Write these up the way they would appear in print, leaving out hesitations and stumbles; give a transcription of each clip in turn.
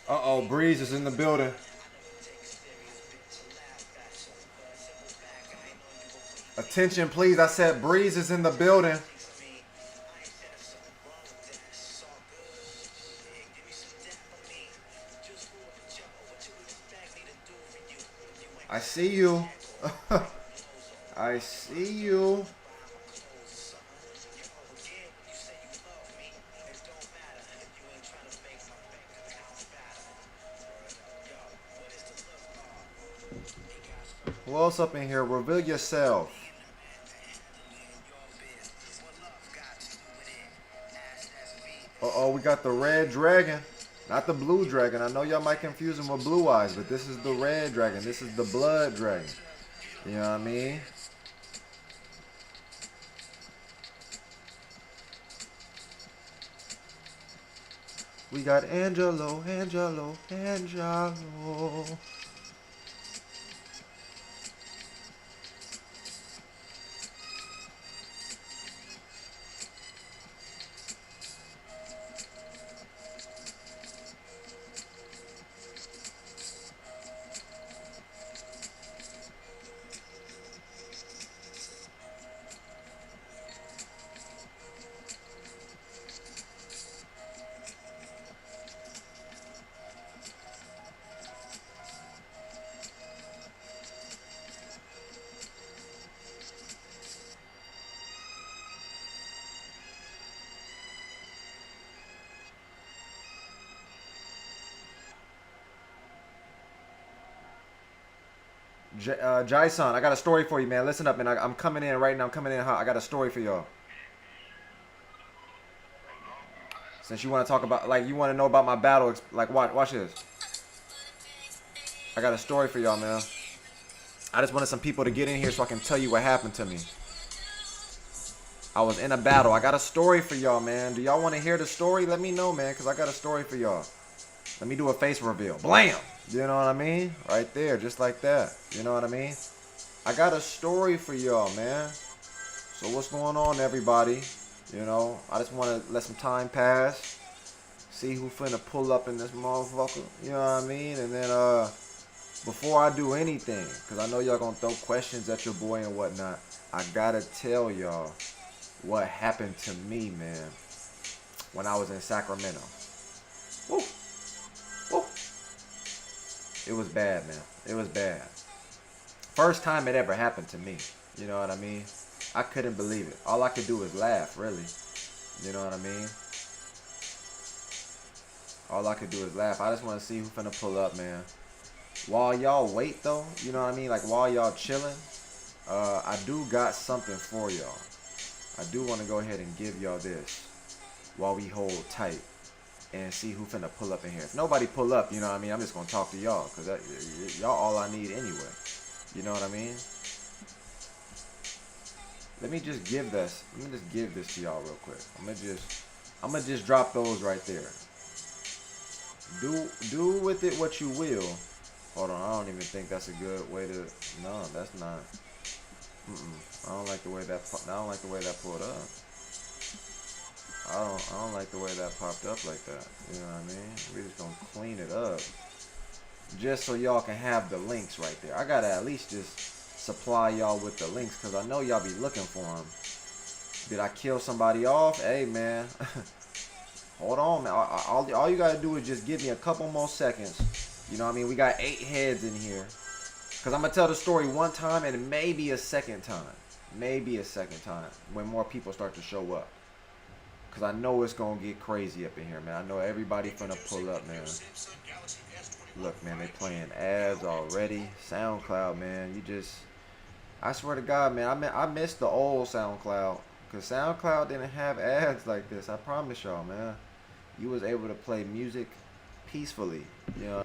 Uh-oh, Breeze is in the building. Attention, please. I said Breeze is in the building. I see you. I see you. Who else up in here? Reveal yourself. Uh-oh, we got the red dragon. Not the blue dragon. I know y'all might confuse him with blue eyes, but this is the red dragon. This is the blood dragon. You know what I mean? We got Angelo, Angelo, Angelo. Jason, I got a story for you, man. Listen up, man. I'm coming in right now. I'm coming in hot. I got a story for y'all. Since you want to talk about, like, you want to know about my battle, like, watch this. I got a story for y'all, man. I just wanted some people to get in here so I can tell you what happened to me. I was in a battle. I got a story for y'all, man. Do y'all want to hear the story? Let me know, man, because I got a story for y'all. Let me do a face reveal. Blam! You know what I mean? Right there, just like that. You know what I mean? I got a story for y'all, man. So what's going on, everybody? You know, I just want to let some time pass. See who finna pull up in this motherfucker. You know what I mean? And then, before I do anything, because I know y'all gonna throw questions at your boy and whatnot, I gotta tell y'all what happened to me, man, when I was in Sacramento. Woo! Woo! It was bad, man. It was bad. First time it ever happened to me. You know what I mean? I couldn't believe it. All I could do was laugh, really. You know what I mean? All I could do is laugh. I just want to see who finna pull up, man. While y'all wait, though, you know what I mean? Like, while y'all chilling, I do got something for y'all. I do want to go ahead and give y'all this while we hold tight and see who finna pull up in here. If nobody pull up, you know what I mean? I'm just going to talk to y'all because y'all all I need anyway. You know what I mean? Let me just give this. Let me just give this to y'all real quick. I'm gonna just drop those right there. Do with it what you will. Hold on, I don't even think that's a good way to. No, that's not. I don't like the way that. I don't like the way that pulled up. I don't like the way that popped up like that. You know what I mean? We just gonna clean it up, just so y'all can have the links right there. I gotta at least just supply y'all with the links because I know y'all be looking for them. Did I kill somebody off? Hey, man. Hold on, man. All you gotta do is just give me a couple more seconds. You know what I mean? We got 8 heads in here. Because I'm going to tell the story one time and maybe a second time. Maybe a second time when more people start to show up. Because I know it's going to get crazy up in here, man. I know everybody finna pull up, man. Look, man, they playing ads already. SoundCloud, man. You just... I swear to God, man. I miss the old SoundCloud. Because SoundCloud didn't have ads like this. I promise y'all, man. You was able to play music peacefully. You know?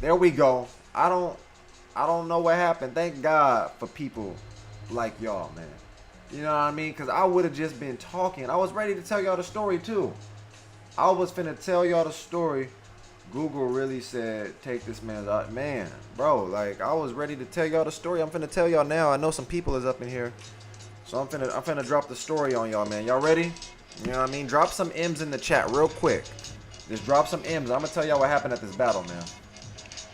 There we go. I don't know what happened. Thank God for people like y'all, man. You know what I mean? Because I would have just been talking. I was ready to tell y'all the story, too. I was finna tell y'all the story. Google really said, take this man's out. Man, bro, like, I was ready to tell y'all the story. I'm finna tell y'all now. I know some people is up in here. So I'm finna drop the story on y'all, man. Y'all ready? You know what I mean? Drop some M's in the chat real quick. Just drop some M's. I'm gonna tell y'all what happened at this battle, man.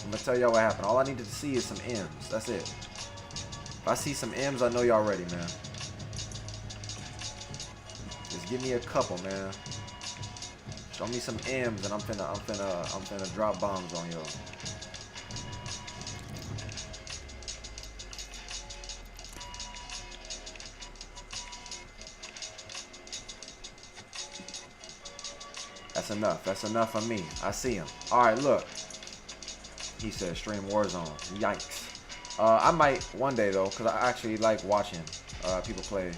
I'm gonna tell y'all what happened. All I needed to see is some M's. That's it. If I see some M's, I know y'all ready, man. Just give me a couple, man. Show me some M's, and I'm finna drop bombs on y'all. That's enough. That's enough for me. I see him. All right, look. He said stream Warzone. Yikes. I might one day though, cause I actually like watching people play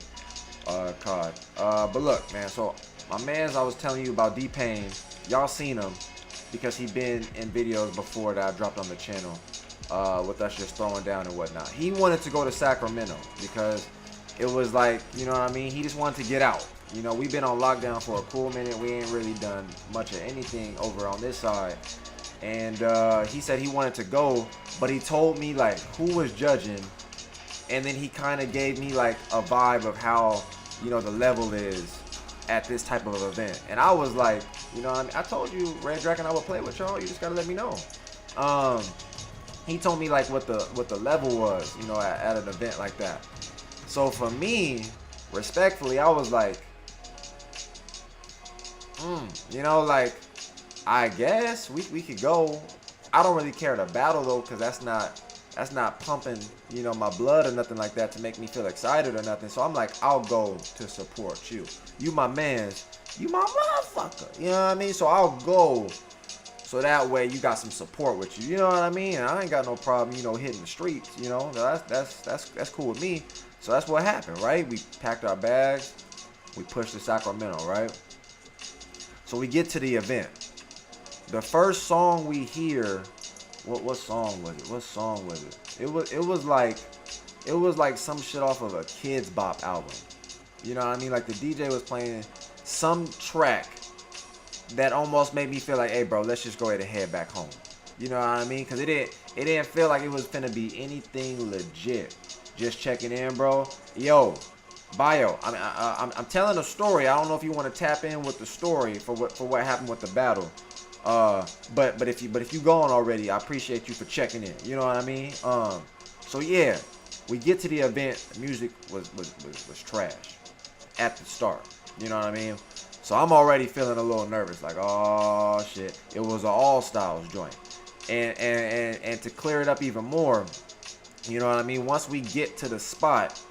COD. But look, man. So my man's I was telling you about D-Pain. Y'all seen him because he been in videos before that I dropped on the channel with us just throwing down and whatnot. He wanted to go to Sacramento because it was like, you know what I mean? He just wanted to get out. You know, we've been on lockdown for a cool minute. We ain't really done much of anything over on this side. And he said he wanted to go, but he told me like who was judging. And then he kind of gave me like a vibe of how, you know, the level is at this type of event. And I was like, you know what I mean? I told you Red Dragon I would play with y'all. You just got to let me know. He told me like what the level was, you know, at an event like that. So for me, respectfully, I was like, you know, like, I guess we could go. I don't really care to battle though, cause that's not pumping, you know, my blood or nothing like that to make me feel excited or nothing. So I'm like, I'll go to support you. You my mans. You my motherfucker. You know what I mean? So I'll go. So that way you got some support with you. You know what I mean? And I ain't got no problem, you know, hitting the streets. You know, that's cool with me. So that's what happened, right? We packed our bags. We pushed to Sacramento, right? So we get to the event. The first song we hear, what song was it? What song was it? It was like some shit off of a Kids Bop album. You know what I mean? Like the DJ was playing some track that almost made me feel like, hey bro, let's just go ahead and head back home. You know what I mean? Cause it didn't feel like it was finna be anything legit. Just checking in, bro. Yo, Bio. I'm telling a story. I don't know if you want to tap in with the story for what happened with the battle. But if you gone already, I appreciate you for checking in. You know what I mean? So yeah, we get to the event. The music was trash at the start. You know what I mean? So I'm already feeling a little nervous. Like, oh shit, it was an All Styles joint. And to clear it up even more, you know what I mean? Once we get to the spot,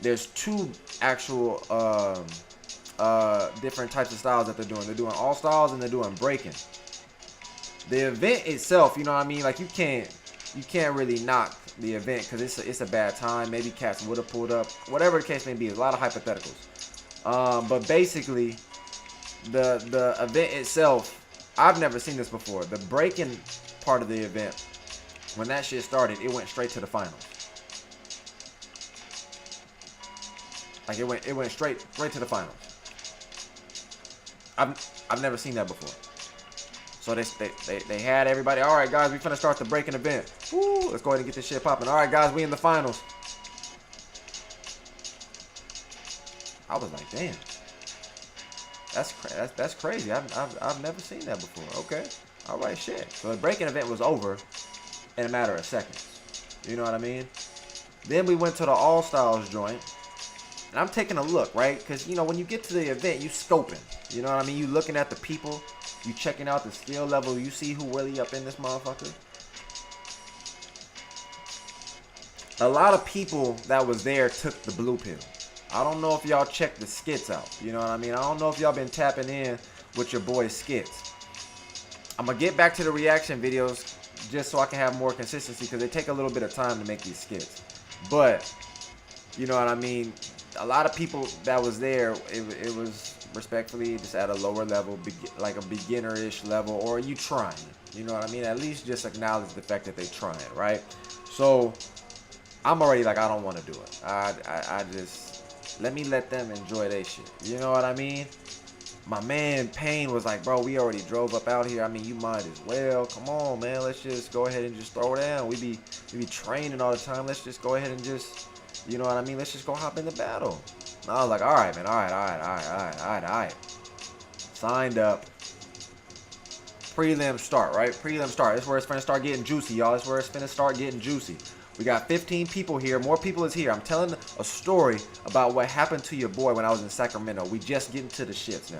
there's two actual different types of styles that they're doing. They're doing all styles and they're doing breaking. The event itself, you know what I mean? Like you can't really knock the event because it's a bad time. Maybe cats would have pulled up. Whatever the case may be, there's a lot of hypotheticals. But basically, the event itself, I've never seen this before. The breaking part of the event, when that shit started, it went straight to the finals. Like it went straight to the finals. I've never seen that before. So they had everybody. All right, guys, we finna start the breaking event. Woo, let's go ahead and get this shit popping. All right, guys, we in the finals. I was like, damn, that's crazy. I've never seen that before. Okay, all right, shit. So the breaking event was over in a matter of seconds. You know what I mean? Then we went to the All Styles joint. And I'm taking a look, right? Because, you know, when you get to the event, you scoping. You know what I mean? You looking at the people. You checking out the skill level. You see who really up in this motherfucker. A lot of people that was there took the blue pill. I don't know if y'all checked the skits out. You know what I mean? I don't know if y'all been tapping in with your boy's skits. I'm going to get back to the reaction videos just so I can have more consistency because they take a little bit of time to make these skits. But, you know what I mean? A lot of people that was there, it was respectfully, just at a lower level, like a beginner-ish level, or you trying. You know what I mean? At least just acknowledge the fact that they trying, right? So I'm already like, I don't want to do it. I just let them enjoy their shit. You know what I mean? My man Payne was like, bro, we already drove up out here. I mean, you might as well. Come on, man. Let's just go ahead and just throw down. We be training all the time. Let's just go ahead and just, you know what I mean? Let's just go hop in the battle. And I was like, all right, man. All right. Signed up. Prelim start, right? Prelim start. That's where it's finna start getting juicy, y'all. That's where it's finna start getting juicy. We got 15 people here. More people is here. I'm telling a story about what happened to your boy when I was in Sacramento. We just getting to the shits now.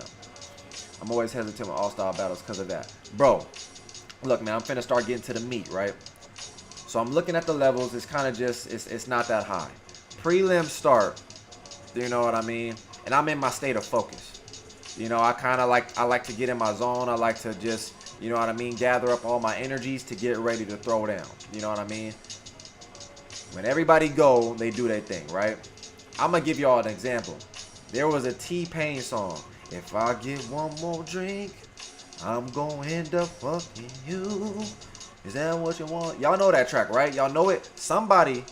I'm always hesitant with all-style battles because of that. Bro, look, man, I'm finna start getting to the meat, right? So I'm looking at the levels. It's kind of just, it's not that high. Prelim start, you know what I mean? And I'm in my state of focus. You know, I like to get in my zone. I like to just, you know what I mean, gather up all my energies to get ready to throw down. You know what I mean? When everybody go, they do their thing, right? I'm going to give y'all an example. There was a T-Pain song. If I get one more drink, I'm going to end up fucking you. Is that what you want? Y'all know that track, right? Y'all know it? Somebody,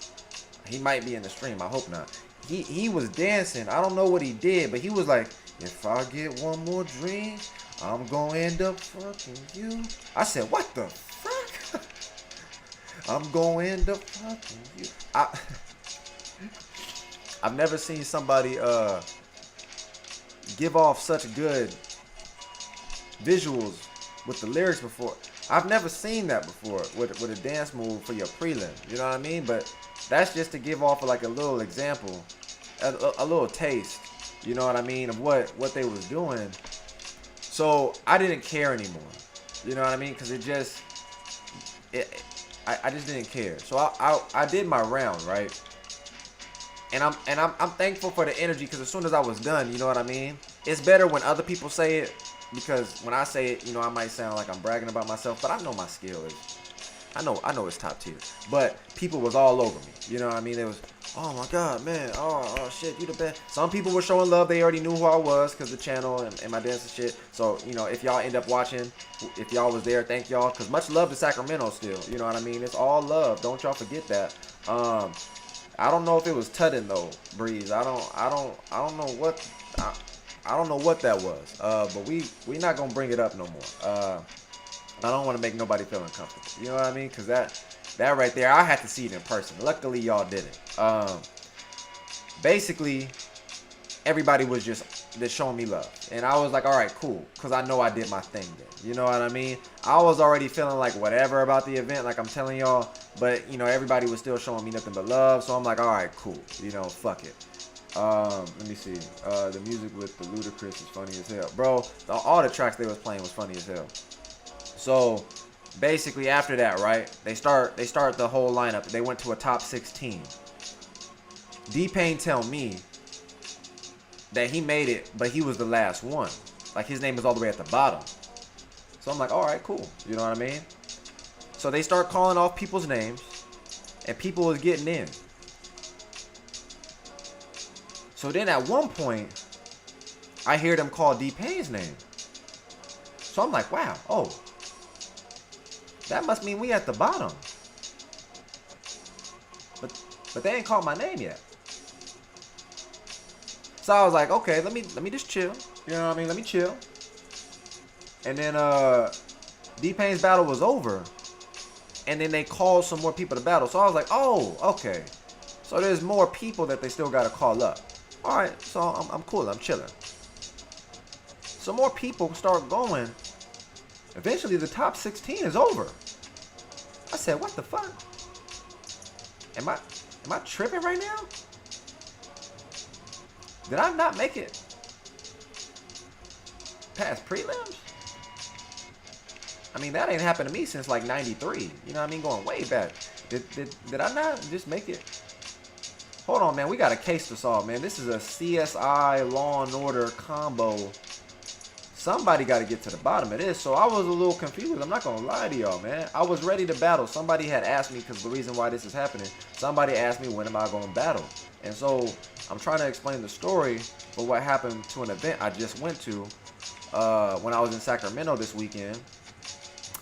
he might be in the stream. I hope not. He was dancing. I don't know what he did, but he was like, if I get one more drink, I'm going to end up fucking you. I said, what the fuck? I'm going to end up fucking you. I've never seen somebody give off such good visuals with the lyrics before. I've never seen that before with a dance move for your prelim. You know what I mean? But that's just to give off like a little example, a little taste. You know what I mean, of what they was doing. So I didn't care anymore. You know what I mean? Because I just didn't care. So I did my round, right? And I'm thankful for the energy, because as soon as I was done, you know what I mean? It's better when other people say it, because when I say it, you know, I might sound like I'm bragging about myself, but I know my skill is, I know it's top tier. But people was all over me. You know what I mean? They was, oh my God, man, oh shit, you the best. Some people were showing love. They already knew who I was because the channel and my dance and shit. So, you know, if y'all end up watching, if y'all was there, thank y'all. Because much love to Sacramento still. You know what I mean? It's all love. Don't y'all forget that. I don't know if it was tutting though, Breeze. I don't know what I don't know what that was. But we not gonna bring it up no more. I don't want to make nobody feel uncomfortable. You know what I mean? Because that right there, I had to see it in person. Luckily, y'all didn't. Basically, everybody was just showing me love. And I was like, all right, cool. Because I know I did my thing then. You know what I mean? I was already feeling like whatever about the event, like I'm telling y'all. But, you know, everybody was still showing me nothing but love. So I'm like, all right, cool. You know, fuck it. Let me see. The music with the Ludacris is funny as hell. Bro, all the tracks they was playing was funny as hell. So basically after that, right, they start the whole lineup. They went to a top 16. D-Pain tell me that he made it, but he was the last one. Like his name was all the way at the bottom. So I'm like, all right, cool. You know what I mean? So they start calling off people's names, and people was getting in. So then at one point, I hear them call D-Pain's name. So I'm like, wow, oh, that must mean we at the bottom. But they ain't called my name yet. So I was like, okay, let me just chill. You know what I mean? Let me chill. And then D-Pain's battle was over. And then they called some more people to battle. So I was like, oh, okay. So there's more people that they still got to call up. All right, so I'm cool. I'm chilling. Some more people start going. Eventually, the top 16 is over. I said, what the fuck? Am I tripping right now? Did I not make it past prelims? I mean, that ain't happened to me since like 93. You know what I mean? Going way back. Did I not just make it? Hold on, man. We got a case to solve, man. This is a CSI Law and Order combo. Somebody got to get to the bottom of this. So I was a little confused. I'm not going to lie to y'all, man. I was ready to battle. Somebody had asked me, because the reason why this is happening, somebody asked me, when am I going to battle? And so I'm trying to explain the story for what happened to an event I just went to when I was in Sacramento this weekend.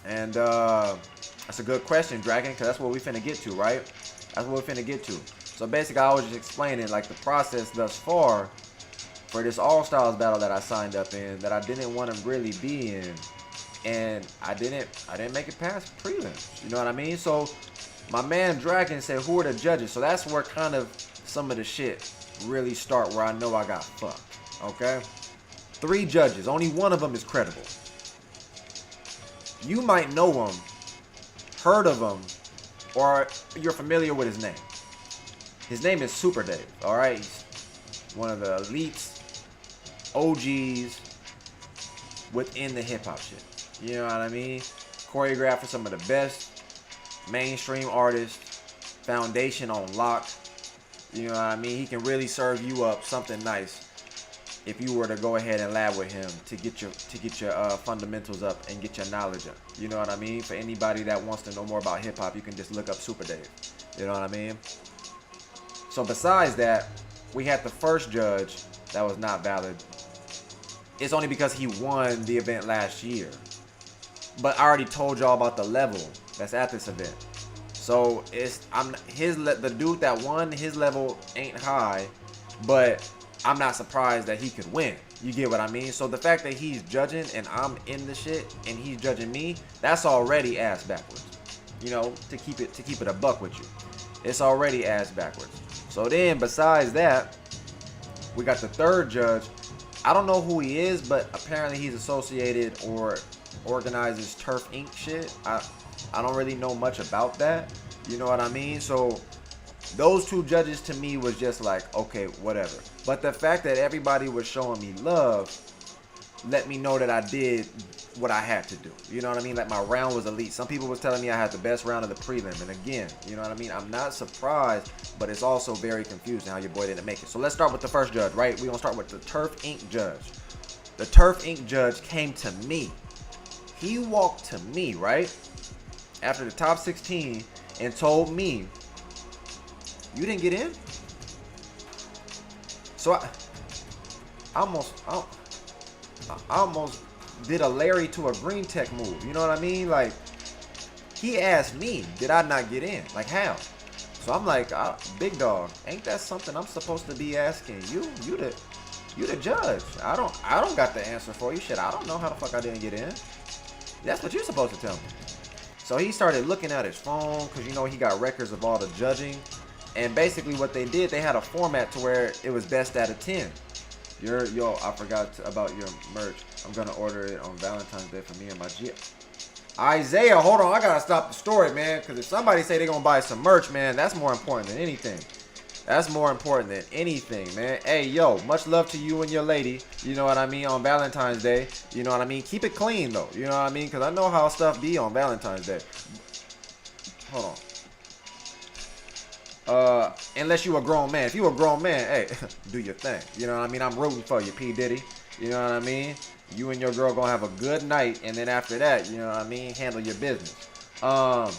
And that's a good question, Dragon, because that's what we finna get to, right? That's what we finna get to. So basically, I was just explaining like the process thus far for this All Styles battle that I signed up in that I didn't want to really be in, and I didn't make it past prelims. You know what I mean? So my man Dragon said, "Who are the judges?" So that's where kind of some of the shit really start, where I know I got fucked. Okay, 3 judges. Only one of them is credible. You might know him, heard of him, or you're familiar with his name. His name is Super Dave, alright? He's one of the elites, OGs within the hip-hop shit. You know what I mean? Choreographed for some of the best mainstream artists, foundation on lock. You know what I mean? He can really serve you up something nice if you were to go ahead and lab with him to get your fundamentals up and get your knowledge up. You know what I mean? For anybody that wants to know more about hip hop, you can just look up Super Dave. You know what I mean? So besides that, we had the first judge that was not valid. It's only because he won the event last year. But I already told y'all about the level that's at this event. So the dude that won, his level ain't high, but I'm not surprised that he could win. You get what I mean? So the fact that he's judging and I'm in the shit and he's judging me, that's already ass backwards. You know, to keep it a buck with you. It's already ass backwards. So then besides that, we got the third judge. I don't know who he is, but apparently he's associated or organizes Turf Inc. shit. I don't really know much about that. You know what I mean? So those 2 judges to me was just like, okay, whatever. But the fact that everybody was showing me love let me know that I did what I had to do. You know what I mean? Like my round was elite. Some people was telling me I had the best round of the prelim. And again, you know what I mean? I'm not surprised, but it's also very confusing how your boy didn't make it. So let's start with the first judge, right? We're going to start with the Turf Inc. judge. The Turf Inc. judge came to me. He walked to me, right? After the top 16 and told me, "You didn't get in?" So I almost did a Larry to a Green Tech move. You know what I mean? Like, he asked me, did I not get in? Like, how? So I'm like, big dog, ain't that something I'm supposed to be asking you? You the judge. I don't got the answer for you. Shit, I don't know how the fuck I didn't get in. That's what you're supposed to tell me. So he started looking at his phone, because you know he got records of all the judging. And basically what they did, they had a format to where it was best out of 10. Yo, I forgot about your merch. I'm going to order it on Valentine's Day for me and my G. Isaiah, hold on. I got to stop the story, man. Because if somebody say they're going to buy some merch, man, that's more important than anything. That's more important than anything, man. Hey, yo, much love to you and your lady. You know what I mean? On Valentine's Day. You know what I mean? Keep it clean, though. You know what I mean? Because I know how stuff be on Valentine's Day. Hold on. Unless you a grown man. If you a grown man, hey, do your thing. You know what I mean? I'm rooting for you, P. Diddy. You know what I mean? You and your girl gonna have a good night, and then after that, you know what I mean? Handle your business. How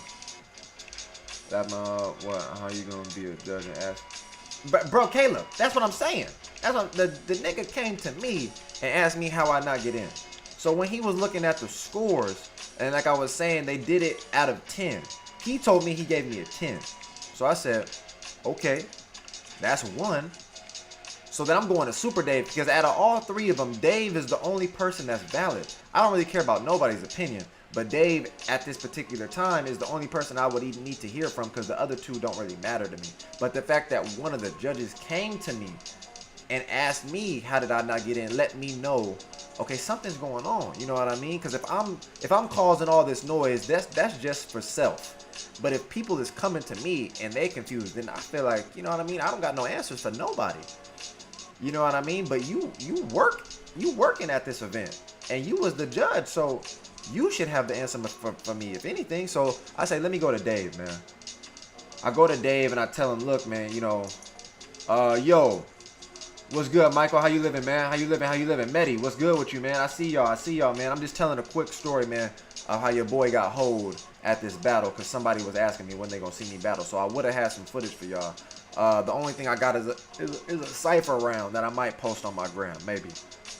you gonna be a judge and ask? But bro, Caleb, that's what I'm saying. That's what the nigga came to me and asked me how I not get in. So when he was looking at the scores, and like I was saying, they did it out of 10. He told me he gave me a 10. So I said, okay, that's 1. So then I'm going to Super Dave, because out of all 3 of them, Dave is the only person that's valid. I don't really care about nobody's opinion, but Dave at this particular time is the only person I would even need to hear from, because the other 2 don't really matter to me. But the fact that one of the judges came to me and asked me how did I not get in, let me know, okay, something's going on. You know what I mean? Because if I'm causing all this noise, that's just for self. But if people is coming to me and they confused, then I feel like, you know what I mean? I don't got no answers for nobody. You know what I mean? But you working at this event, and you was the judge, so you should have the answer for me, if anything. So I say, let me go to Dave, man. I go to Dave and I tell him, look, man, you know, yo, what's good, Michael? How you living, man? How you living? Medi, what's good with you, man? I see y'all, man. I'm just telling a quick story, man, of how your boy got hold at this battle, because somebody was asking me when they gonna see me battle. So I would have had some footage for y'all. The only thing I got is a cipher round that I might post on my gram, maybe.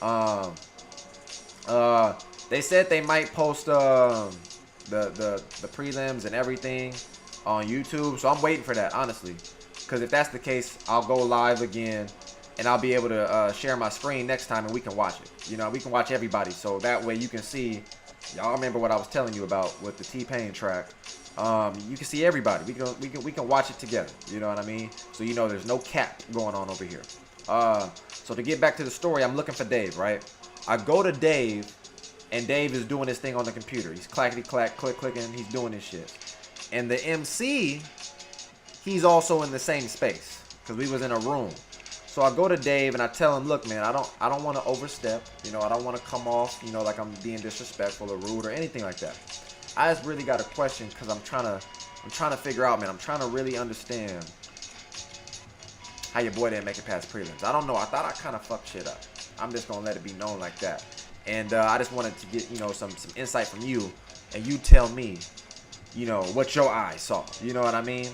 Um, they said they might post the prelims and everything on YouTube, so I'm waiting for that, honestly. Because if that's the case, I'll go live again, and I'll be able to share my screen next time, and we can watch it. You know, we can watch everybody, so that way you can see. Y'all remember what I was telling you about with the T-Pain track? You can see everybody. We can watch it together. You know what I mean? So you know there's no cap going on over here. So to get back to the story, I'm looking for Dave, right? I go to Dave, and Dave is doing his thing on the computer. He's clackety clack, clicking. He's doing his shit. And the MC, he's also in the same space because we was in a room. So I go to Dave and I tell him, look, man, I don't want to overstep. You know, I don't want to come off, you know, like I'm being disrespectful or rude or anything like that. I just really got a question because I'm trying to figure out, man. I'm trying to really understand how your boy didn't make it past prelims. I don't know. I thought I kind of fucked shit up. I'm just gonna let it be known like that. And I just wanted to get, you know, some insight from you, and you tell me, you know, what your eyes saw. You know what I mean?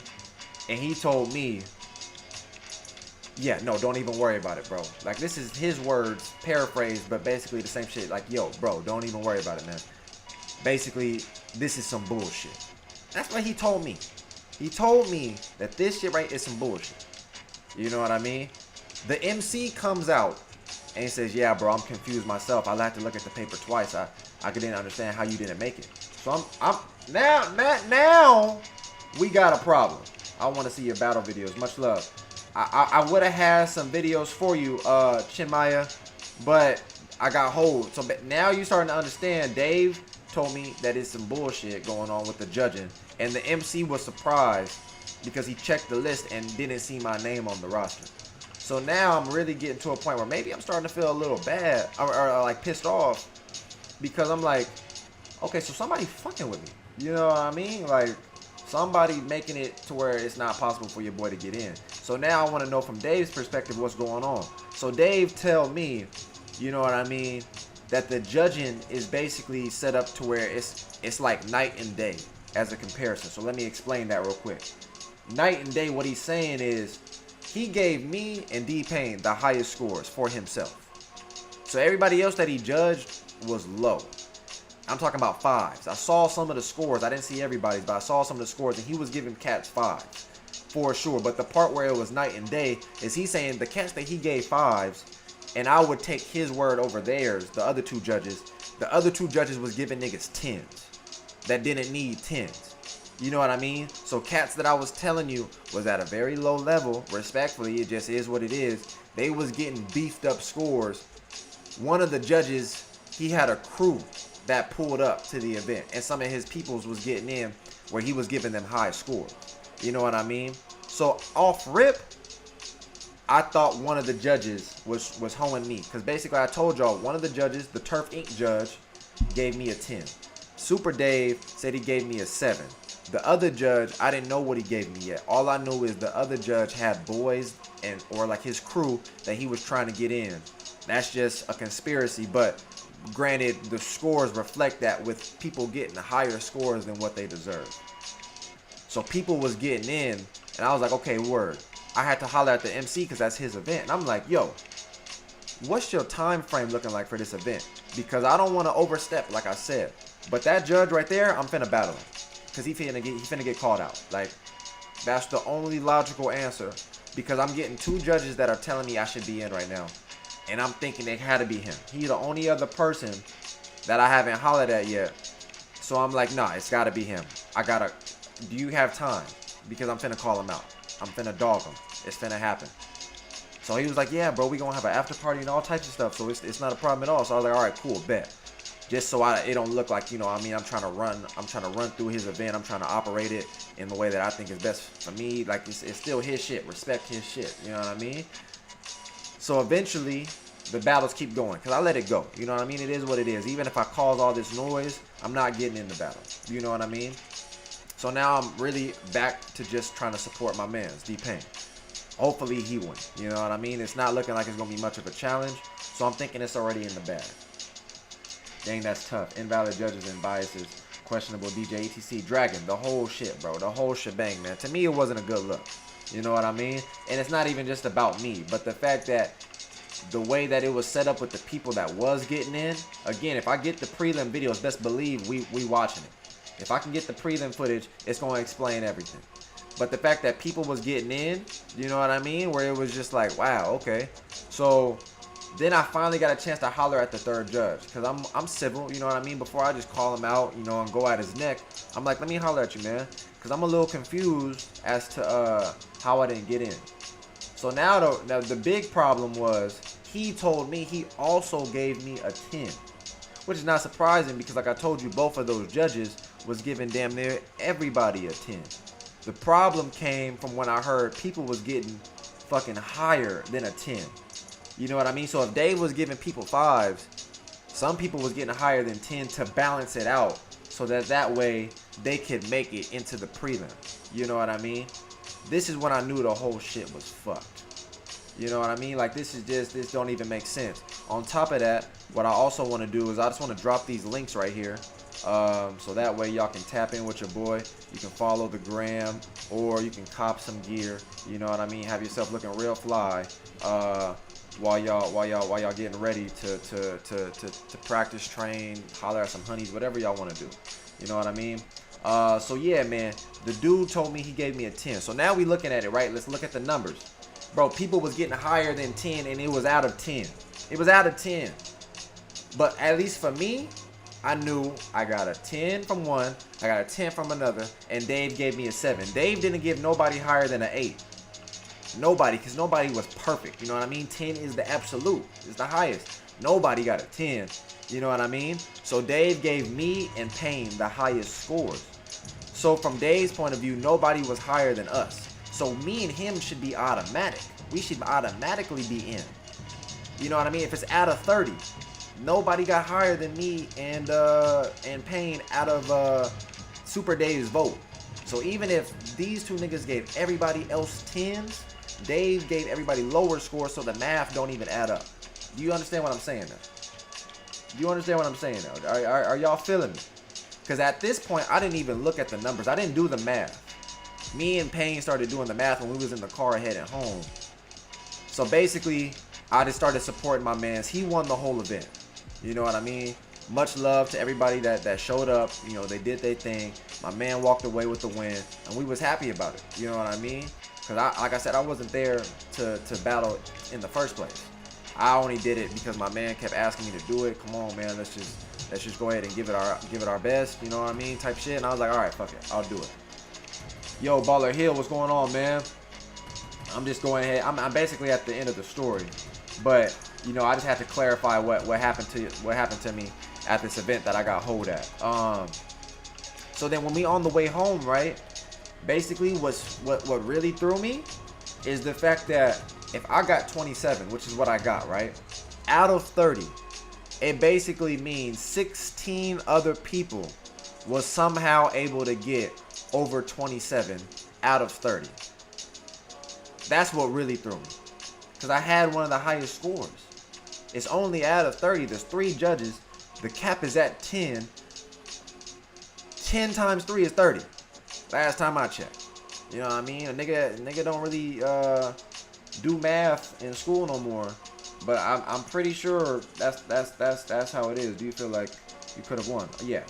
And he told me, yeah, no, don't even worry about it, bro. Like, this is his words, paraphrased, but basically the same shit. Like, yo, bro, don't even worry about it, man. Basically, this is some bullshit. That's what he told me. He told me that this shit right is some bullshit. You know what I mean? The MC comes out and he says, yeah, bro, I'm confused myself. I'll have to look at the paper twice. I didn't understand how you didn't make it. So now we got a problem. I want to see your battle videos. Much love. I would have had some videos for you, Chinmaya, but I got hold. So now you starting to understand. Dave told me that it's some bullshit going on with the judging, and the MC was surprised because he checked the list and didn't see my name on the roster. So now I'm really getting to a point where maybe I'm starting to feel a little bad or like pissed off, because I'm like, okay, so somebody fucking with me. You know what I mean? Like, somebody making it to where it's not possible for your boy to get in. So now I want to know from Dave's perspective what's going on. So Dave tell me, you know what I mean, that the judging is basically set up to where it's like night and day as a comparison. So let me explain that real quick. Night and day, what he's saying is he gave me and D-Pain the highest scores for himself. So everybody else that he judged was low. I'm talking about fives. I saw some of the scores. I didn't see everybody's, but I saw some of the scores, and he was giving cats fives for sure. But the part where it was night and day is he saying the cats that he gave fives, and I would take his word over theirs, the other two judges was giving niggas tens that didn't need tens. You know what I mean? So cats that I was telling you was at a very low level, respectfully, it just is what it is. They was getting beefed up scores. One of the judges, he had a crew that pulled up to the event, and some of his peoples was getting in where he was giving them high scores. You know what I mean? So off rip, I thought one of the judges was hoeing me, because basically I told y'all one of the judges, the Turf Inc. judge, gave me a 10. Super Dave said he gave me a 7. The other judge, I didn't know what he gave me yet. All I knew is the other judge had boys or like his crew that he was trying to get in. That's just a conspiracy, but granted, the scores reflect that, with people getting higher scores than what they deserve. So people was getting in, and I was like, okay, word. I had to holler at the MC because that's his event. And I'm like, yo, what's your time frame looking like for this event? Because I don't want to overstep, like I said. But that judge right there, I'm finna battle him, because he finna get called out. Like, that's the only logical answer, because I'm getting two judges that are telling me I should be in right now. And I'm thinking it had to be him. He's the only other person that I haven't hollered at yet. So I'm like, nah, it's got to be him. Do you have time? Because I'm finna call him out. I'm finna dog him. It's finna happen. So he was like, yeah, bro, we gonna have an after party and all types of stuff. So it's not a problem at all. So I was like, all right, cool, bet. Just so it don't look like, you know, I mean, I'm trying to run through his event. I'm trying to operate it in the way that I think is best for me. Like, it's still his shit. Respect his shit. You know what I mean? So eventually, the battles keep going, because I let it go. You know what I mean? It is what it is. Even if I cause all this noise, I'm not getting in the battle. You know what I mean? So now I'm really back to just trying to support my mans, D-Pain. Hopefully he wins. You know what I mean? It's not looking like it's going to be much of a challenge, so I'm thinking it's already in the bag. Dang, that's tough. Invalid judges and biases. Questionable DJ, etc. Dragon. The whole shit, bro. The whole shebang, man. To me, it wasn't a good look. You know what I mean? And it's not even just about me, but the fact that the way that it was set up with the people that was getting in. Again, if I get the prelim videos, best believe we watching it. If I can get the prelim footage, it's going to explain everything. But the fact that people was getting in, you know what I mean? Where it was just like, wow, okay. So then I finally got a chance to holler at the third judge. Because I'm civil, you know what I mean? Before I just call him out, you know, and go at his neck, I'm like, let me holler at you, man. Because I'm a little confused as to how I didn't get in. So now the big problem was he told me he also gave me a 10. Which is not surprising because like I told you, both of those judges was giving damn near everybody a 10. The problem came from when I heard people was getting fucking higher than a 10. You know what I mean? So if Dave was giving people 5s, some people was getting higher than 10 to balance it out so that way they could make it into the prelim. You know what I mean? This is when I knew the whole shit was fucked. You know what I mean? Like this don't even make sense. On top of that, what I also want to do is I just want to drop these links right here. So that way y'all can tap in with your boy. You can follow the gram or you can cop some gear. You know what I mean? Have yourself looking real fly while y'all getting ready to practice, train, holler at some honeys, whatever y'all want to do. You know what I mean? So yeah, man, the dude told me he gave me a 10. So now we looking at it, right? Let's look at the numbers. Bro, people was getting higher than 10 and it was out of 10. It was out of 10. But at least for me, I knew I got a 10 from one, I got a 10 from another, and Dave gave me a 7. Dave didn't give nobody higher than an 8. Nobody, because nobody was perfect. You know what I mean? 10 is the absolute. It's the highest. Nobody got a 10. You know what I mean? So Dave gave me and Payne the highest scores. So from Dave's point of view, nobody was higher than us. So me and him should be automatic. We should automatically be in. You know what I mean? If it's out of 30, nobody got higher than me and Payne out of Super Dave's vote. So even if these two niggas gave everybody else 10s, Dave gave everybody lower scores, so the math don't even add up. Do you understand what I'm saying now? Do you understand what I'm saying now? Are y'all feeling me? Because at this point, I didn't even look at the numbers. I didn't do the math. Me and Payne started doing the math when we was in the car heading home. So basically, I just started supporting my mans. He won the whole event. You know what I mean? Much love to everybody that showed up. You know, they did their thing. My man walked away with the win, and we was happy about it. You know what I mean? Because like I said, I wasn't there to battle in the first place. I only did it because my man kept asking me to do it. Come on, man, let's just go ahead and give it our best. You know what I mean? Type shit. And I was like, all right, fuck it, I'll do it. Yo, Baller Hill, what's going on, man? I'm just going ahead. I'm basically at the end of the story, but you know, I just had to clarify what happened to me at this event that I got hold at. So then when we on the way home, right? Basically, what really threw me is the fact that if I got 27, which is what I got, right? Out of 30, it basically means 16 other people was somehow able to get over 27 out of 30. That's what really threw me. Because I had one of the highest scores. It's only out of 30. There's 3 judges. The cap is at 10. 10 times 3 is 30. Last time I checked. You know what I mean? A nigga don't really do math in school no more. But I'm pretty sure that's how it is. Do you feel like you could have won? Yeah.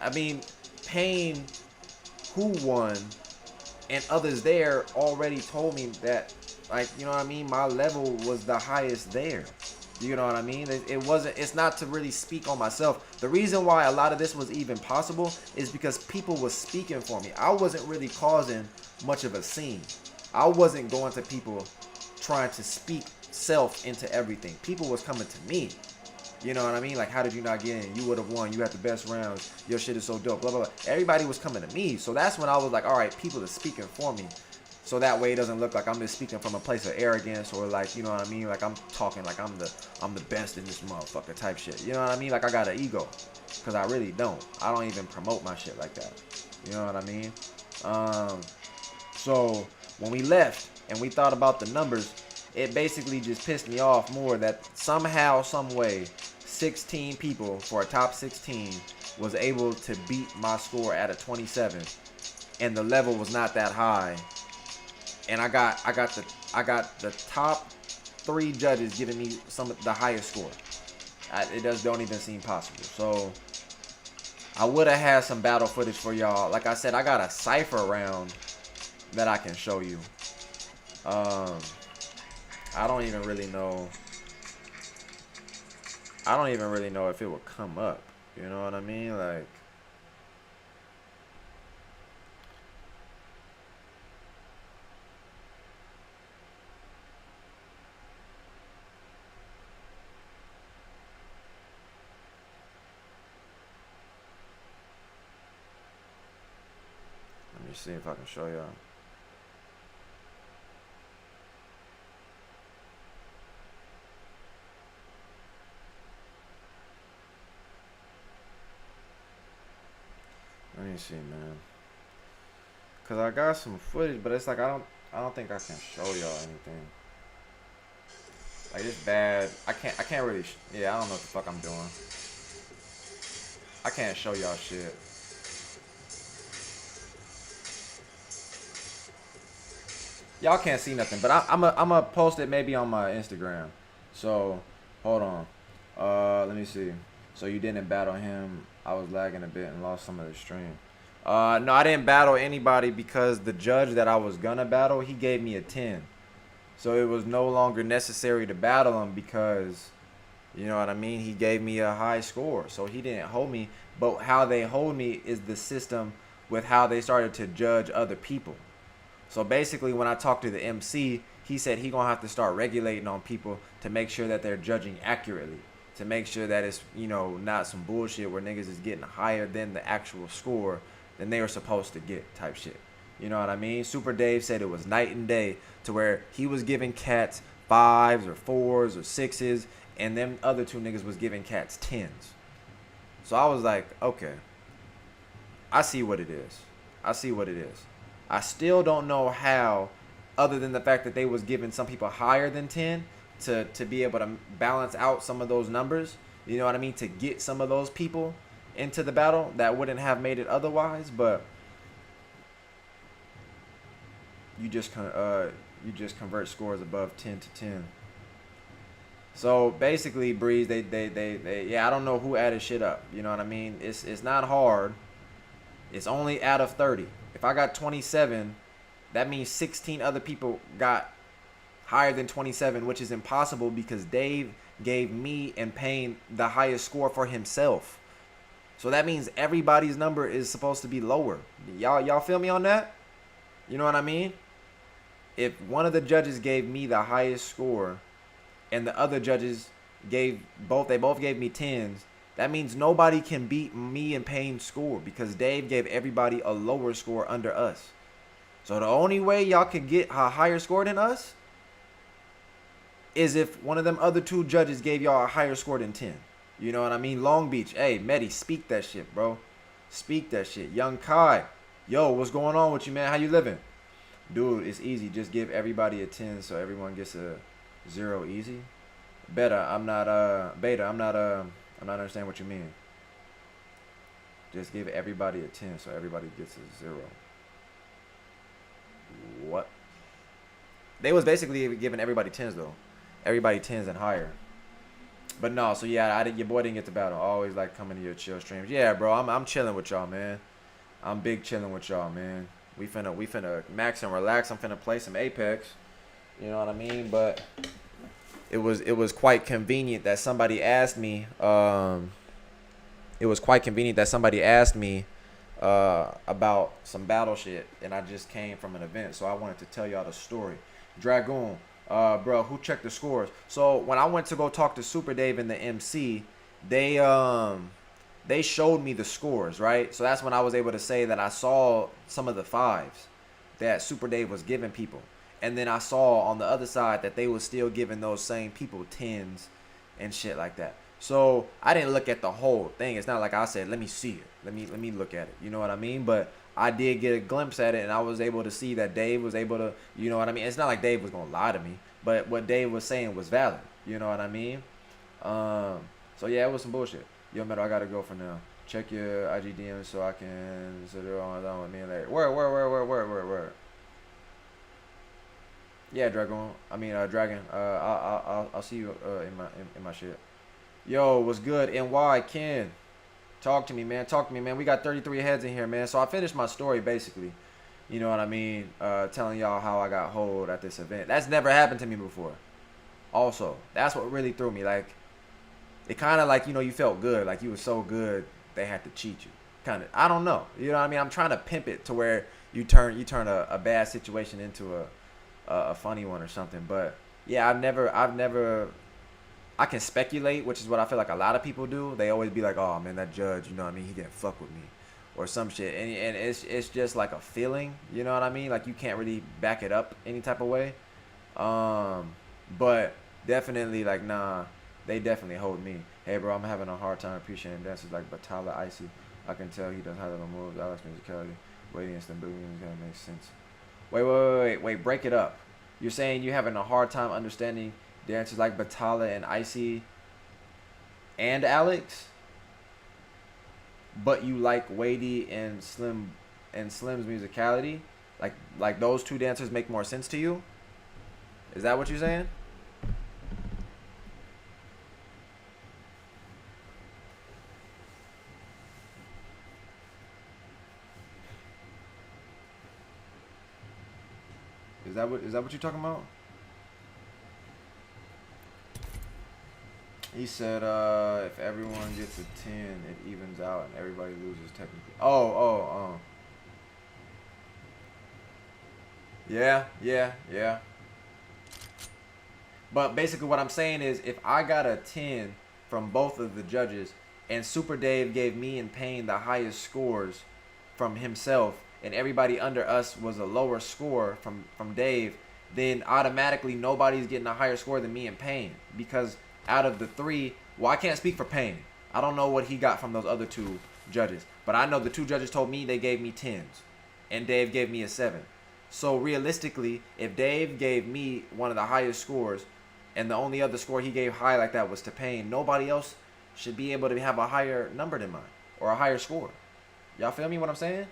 I mean, Payne, who won, and others there already told me that, like, you know what I mean, my level was the highest there. You know what I mean? It's not to really speak on myself. The reason why a lot of this was even possible is because people was speaking for me. I wasn't really causing much of a scene. I wasn't going to people trying to speak self into everything. People was coming to me. You know what I mean? Like, how did you not get in? You would have won. You had the best rounds. Your shit is so dope. Blah, blah, blah. Everybody was coming to me. So that's when I was like, all right, people are speaking for me. So that way it doesn't look like I'm just speaking from a place of arrogance or like, you know what I mean? Like I'm talking like I'm the best in this motherfucker type shit. You know what I mean? Like I got an ego. Because I really don't. I don't even promote my shit like that. You know what I mean? So when we left and we thought about the numbers, it basically just pissed me off more that somehow, some way, 16 people for a top 16 was able to beat my score at a 27, and the level was not that high. and I got the top 3 judges giving me some of the highest score. Don't even seem possible. So I would have had some battle footage for y'all. Like I said, I got a cipher round that I can show you. I don't even really know. I don't even really know if it would come up. You know what I mean? Like, let me see if I can show y'all. Let me see, man. Cause I got some footage, but it's like I don't think I can show y'all anything. Like, it's bad. I can't really. Yeah, I don't know what the fuck I'm doing. I can't show y'all shit. Y'all can't see nothing, but I'm gonna post it maybe on my Instagram. So, hold on. Let me see. So you didn't battle him. I was lagging a bit and lost some of the stream. No, I didn't battle anybody because the judge that I was gonna battle, he gave me a 10. So it was no longer necessary to battle him because, you know what I mean? He gave me a high score. So he didn't hold me. But how they hold me is the system with how they started to judge other people. So basically, when I talked to the MC, he said he gonna have to start regulating on people to make sure that they're judging accurately, to make sure that it's, you know, not some bullshit where niggas is getting higher than the actual score than they were supposed to get type shit. You know what I mean? Super Dave said it was night and day to where he was giving cats 5s or 4s or 6s, and them other 2 niggas was giving cats 10s. So I was like, okay, I see what it is. I see what it is. I still don't know how, other than the fact that they was giving some people higher than 10 to be able to balance out some of those numbers. You know what I mean? To get some of those people into the battle that wouldn't have made it otherwise. But you just convert scores above 10 to 10. So basically, Breeze, they yeah, I don't know who added shit up. You know what I mean? It's not hard. It's only out of 30. If I got 27, that means 16 other people got higher than 27, which is impossible because Dave gave me and Payne the highest score for himself. So that means everybody's number is supposed to be lower. Y'all feel me on that? You know what I mean? If one of the judges gave me the highest score and the other judges they both gave me 10s, that means nobody can beat me and Payne's score because Dave gave everybody a lower score under us. So the only way y'all can get a higher score than us is if one of them other 2 judges gave y'all a higher score than 10. You know what I mean? Long Beach. Hey, Medi, speak that shit, bro. Speak that shit. Young Kai. Yo, what's going on with you, man? How you living? Dude, it's easy. Just give everybody a 10 so everyone gets a 0 easy. Beta, I'm not understanding what you mean. Just give everybody a 10 so everybody gets a 0. What? They was basically giving everybody 10s though. Everybody 10s and higher. But no, so yeah, your boy didn't get to battle. I always like coming to your chill streams. Yeah, bro, I'm chilling with y'all, man. I'm big chilling with y'all, man. We finna max and relax. I'm finna play some Apex. You know what I mean? But it was quite convenient that somebody asked me. It was quite convenient that somebody asked me about some battle shit, and I just came from an event, so I wanted to tell y'all the story. Dragoon, bro, who checked the scores? So when I went to go talk to Super Dave and the MC, they showed me the scores, right? So that's when I was able to say that I saw some of the 5s that Super Dave was giving people. And then I saw on the other side that they was still giving those same people 10s and shit like that. So I didn't look at the whole thing. It's not like I said, let me see it. Let me look at it. You know what I mean? But I did get a glimpse at it, and I was able to see that Dave was able to, you know what I mean? It's not like Dave was going to lie to me, but what Dave was saying was valid. You know what I mean? So yeah, it was some bullshit. Yo, Metal, I got to go for now. Check your IG DMs so I can sit there on with me and Larry. Word. Yeah, Dragon. I mean, Dragon. I'll see you in my shit. Yo, what's good? NY Ken, talk to me, man. Talk to me, man. We got 33 heads in here, man. So I finished my story basically. You know what I mean? Telling y'all how I got hold at this event. That's never happened to me before. Also, that's what really threw me. Like, it kind of like, you know, you felt good. Like, you were so good, they had to cheat you. Kind of, I don't know. You know what I mean? I'm trying to pimp it to where you turn a bad situation into a funny one or something. But yeah, I've never I can speculate, which is what I feel like a lot of people do. They always be like, "Oh man, that judge, you know what I mean? He didn't fuck with me," or some shit. And it's just like a feeling, you know what I mean? Like you can't really back it up any type of way. But definitely like nah, they definitely hold me. Hey bro, I'm having a hard time appreciating dances like Batala Icy. I can tell he does high level moves. Alex musicality, waiting and stability kind of makes sense. Wait, break it up. You're saying you're having a hard time understanding dancers like Batala and Icy and Alex, but you like Weighty and Slim's musicality? Like those two dancers make more sense to you? Is that what you're saying? Is that what you're talking about? He said, if everyone gets a 10, it evens out and everybody loses technically. Oh. Yeah. But basically what I'm saying is if I got a 10 from both of the judges and Super Dave gave me and Payne the highest scores from himself and everybody under us was a lower score from Dave, then automatically nobody's getting a higher score than me and Payne because out of the three, well, I can't speak for Payne. I don't know what he got from those other two judges. But I know the two judges told me they gave me 10s. And Dave gave me a 7. So realistically, if Dave gave me one of the highest scores, and the only other score he gave high like that was to Payne, nobody else should be able to have a higher number than mine. Or a higher score. Y'all feel me what I'm saying?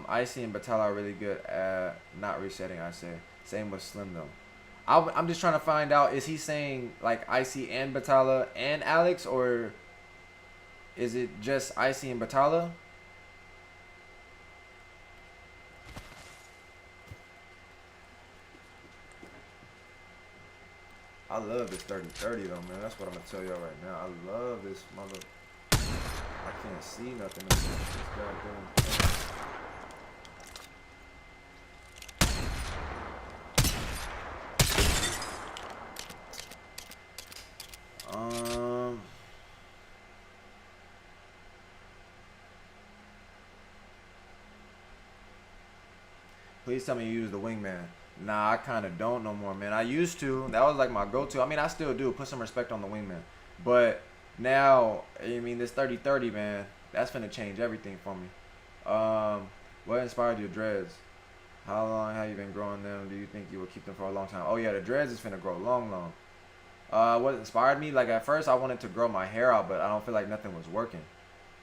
Icy and Batala are really good at not resetting, I say. Same with Slim, though. I'm just trying to find out, is he saying, like, Icy and Batala and Alex, or is it just Icy and Batala? I love this 30-30, though, man. That's what I'm going to tell y'all right now. I love this mother... I can't see nothing. This goddamn... Um, please tell me you use the wingman. Nah, I kind of don't no more, man. I used to. That was like my go-to. I mean, I still do. Put some respect on the wingman. But now, I mean, this 30-30, man, that's finna change everything for me. What inspired your dreads? How long have you been growing them? Do you think you will keep them for a long time? Oh, yeah, the dreads is finna grow long. What inspired me? Like, at first, I wanted to grow my hair out, but I don't feel like nothing was working.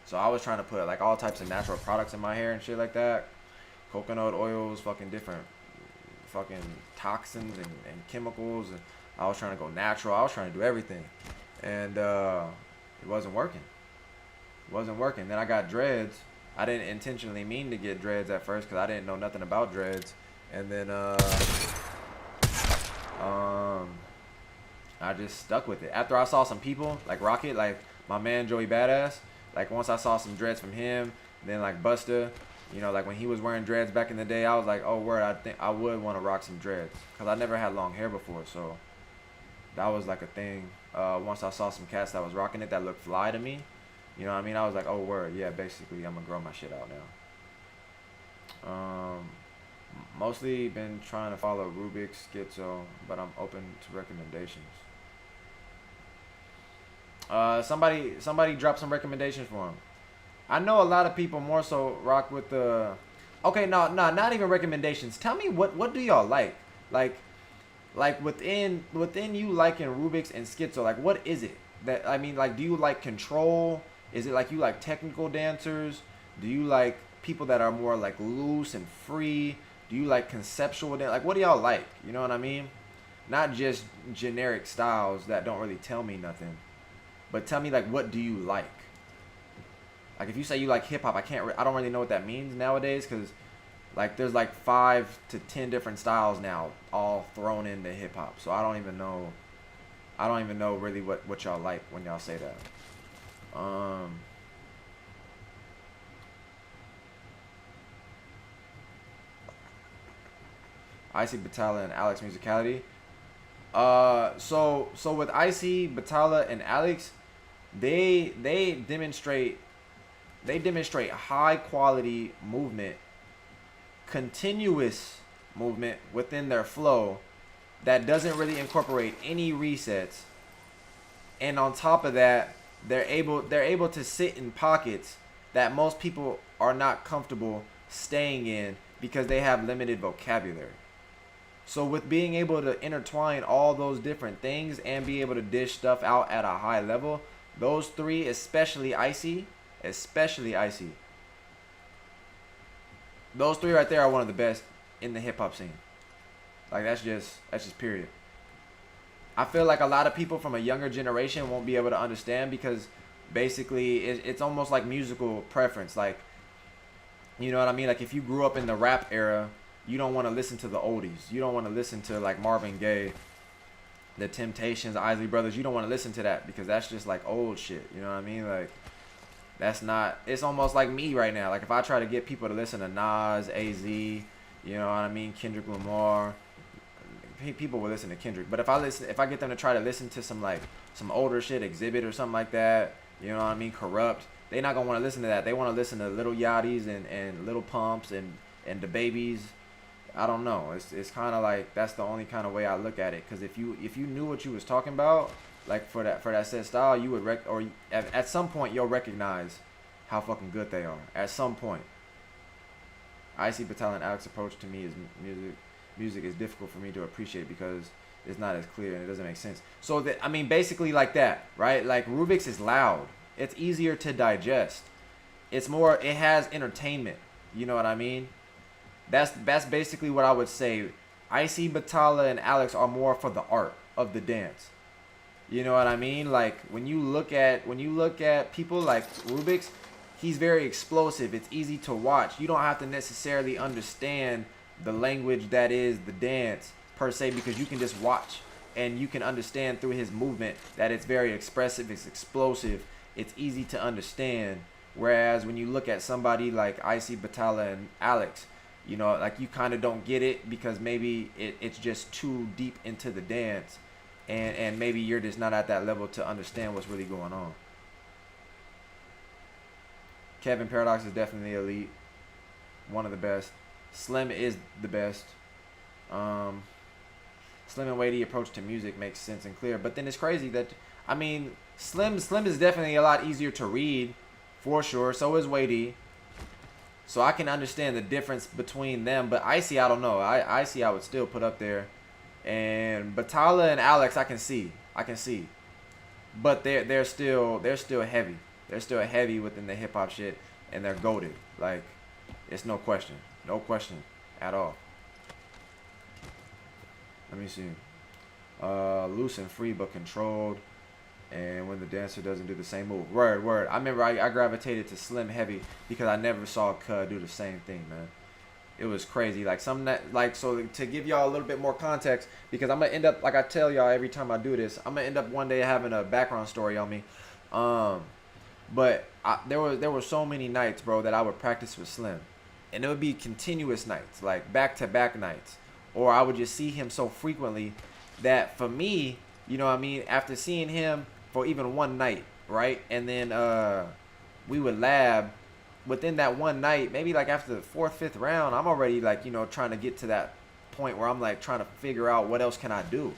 So I was trying to put, like, all types of natural products in my hair and shit like that. Coconut oils, fucking different fucking toxins and chemicals. And I was trying to go natural. I was trying to do everything. And it wasn't working. Then I got dreads. I didn't intentionally mean to get dreads at first because I didn't know nothing about dreads. And then I just stuck with it. After I saw some people like Rocket, like my man Joey Badass, like once I saw some dreads from him, then like Busta, you know, like when he was wearing dreads back in the day, I was like, oh word, I think I would want to rock some dreads because I never had long hair before, so that was like a thing. Once I saw some cats that was rocking it that looked fly to me, you know what I mean? I was like, oh word, yeah, basically I'm gonna grow my shit out now. Mostly been trying to follow Rubik's Schizo, but I'm open to recommendations. Somebody drop some recommendations for him. I know a lot of people more so rock with the. Okay, no, not even recommendations. Tell me what do y'all like? Like within you liking Rubik's and Schizo, like what is it that I mean? Like, do you like control? Is it like you like technical dancers? Do you like people that are more like loose and free? Do you like conceptual dance? Like, what do y'all like? You know what I mean? Not just generic styles that don't really tell me nothing, but tell me like, what do you like? Like, if you say you like hip hop, I don't really know what that means nowadays, because like there's like 5 to 10 different styles now, all thrown into hip hop. So I don't even know. I don't even know really what y'all like when y'all say that. Icy Batala and Alex musicality. So with Icy Batala and Alex, they demonstrate high quality movement, continuous movement within their flow that doesn't really incorporate any resets. And on top of that, they're able to sit in pockets that most people are not comfortable staying in because they have limited vocabulary. So with being able to intertwine all those different things and be able to dish stuff out at a high level, those three, especially Icy, those three right there are one of the best in the hip hop scene. Like, that's just period. I feel like a lot of people from a younger generation won't be able to understand, because basically it's almost like musical preference. Like, you know what I mean? Like, if you grew up in the rap era, you don't want to listen to the oldies. You don't want to listen to like Marvin Gaye, the Temptations, Isley Brothers. You don't want to listen to that because that's just like old shit. You know what I mean? Like, that's not. It's almost like me right now. Like, if I try to get people to listen to Nas, AZ, you know what I mean, Kendrick Lamar, people will listen to Kendrick. But if I get them to try to listen to some older shit, Exhibit or something like that, you know what I mean, Corrupt, they're not gonna want to listen to that. They want to listen to Little Yachty's and Little Pumps and the Babies. I don't know. It's kind of like, that's the only kind of way I look at it. Because if you knew what you was talking about, like for that set style, you would at some point you'll recognize how fucking good they are. At some point. Icy Patel and Alex approach to me is music is difficult for me to appreciate because it's not as clear and it doesn't make sense. So I mean, basically like that, right? Like, Rubik's is loud. It's easier to digest. It has entertainment. You know what I mean? That's basically what I would say. Icy Batala and Alex are more for the art of the dance. You know what I mean? Like, when you look at people like Rubik's, he's very explosive. It's easy to watch. You don't have to necessarily understand the language that is the dance per se, because you can just watch and you can understand through his movement that it's very expressive, it's explosive, it's easy to understand. Whereas when you look at somebody like Icy Batala and Alex, you know, like, you kind of don't get it because maybe it's just too deep into the dance, and maybe you're just not at that level to understand what's really going on. Kevin Paradox is definitely elite, one of the best. Slim is the best. Slim and Weighty approach to music makes sense and clear, but then it's crazy that, I mean, Slim is definitely a lot easier to read, for sure. So is Weighty. So I can understand the difference between them, but Icy, I don't know. Icy I would still put up there, and Batala and Alex I can see, but they're still heavy. They're still heavy within the hip hop shit, and they're goated. Like, it's no question at all. Let me see. Loose and free but controlled. And when the dancer doesn't do the same move. Word. I remember I gravitated to Slim heavy because I never saw Cud do the same thing, man. It was crazy. Like, so to give y'all a little bit more context, because I'm going to end up, like I tell y'all every time I do this, I'm going to end up one day having a background story on me. But there were so many nights, bro, that I would practice with Slim. And it would be continuous nights, like back-to-back nights. Or I would just see him so frequently that for me, you know what I mean, after seeing him for even one night, right? And then we would lab within that one night, maybe like after the 4th, 5th round, I'm already like, you know, trying to get to that point where I'm like trying to figure out what else can I do.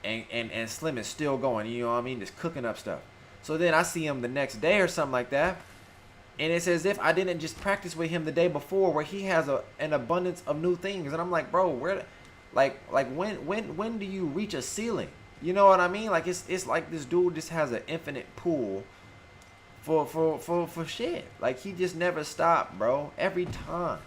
And Slim is still going, you know what I mean, just cooking up stuff. So then I see him the next day or something like that, and it's as if I didn't just practice with him the day before, where he has an abundance of new things. And I'm like, bro, when do you reach a ceiling? You know what I mean? Like, it's like this dude just has an infinite pool for shit. Like, he just never stopped, bro. Every time,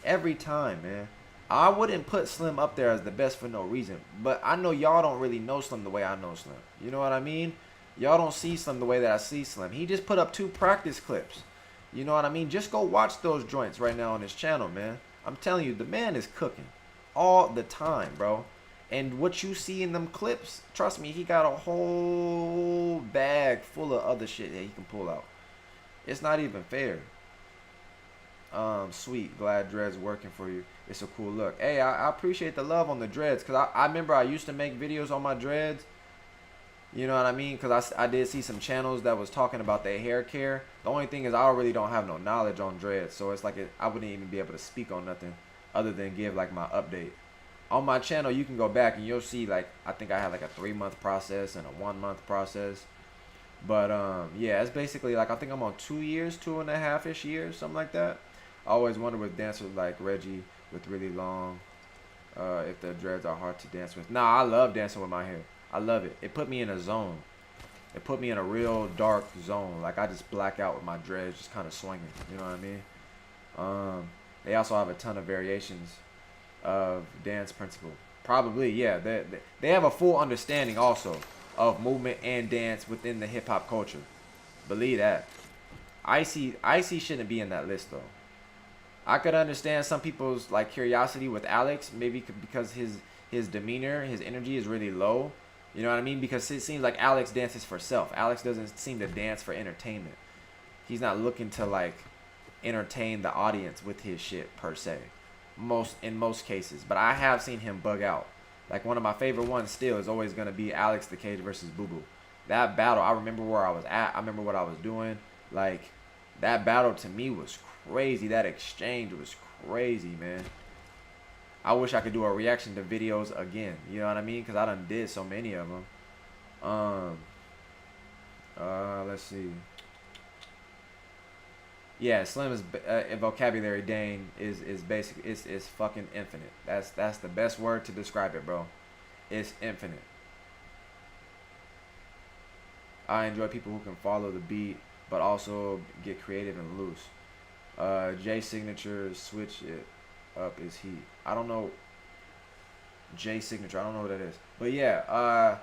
man. I wouldn't put Slim up there as the best for no reason, but I know y'all don't really know Slim the way I know Slim. You know what I mean? Y'all don't see Slim the way that I see Slim. He just put up 2 practice clips. You know what I mean? Just go watch those joints right now on his channel, man. I'm telling you, the man is cooking all the time, bro. And what you see in them clips, trust me, he got a whole bag full of other shit that he can pull out. It's not even fair. Sweet, glad dreads working for you. It's a cool look. Hey, I appreciate the love on the dreads, because I remember I used to make videos on my dreads. You know what I mean? Because I did see some channels that was talking about their hair care. The only thing is I really don't have no knowledge on dreads, so it's like I wouldn't even be able to speak on nothing other than give like my update. On my channel, you can go back and you'll see, like, I think I had like a 3-month process and a 1-month process. But yeah, it's basically like, I think I'm on 2 years, 2.5-ish years, something like that. I always wonder with dancers like Reggie with really long, if the dreads are hard to dance with. Nah, I love dancing with my hair. I love it. It put me in a zone. It put me in a real dark zone. Like, I just black out with my dreads just kind of swinging. You know what I mean? They also have a ton of variations of dance principle. Probably, yeah. They have a full understanding also of movement and dance within the hip-hop culture. Believe that. Icy shouldn't be in that list, though. I could understand some people's, like, curiosity with Alex, maybe because his demeanor, his energy is really low. You know what I mean? Because it seems like Alex dances for self. Alex doesn't seem to dance for entertainment. He's not looking to, like, entertain the audience with his shit per se. In most cases. But I have seen him bug out. Like, one of my favorite ones still is always going to be Alex the Cage versus Boo Boo. That battle, I remember where I was at. I remember what I was doing. Like, that battle to me was crazy. That exchange was crazy, man. I wish I could do a reaction to videos again. You know what I mean? Because I done did so many of them. Let's see. Yeah, Slim's vocabulary, Dane, is basic. It's fucking infinite. That's the best word to describe it, bro. It's infinite. I enjoy people who can follow the beat, but also get creative and loose. J Signature, switch it up is heat. I don't know. J Signature, I don't know what that is. But yeah,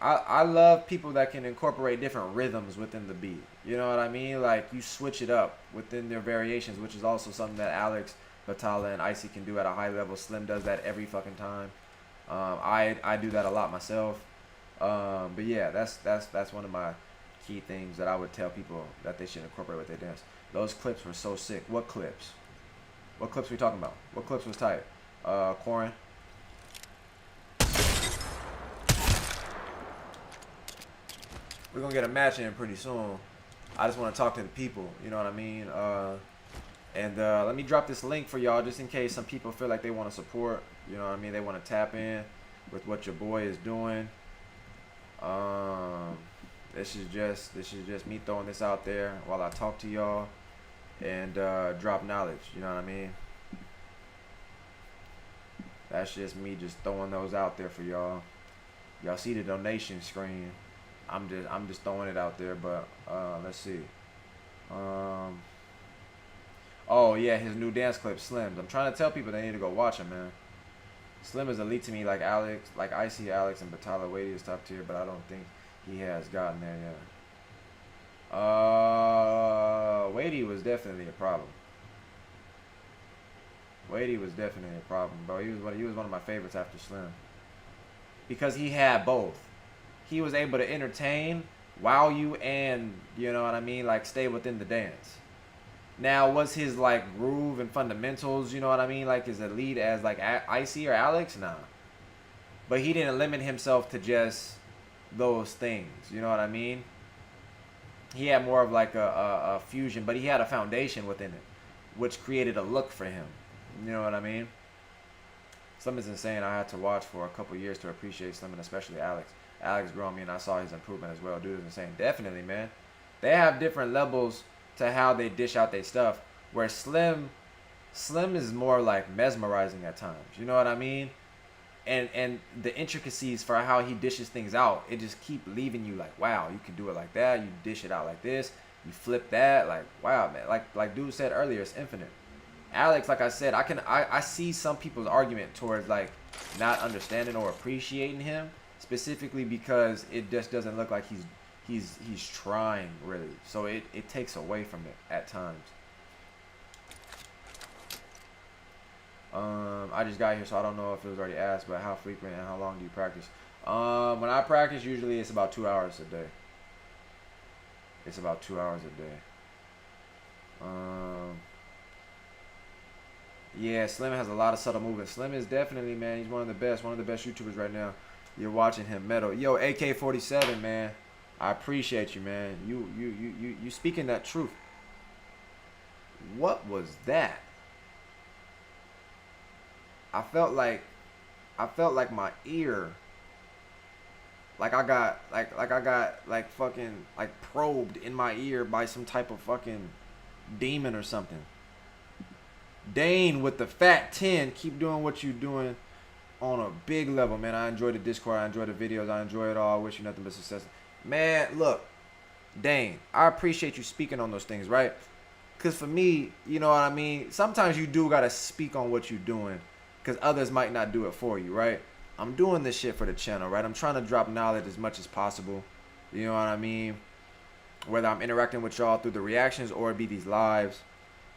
I love people that can incorporate different rhythms within the beat. You know what I mean? Like, you switch it up within their variations, which is also something that Alex, Batala, and Icy can do at a high level. Slim does that every fucking time. I do that a lot myself. But yeah, that's one of my key things that I would tell people that they should incorporate with their dance. Those clips were so sick. What clips? What clips we talking about? What clips was tight? Corin. We're gonna get a match in pretty soon. I just want to talk to the people, you know what I mean? Let me drop this link for y'all just in case some people feel like they want to support, you know what I mean? They want to tap in with what your boy is doing. This is just me throwing this out there while I talk to y'all and drop knowledge, you know what I mean? That's just me just throwing those out there for y'all. Y'all see the donation screen. I'm just throwing it out there, but let's see. Oh yeah, his new dance clip, Slim's. I'm trying to tell people they need to go watch him, man. Slim is elite to me, like Alex, like I see Alex and Batala. Wadey is top tier, but I don't think he has gotten there yet. Wadey was definitely a problem. Wadey was definitely a problem, bro. He was one of my favorites after Slim because he had both. He was able to entertain, wow you, and, you know what I mean, like, stay within the dance. Now, was his, like, groove and fundamentals, you know what I mean, like, as elite as, like, Icy or Alex? Nah. But he didn't limit himself to just those things, you know what I mean? He had more of, like, a fusion, but he had a foundation within it, which created a look for him. You know what I mean? Slim is insane. I had to watch for a couple years to appreciate Slim, and especially Alex. Alex grew on me, and I saw his improvement as well. Dude is insane. Definitely, man. They have different levels to how they dish out their stuff, where Slim is more like mesmerizing at times. You know what I mean? And the intricacies for how he dishes things out, it just keep leaving you like, wow, you can do it like that. You dish it out like this. You flip that, like, wow, man. Like dude said earlier, it's infinite. Alex, like I said, I see some people's argument towards like not understanding or appreciating him, specifically because it just doesn't look like he's trying really. So it takes away from it at times. I just got here, so I don't know if it was already asked, but how frequent and how long do you practice? When I practice, usually it's about 2 hours a day. It's about 2 hours a day. Yeah, Slim has a lot of subtle movement. Slim is definitely, man, he's one of the best YouTubers right now. You're watching him metal. Yo, AK-47, man. I appreciate you, man. You speaking that truth. What was that? I felt like my ear, like I got fucking like probed in my ear by some type of fucking demon or something. Dane with the fat 10, keep doing what you're doing on a big level, man. I enjoy the Discord, I enjoy the videos, I enjoy it all. I wish you nothing but success. Man, look, Dane, I appreciate you speaking on those things, right? Because for me, you know what I mean? Sometimes you do got to speak on what you're doing because others might not do it for you, right? I'm doing this shit for the channel, right? I'm trying to drop knowledge as much as possible. You know what I mean? Whether I'm interacting with y'all through the reactions or it be these lives.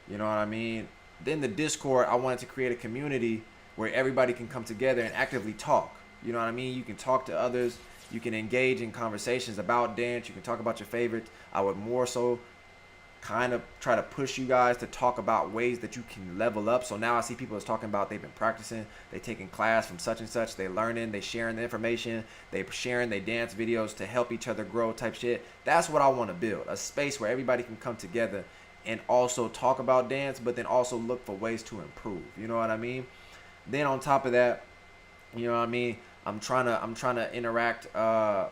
You know what I mean? Then the Discord, I wanted to create a community where everybody can come together and actively talk. You know what I mean? You can talk to others. You can engage in conversations about dance. You can talk about your favorites. I would more so kind of try to push you guys to talk about ways that you can level up. So now I see people is talking about they've been practicing, they taking class from such and such, they learning, they sharing the information, they sharing their dance videos to help each other grow type shit. That's what I want to build, a space where everybody can come together and also talk about dance, but then also look for ways to improve. You know what I mean? Then on top of that, you know what I mean, I'm trying to interact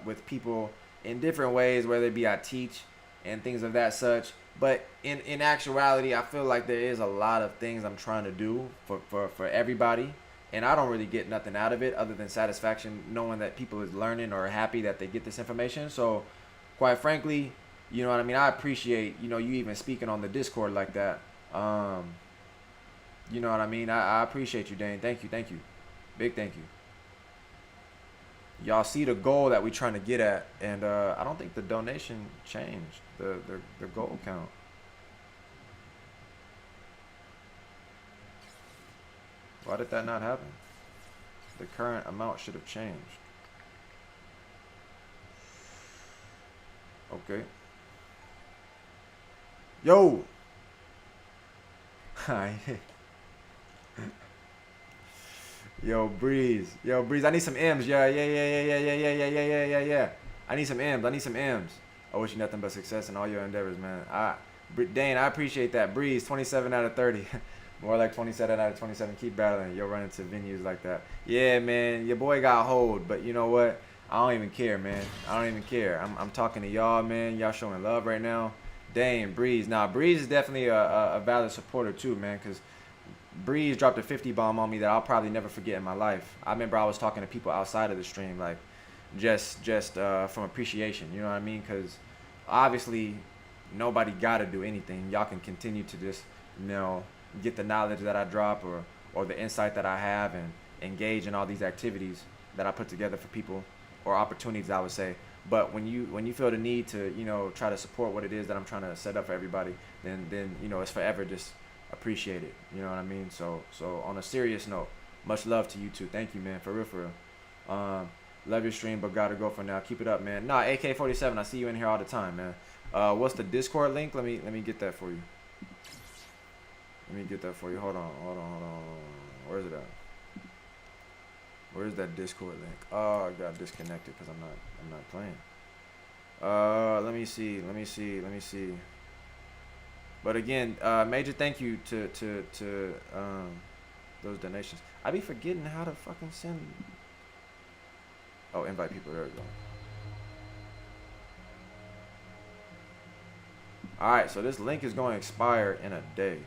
with people in different ways, whether it be I teach and things of that such. But in actuality, I feel like there is a lot of things I'm trying to do for everybody. And I don't really get nothing out of it other than satisfaction knowing that people is learning or happy that they get this information. So quite frankly, you know what I mean? I appreciate, you know, you even speaking on the Discord like that. You know what I mean? I appreciate you, Dane. Thank you. Big thank you. Y'all see the goal that we trying to get at, and I don't think the donation changed, the goal count. Why did that not happen? The current amount should have changed. Okay. Yo. Hi. Yo, Breeze, I need some M's. Yeah. I need some M's. I wish you nothing but success in all your endeavors, man. Dane, I appreciate that. Breeze, 27 out of 30. More like 27 out of 27. Keep battling. You'll run into venues like that. Yeah, man, your boy got hold, but you know what? I don't even care, man. I don't even care. I'm talking to y'all, man. Y'all showing love right now. Dane, Breeze. Nah, Breeze is definitely a valid supporter too, man, because Breeze dropped a 50 bomb on me that I'll probably never forget in my life. I remember I was talking to people outside of the stream, like just from appreciation, you know what I mean? Because obviously nobody got to do anything. Y'all can continue to just, you know, get the knowledge that I drop or the insight that I have and engage in all these activities that I put together for people, or opportunities, I would say. But when you feel the need to, you know, try to support what it is that I'm trying to set up for everybody, then you know, it's forever just appreciate it. You know what I mean? So on a serious note, much love to you too. Thank you, man. For real. Love your stream, but gotta go for now. Keep it up, man. Nah, AK-47, I see you in here all the time, man. What's the Discord link? Let me get that for you. Hold on. Where's it at? Where's that Discord link? Oh, I got disconnected because I'm not playing. Let me see. But again, major thank you to those donations. I be forgetting how to fucking send. Oh, invite people. There we go. All right, so this link is going to expire in a day.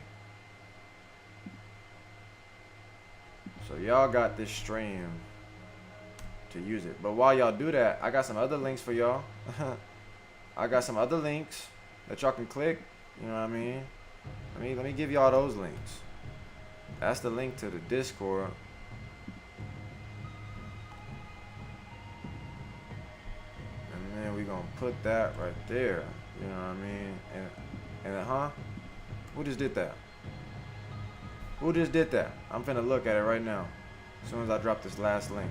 So y'all got this stream to use it. But while y'all do that, I got some other links for y'all. I got some other links. that y'all can click. You know what I mean? Let me give y'all those links. That's the link to the Discord. And then we gonna put that right there. You know what I mean? And huh? Who just did that? Who just did that? I'm finna look at it right now. As soon as I drop this last link.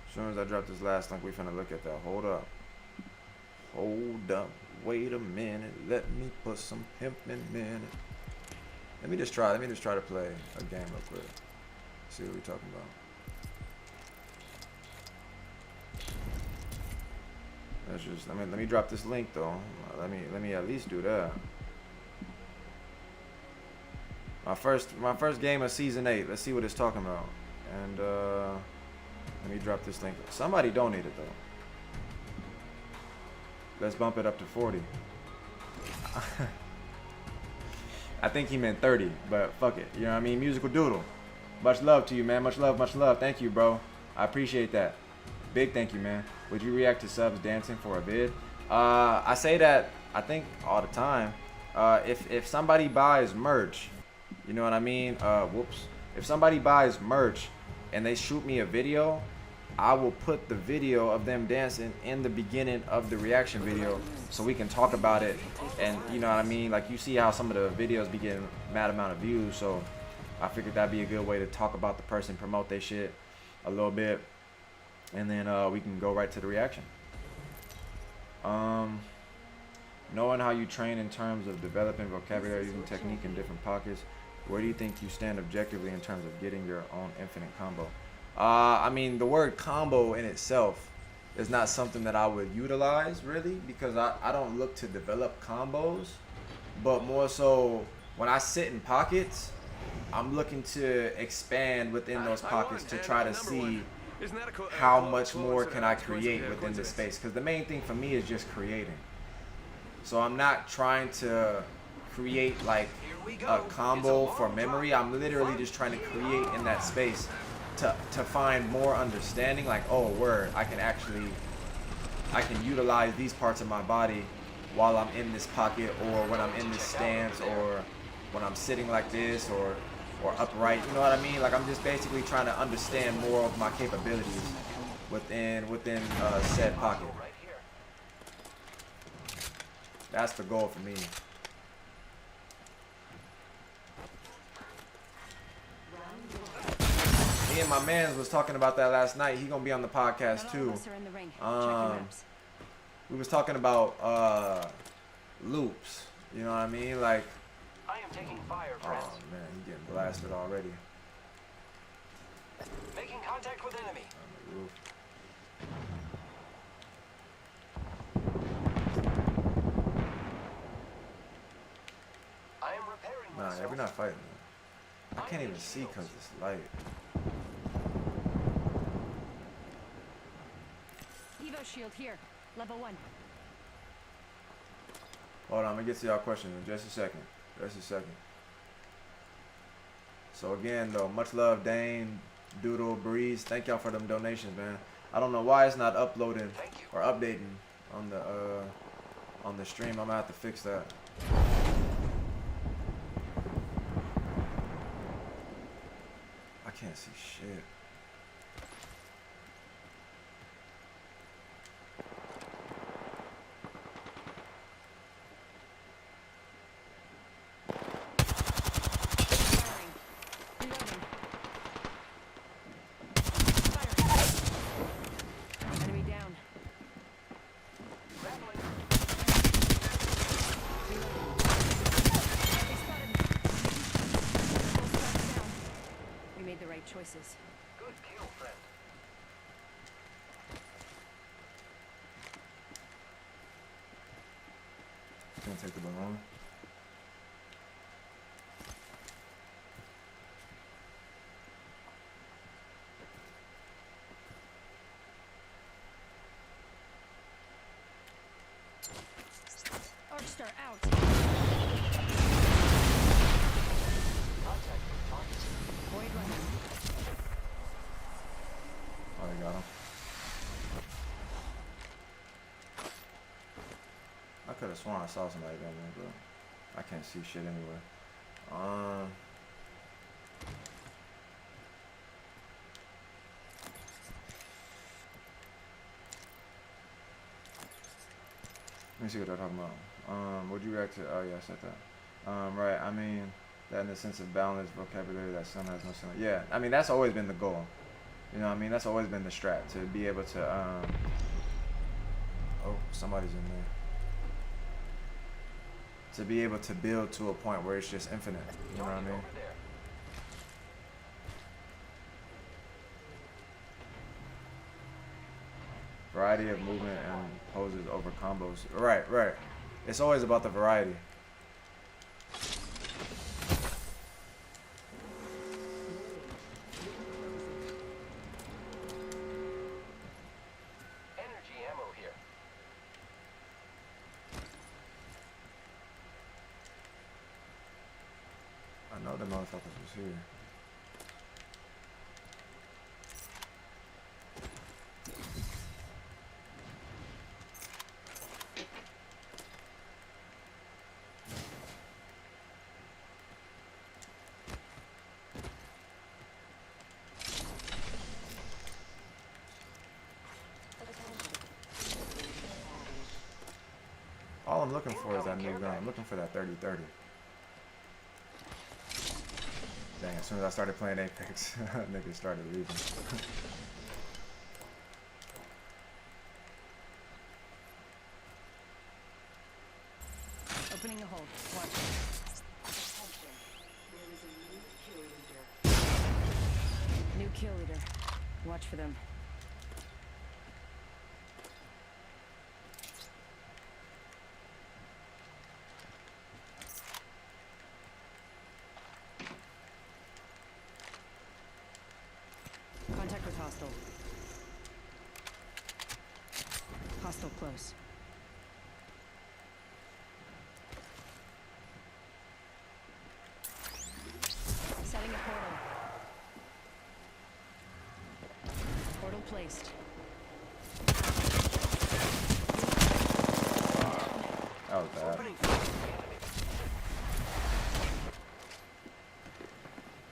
As soon as I drop this last link, we finna look at that. Hold up. Hold up. Wait a minute. Let me put some pimpin' in it. Let me just try to play a game real quick. See what we're talking about. Let's just let me drop this link though. Let me at least do that. My first game of season 8. Let's see what it's talking about. And let me drop this link. Somebody donated though. Let's bump it up to 40. I think he meant 30, but fuck it. You know what I mean? Musical Doodle. Much love to you, man. Much love, much love. Thank you, bro. I appreciate that. Big thank you, man. Would you react to subs dancing for a bid? I say that, I think, all the time. If somebody buys merch, you know what I mean? Whoops. If somebody buys merch and they shoot me a video, I will put the video of them dancing in the beginning of the reaction video so we can talk about it. And you know what I mean? Like, you see how some of the videos be getting mad amount of views, so I figured that'd be a good way to talk about the person, promote their shit a little bit, and then we can go right to the reaction. Knowing how you train in terms of developing vocabulary, using technique in different pockets, where do you think you stand objectively in terms of getting your own infinite combo? I mean, the word combo in itself is not something that I would utilize really, because I don't look to develop combos, but more so when I sit in pockets, I'm looking to expand within those pockets to try to see how much more can I create within this space, because the main thing for me is just creating. So I'm not trying to create like a combo for memory. I'm literally just trying to create in that space to find more understanding, like, oh word, I can utilize these parts of my body while I'm in this pocket, or when I'm in this stance, or when I'm sitting like this, or upright, you know what I mean? Like, I'm just basically trying to understand more of my capabilities within said pocket. That's the goal for me. Me and my mans was talking about that last night. He gonna be on the podcast too. We was talking about loops. You know what I mean? Like, I am taking fire, oh man, he getting blasted already. Making contact with enemy. On the roof. I am repairing Nah, myself. yeah, we're not fighting. I can't even see because it's light. Evo shield here, level 1. Hold on, I'm gonna get to y'all question in just a second. Just a second. So again, though, much love, Dane, Doodle, Breeze. Thank y'all for them donations, man. I don't know why it's not uploading or updating on the stream. I'm gonna have to fix that. I can't see shit. Choices. Good kill, friend. Can't take the balloon. Arcstar out. Contact with targets. Void runner. Oh, they got him. sworn I saw somebody down there, but I can't see shit anywhere. Let me see what they're talking about. Would you react to? Oh yeah, I said that. Right. I mean, that in the sense of balanced vocabulary, that some has no sense. Yeah. I mean, that's always been the goal. You know what I mean? That's always been the strat, to be able to, oh, somebody's in there. To be able to build to a point where it's just infinite. You know what I mean? Over there. Variety of movement and poses over combos. Right, right. It's always about the variety. Energy ammo here. I know the motherfuckers was here. All I'm looking for is that new gun. I'm looking for that 30-30. Dang, as soon as I started playing Apex, niggas started leaving. Opening a hole. Watch. New kill leader. Watch for them. Contact with hostile. Hostile close. Setting a portal. Portal placed. That was bad. Opening fire on the enemy.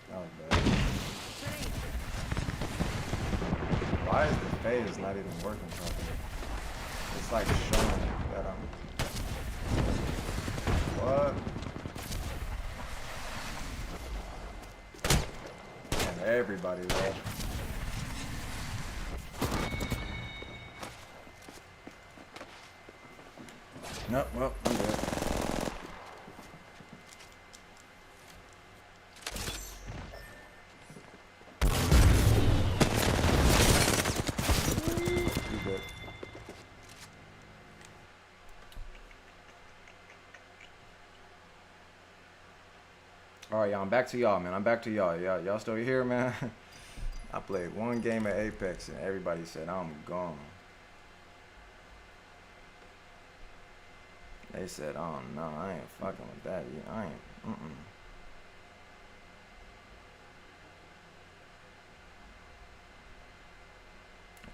That was bad. Why is the phase not even working properly? It's like showing that I'm... What? And everybody left. Nope, well, I'm good. You good. Alright, y'all, I'm back to y'all, man. I'm back to y'all. Y'all still here, man? I played one game of Apex and everybody said I'm gone. They said, oh no, I ain't fucking with that. I ain't,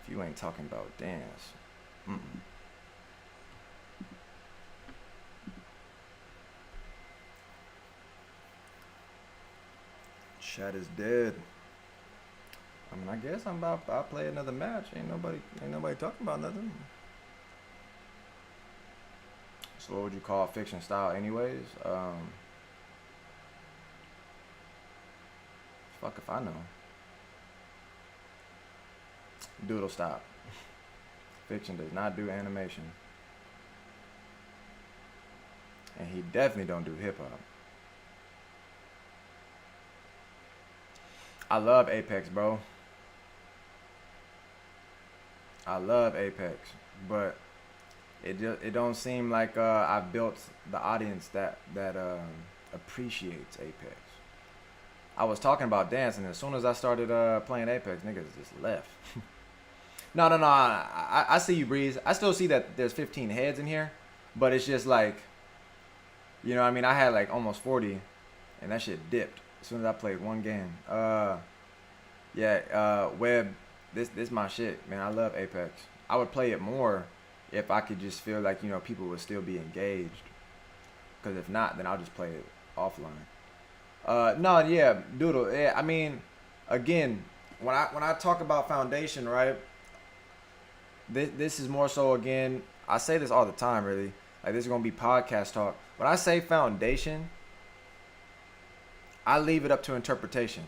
If you ain't talking about dance, Chat is dead. I mean, I guess I'll play another match. Ain't nobody talking about nothing. So what would you call fiction style anyways? Fuck if I know. Doodle stop. Fiction does not do animation. And he definitely don't do hip hop. I love Apex, bro. I love Apex, but it don't seem like I've built the audience that appreciates Apex. I was talking about dance, and as soon as I started playing Apex, niggas just left. No. I see you, Breeze. I still see that there's 15 heads in here, but it's just like, you know what I mean? I had like almost 40, and that shit dipped as soon as I played one game. Web, this my shit, man. I love Apex. I would play it more if I could just feel like, people would still be engaged. Because if not, then I'll just play it offline. No, yeah, Doodle. Yeah, I mean, again, when I talk about foundation, right? This is more so, again, I say this all the time, really. Like, this is gonna be podcast talk. When I say foundation, I leave it up to interpretation.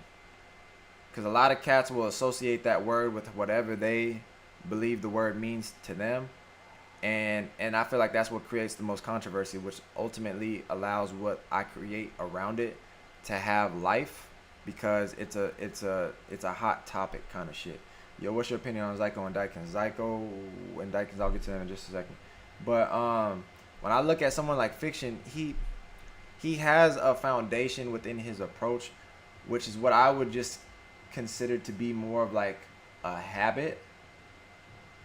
Because a lot of cats will associate that word with whatever they believe the word means to them. And I feel like that's what creates the most controversy, which ultimately allows what I create around it to have life, because it's a hot topic kind of shit. Yo, what's your opinion on Zyko and Dykins? Zyko and Dykins, I'll get to them in just a second. But when I look at someone like Fiction, he has a foundation within his approach, which is what I would just consider to be more of like a habit.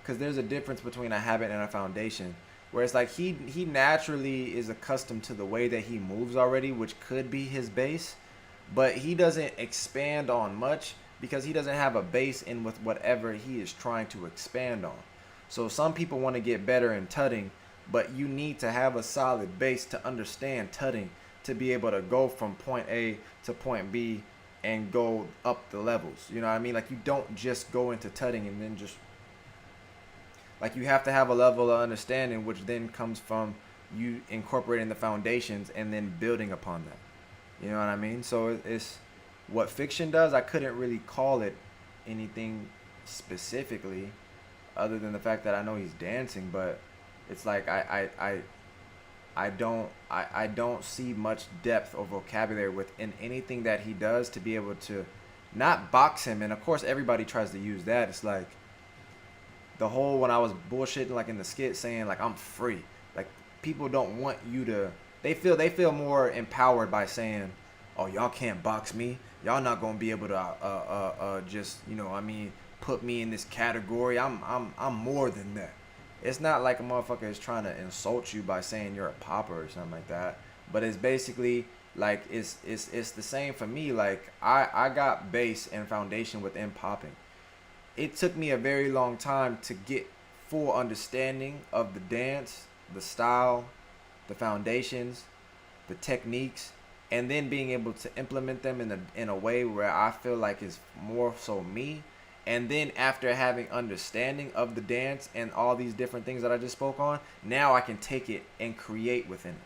Because there's a difference between a habit and a foundation, where it's like he naturally is accustomed to the way that he moves already, which could be his base, but he doesn't expand on much because he doesn't have a base in with whatever he is trying to expand on. So some people want to get better in tutting, but you need to have a solid base to understand tutting to be able to go from point A to point B and go up the levels. You know what I mean? Like, you don't just go into tutting and then just, like, you have to have a level of understanding, which then comes from you incorporating the foundations and then building upon them. You know what I mean? So it's what Fiction does. I couldn't really call it anything specifically other than the fact that I know he's dancing, but it's like I don't see much depth or vocabulary within anything that he does to be able to not box him. And of course everybody tries to use that. It's like the whole, when I was bullshitting like in the skit saying like I'm free, like people don't want you to, they feel more empowered by saying, oh, y'all can't box me, y'all not gonna be able to just, put me in this category. I'm more than that. It's not like a motherfucker is trying to insult you by saying you're a popper or something like that, but it's basically like it's the same for me. Like I got base and foundation within popping. It took me a very long time to get full understanding of the dance, the style, the foundations, the techniques, and then being able to implement them in a way where I feel like is more so me. And then after having understanding of the dance and all these different things that I just spoke on, now I can take it and create within it,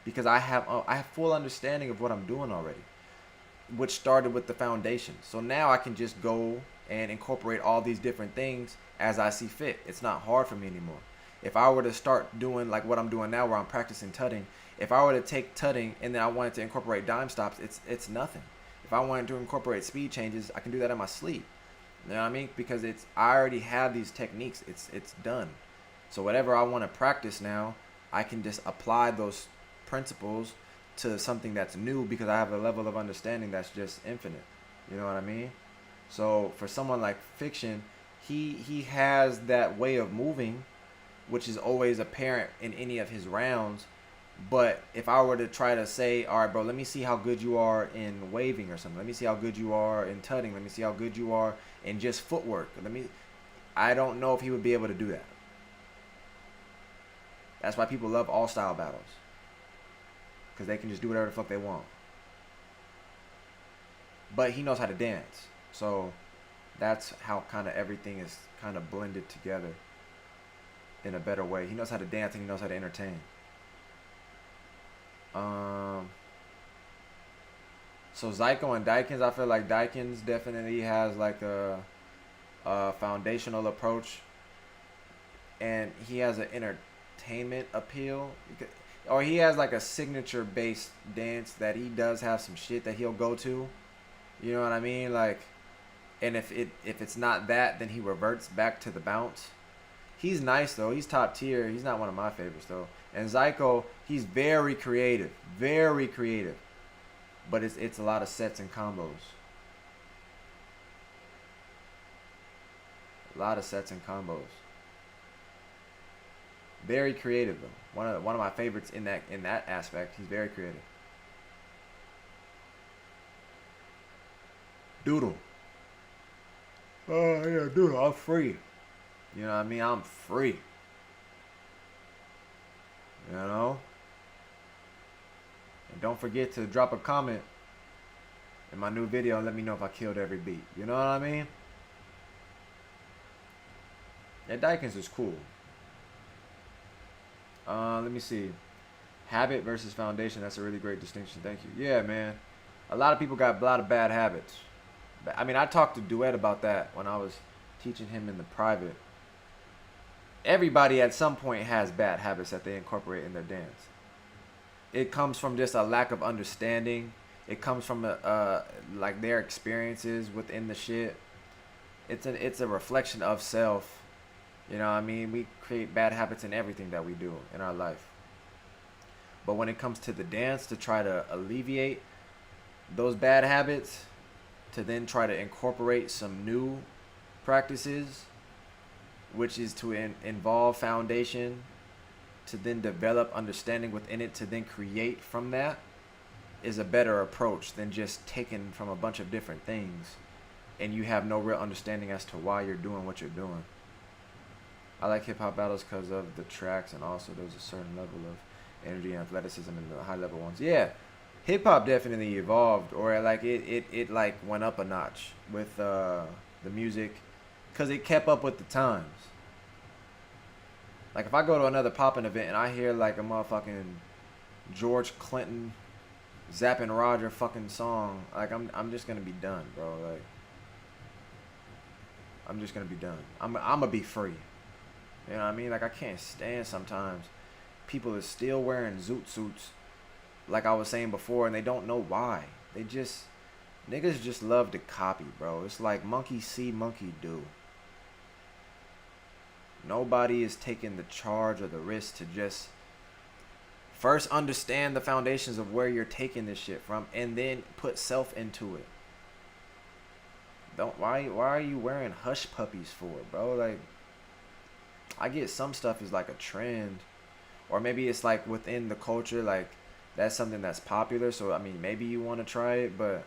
because I have full understanding of what I'm doing already, which started with the foundation. So now I can just go and incorporate all these different things as I see fit. It's not hard for me anymore. If I were to start doing like what I'm doing now, where I'm practicing tutting, if I were to take tutting and then I wanted to incorporate dime stops, it's nothing. If I wanted to incorporate speed changes, I can do that in my sleep. You know what I mean? Because I already have these techniques. It's done. So whatever I want to practice now, I can just apply those principles to something that's new, because I have a level of understanding that's just infinite. You know what I mean? So for someone like Fiction, he has that way of moving, which is always apparent in any of his rounds. But if I were to try to say, all right, bro, let me see how good you are in waving or something. Let me see how good you are in tutting. Let me see how good you are in just footwork. I don't know if he would be able to do that. That's why people love all style battles, because they can just do whatever the fuck they want. But he knows how to dance. So that's how kind of everything is kind of blended together in a better way. He knows how to dance and he knows how to entertain. So Zyko and Dykins, I feel like Dykins definitely has like a foundational approach, and he has an entertainment appeal, or he has like a signature based dance that he does have some shit that he'll go to. You know what I mean? Like, and if it's not that, then he reverts back to the bounce. He's nice though. He's top tier. He's not one of my favorites though. And Zyko, he's very creative, but it's a lot of sets and combos. A lot of sets and combos. Very creative though. One of my favorites in that aspect. He's very creative. Doodle. Oh yeah, Doodle. I'm free. You know what I mean? I'm free. You know? And don't forget to drop a comment in my new video and let me know if I killed every beat. You know what I mean? Yeah, Dykins is cool. Let me see. Habit versus foundation. That's a really great distinction. Thank you. Yeah, man. A lot of people got a lot of bad habits. I mean, I talked to Duet about that when I was teaching him in the private. Everybody at some point has bad habits that they incorporate in their dance. It comes from just a lack of understanding. It comes from like their experiences within the shit. It's a reflection of self. You know what I mean? We create bad habits in everything that we do in our life. But when it comes to the dance, to try to alleviate those bad habits, to then try to incorporate some new practices, which is to involve foundation, to then develop understanding within it, to then create from that, is a better approach than just taking from a bunch of different things and you have no real understanding as to why you're doing what you're doing. I like hip hop battles because of the tracks, and also there's a certain level of energy and athleticism in the high level ones. Yeah, hip hop definitely evolved, or like it like went up a notch with the music, because it kept up with the times. Like if I go to another poppin' event and I hear like a motherfucking George Clinton Zappin' Roger fucking song, like I'm just gonna be done, bro. Like I'm just gonna be done. I'm gonna be free. You know what I mean? Like I can't stand sometimes people is still wearing zoot suits, like I was saying before, and they don't know why. They just niggas just love to copy, bro. It's like monkey see, monkey do. Nobody is taking the charge or the risk to just first understand the foundations of where you're taking this shit from, and then put self into it. Why are you wearing hush puppies for, bro? Like, I get some stuff is like a trend, or maybe it's like within the culture, like that's something that's popular. So I mean, maybe you want to try it, but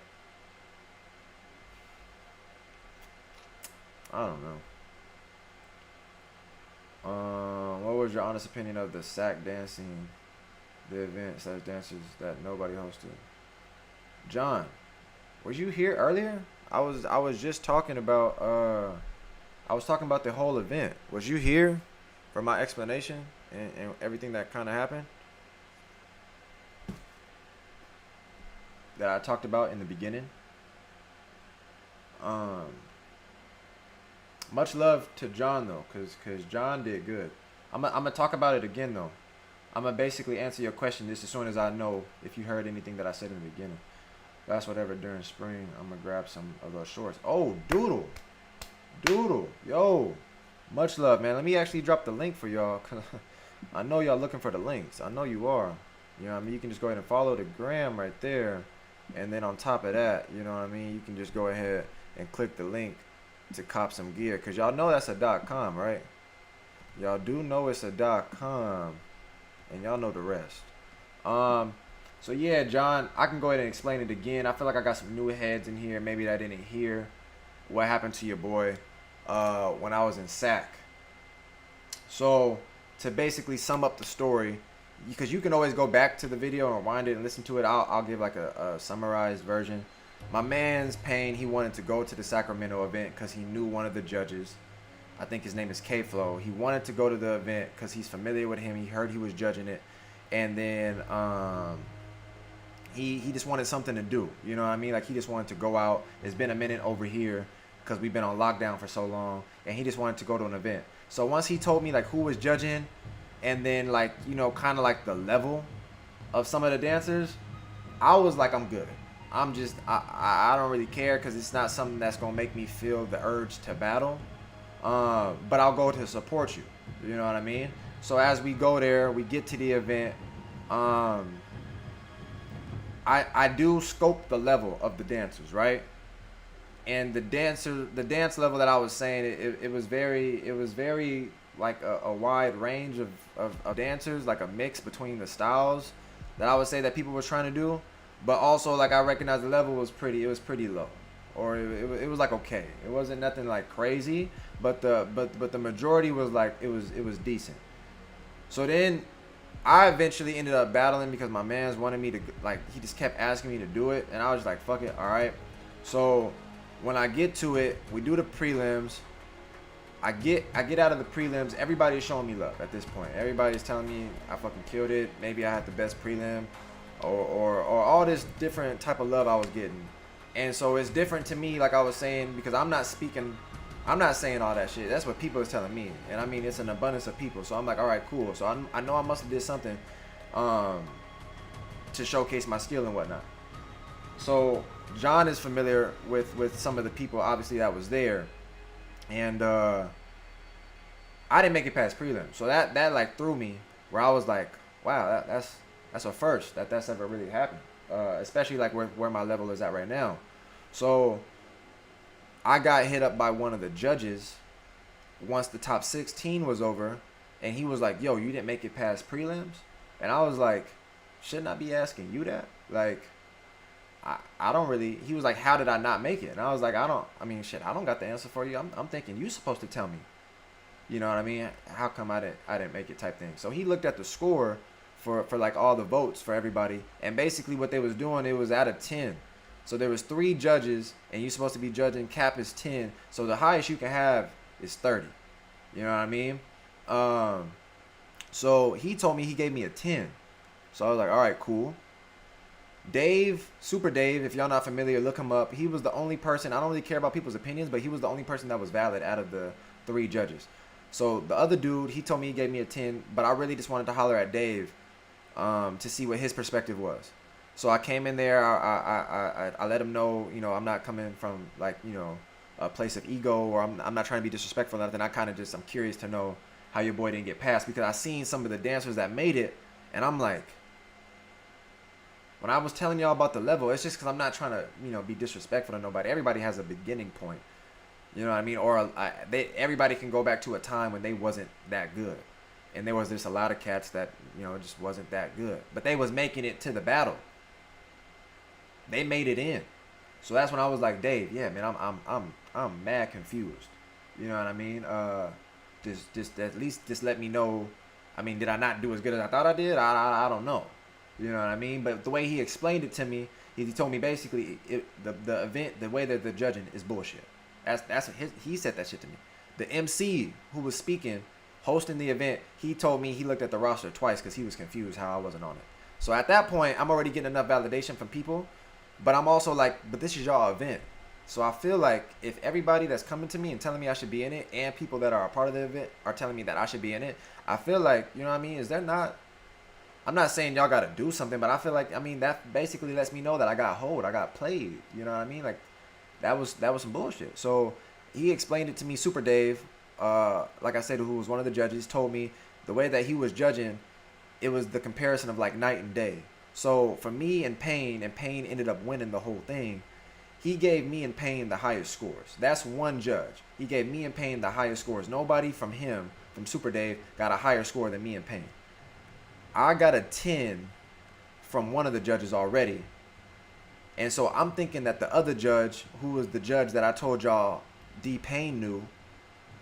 I don't know. What was your honest opinion of the sack dancing, the event / dancers that nobody hosted? John, was you here earlier? I was just talking about I was talking about the whole event. Was you here for my explanation and everything that kind of happened that I talked about in the beginning? Much love to John though, cause John did good. I'm gonna talk about it again though. I'm gonna basically answer your question just as soon as I know if you heard anything that I said in the beginning. That's whatever during spring. I'm gonna grab some of those shorts. Oh, Doodle, yo, much love, man. Let me actually drop the link for y'all, cause I know y'all looking for the links. I know you are. You know what I mean? You can just go ahead and follow the gram right there, and then on top of that, you know what I mean? You can just go ahead and click the link to cop some gear, cause y'all know that's a .com, right? Y'all do know it's a .com, and y'all know the rest. So yeah, John, I can go ahead and explain it again. I feel like I got some new heads in here, maybe that didn't hear what happened to your boy when I was in SAC. So to basically sum up the story, because you can always go back to the video and rewind it and listen to it, I'll give like a summarized version. My man's Payne, he wanted to go to the Sacramento event because he knew one of the judges. I think his name is K-Flow. He wanted to go to the event because he's familiar with him. He heard he was judging it. And then he just wanted something to do. You know what I mean? Like, he just wanted to go out. It's been a minute over here because we've been on lockdown for so long. And he just wanted to go to an event. So once he told me, like, who was judging and then, like, you know, kind of like the level of some of the dancers, I was like, I'm good. I don't really care because it's not something that's going to make me feel the urge to battle. But I'll go to support you. You know what I mean? So as we go there, we get to the event. I do scope the level of the dancers, right? And the dance level that I was saying, it was very like a wide range of dancers, like a mix between the styles that I would say that people were trying to do. But also, like, I recognize the level was pretty low, or it was like okay. It wasn't nothing like crazy, but the majority was like it was decent. So then I eventually ended up battling because my man's wanted me to, like, he just kept asking me to do it, and I was like, fuck it, all right. So when I get to it, we do the prelims. I get out of the prelims. Everybody's showing me love at this point. Everybody's telling me I fucking killed it. Maybe I had the best prelim, or all this different type of love I was getting. And so it's different to me, like I was saying, because I'm not saying all that shit. That's what people is telling me. And I mean, it's an abundance of people. So I'm like, all right, cool. So I know I must have did something to showcase my skill and whatnot. So John is familiar with some of the people, obviously, that was there. And I didn't make it past prelim. So that like threw me, where I was like, wow, that's a first that's ever really happened. Especially like where my level is at right now. So I got hit up by one of the judges once the top 16 was over, and he was like, yo, you didn't make it past prelims? And I was like, shouldn't I be asking you that? Like, I don't really. He was like, how did I not make it? And I was like, I don't got the answer for you. I'm thinking you supposed to tell me. You know what I mean? How come I didn't make it type thing? So he looked at the score for like all the votes for everybody, and basically what they was doing, it was out of 10. So there was 3 judges, and you're supposed to be judging. Cap is 10, so the highest you can have is 30. You know what I mean? So he told me he gave me a 10. So I was like, all right, cool. Dave, Super Dave, if y'all not familiar, look him up. He was the only person, I don't really care about people's opinions, but he was the only person that was valid out of the 3 judges. So the other dude, he told me he gave me a 10, but I really just wanted to holler at Dave to see what his perspective was. So I came in there, I let him know, you know, I'm not coming from like, you know, a place of ego, or I'm not trying to be disrespectful or nothing. I'm curious to know how your boy didn't get past, because I seen some of the dancers that made it, and I'm like, when I was telling y'all about the level, it's just because I'm not trying to, you know, be disrespectful to nobody. Everybody has a beginning point. You know what I mean? Or everybody can go back to a time when they wasn't that good. And there was just a lot of cats that, you know, just wasn't that good. But they was making it to the battle. They made it in. So that's when I was like, Dave, yeah, man, I'm mad confused. You know what I mean? Just at least just let me know. I mean, did I not do as good as I thought I did? I don't know. You know what I mean? But the way he explained it to me, he told me basically the event, the way that the judging is bullshit. That's he said that shit to me. The MC who was speaking, hosting the event, he told me he looked at the roster twice because he was confused how I wasn't on it. So at that point, I'm already getting enough validation from people, but I'm also like, but this is y'all event. So I feel like if everybody that's coming to me and telling me I should be in it, and people that are a part of the event are telling me that I should be in it, I feel like, you know what I mean? Is there not? I'm not saying y'all got to do something, but I feel like, I mean, that basically lets me know that I got hold, I got played. You know what I mean? Like, that was some bullshit. So he explained it to me. Super Dave, like I said, who was one of the judges, told me the way that he was judging, it was the comparison of like night and day. So for me and Payne ended up winning the whole thing. He gave me and Payne the highest scores. That's one judge. He gave me and Payne the highest scores. Nobody from Super Dave, got a higher score than me and Payne. I got a 10 from one of the judges already. And so I'm thinking that the other judge, who was the judge that I told y'all D Payne knew,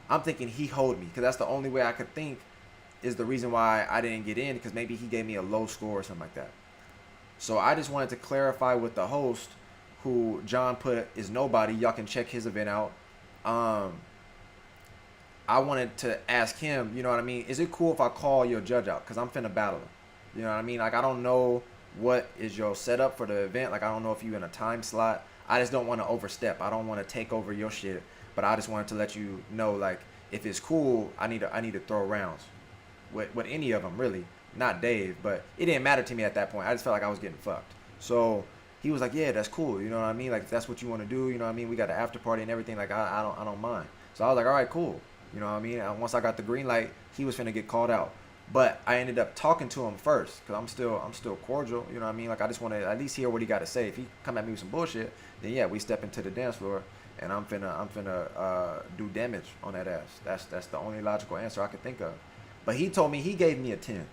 I'm thinking he hold me, because that's the only way I could think is the reason why I didn't get in, because maybe he gave me a low score or something like that. So I just wanted to clarify with the host, who John put is nobody. Y'all can check his event out. I wanted to ask him, you know what I mean? Is it cool if I call your judge out? Because I'm finna battle him. You know what I mean? Like, I don't know what is your setup for the event. Like, I don't know if you in a time slot. I just don't want to overstep. I don't want to take over your shit. But I just wanted to let you know, like, if it's cool, I need to throw rounds. With any of them, really. Not Dave, but it didn't matter to me at that point. I just felt like I was getting fucked. So he was like, yeah, that's cool. You know what I mean? Like, if that's what you want to do, you know what I mean? We got an after party and everything. Like, I don't mind. So I was like, all right, cool. You know what I mean? And once I got the green light, he was finna get called out. But I ended up talking to him first, because I'm still cordial. You know what I mean? Like, I just want to at least hear what he got to say. If he come at me with some bullshit, then yeah, we step into the dance floor, and I'm finna do damage on that ass. That's the only logical answer I could think of. But he told me he gave me a 10.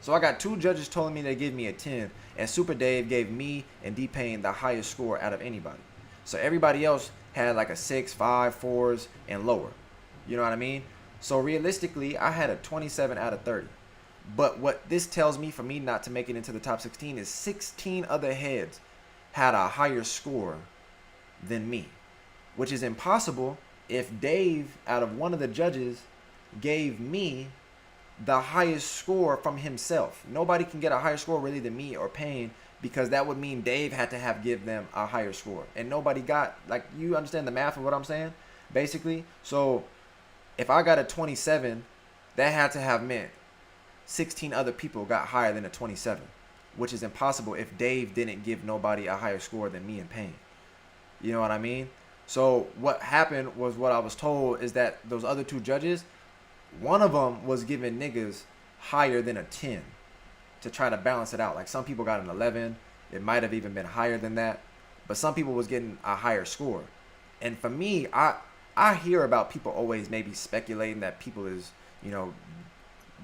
So I got 2 judges telling me they give me a 10, and Super Dave gave me and D Payne the highest score out of anybody. So everybody else had like a 6, 5, 4s, and lower. You know what I mean? So realistically, I had a 27 out of 30. But what this tells me for me not to make it into the top 16 is 16 other heads had a higher score than me, which is impossible if Dave, out of one of the judges, gave me the highest score from himself. Nobody can get a higher score really than me or Payne, because that would mean Dave had to have give them a higher score, and nobody got, like, you understand the math of what I'm saying, basically. So if I got a 27, that had to have meant 16 other people got higher than a 27, which is impossible if Dave didn't give nobody a higher score than me and Payne. You know what I mean? So what happened was, what I was told is that those other two judges, one of them was giving niggas higher than a 10 to try to balance it out. Like, some people got an 11. It might have even been higher than that. But some people was getting a higher score. And for me, I hear about people always maybe speculating that people is, you know,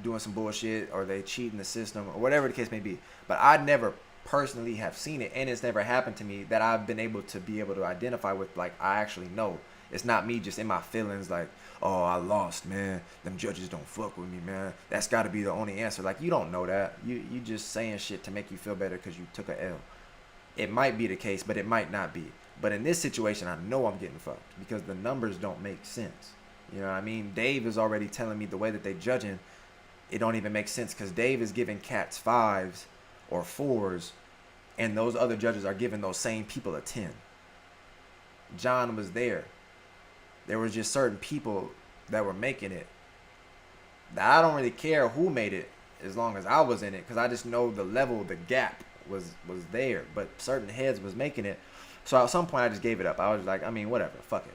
doing some bullshit, or they cheating the system, or whatever the case may be. But I never personally have seen it, and it's never happened to me that I've been able to identify with, like, I actually know. It's not me just in my feelings like, oh, I lost, man. Them judges don't fuck with me, man. That's got to be the only answer. Like, you don't know that. You just saying shit to make you feel better because you took a L. It might be the case, but it might not be. But in this situation, I know I'm getting fucked because the numbers don't make sense. You know what I mean? Dave is already telling me the way that they judging, it don't even make sense, because Dave is giving cats 5s or 4s, and those other judges are giving those same people a 10. John was there. There was just certain people that were making it that I don't really care who made it as long as I was in it, because I just know the level, the gap was there. But certain heads was making it. So at some point I just gave it up. I was like, I mean, whatever, fuck it.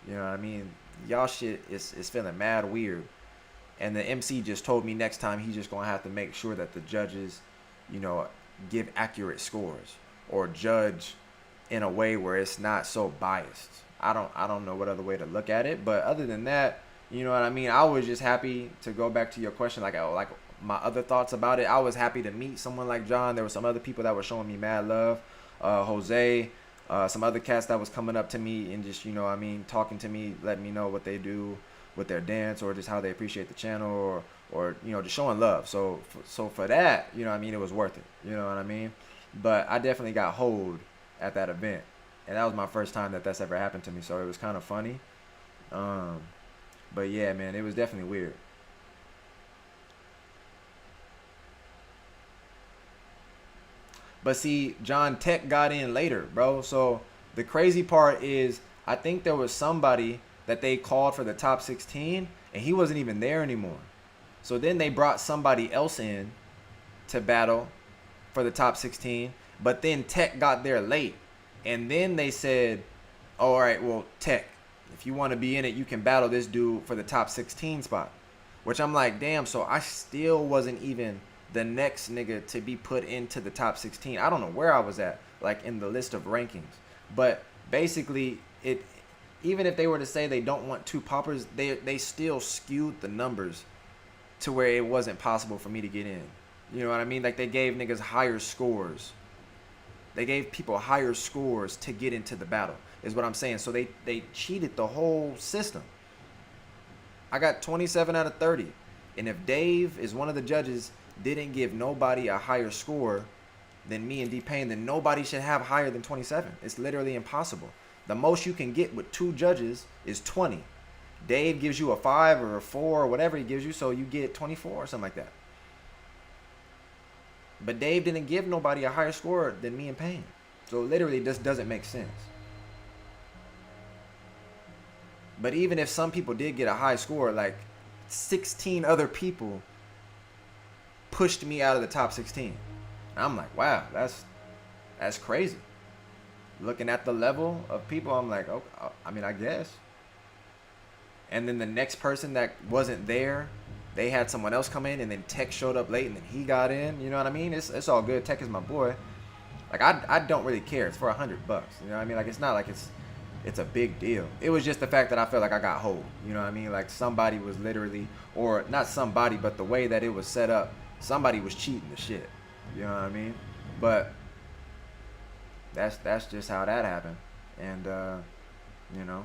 You know what I mean? Y'all shit is feeling mad weird. And the MC just told me next time he's just going to have to make sure that the judges, you know, give accurate scores or judge in a way where it's not so biased. I don't know what other way to look at it, but other than that, you know what I mean? I was just happy to go back to your question, like my other thoughts about it. I was happy to meet someone like John. There were some other people that were showing me mad love. Jose, some other cats that was coming up to me and just, you know what I mean, talking to me, letting me know what they do with their dance, or just how they appreciate the channel, or you know, just showing love. So for that, you know what I mean, it was worth it. You know what I mean? But I definitely got holed at that event, and that was my first time that that's ever happened to me. So it was kind of funny. But yeah, man, it was definitely weird. But see, John Tech got in later, bro. So the crazy part is, I think there was somebody that they called for the top 16, and he wasn't even there anymore. So then they brought somebody else in to battle for the top 16, but then Tech got there late. And then they said, oh, all right, well, Tech, if you want to be in it, you can battle this dude for the top 16 spot. Which I'm like, damn, so I still wasn't even the next nigga to be put into the top 16. I don't know where I was at, like, in the list of rankings. But basically, even if they were to say they don't want two poppers, they still skewed the numbers to where it wasn't possible for me to get in. You know what I mean? Like, they gave niggas higher scores. They gave people higher scores to get into the battle, is what I'm saying. So they cheated the whole system. I got 27 out of 30. And if Dave is one of the judges, didn't give nobody a higher score than me and D-Pain, then nobody should have higher than 27. It's literally impossible. The most you can get with two judges is 20. Dave gives you a 5 or a 4 or whatever he gives you, so you get 24 or something like that. But Dave didn't give nobody a higher score than me and Payne. So literally this doesn't make sense. But even if some people did get a high score, like 16 other people pushed me out of the top 16. And I'm like, wow, that's crazy. Looking at the level of people, I'm like, oh, I mean, I guess. And then the next person that wasn't there, they had someone else come in, and then Tech showed up late, and then he got in. You know what I mean? It's all good. Tech is my boy. Like, I don't really care. It's for $100. You know what I mean? Like, it's not like it's a big deal. It was just the fact that I felt like I got hold. You know what I mean? Like, somebody was literally, or not somebody, but the way that it was set up, somebody was cheating the shit. You know what I mean? But that's just how that happened. And you know,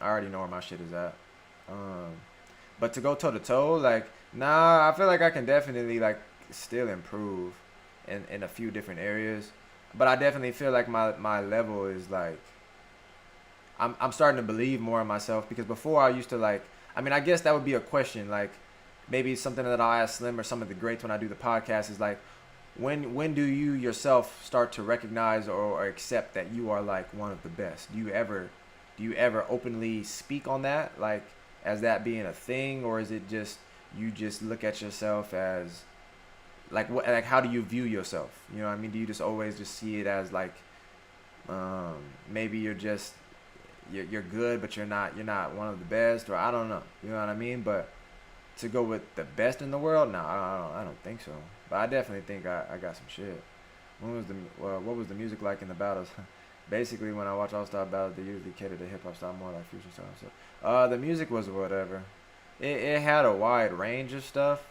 I already know where my shit is at. Um, but to go toe to toe, like, nah, I feel like I can definitely like still improve in a few different areas. But I definitely feel like my level is like I'm starting to believe more in myself because before I used to like I mean I guess that would be a question like maybe something that I'll ask Slim or some of the greats when I do the podcast is like when do you yourself start to recognize or accept that you are like one of the best? Do you ever openly speak on that like as that being a thing, or is it just you just look at yourself as like what like how do you view yourself? You know what I mean? Do you just always just see it as like um, maybe you're good, but you're not one of the best, or I don't know. You know what I mean? But to go with the best in the world, no, I don't think so. But I definitely think I got some shit. What was the music like in the battles? Basically, when I watch All Star battles, they usually cater to hip hop style more like future style. So, the music was whatever. It had a wide range of stuff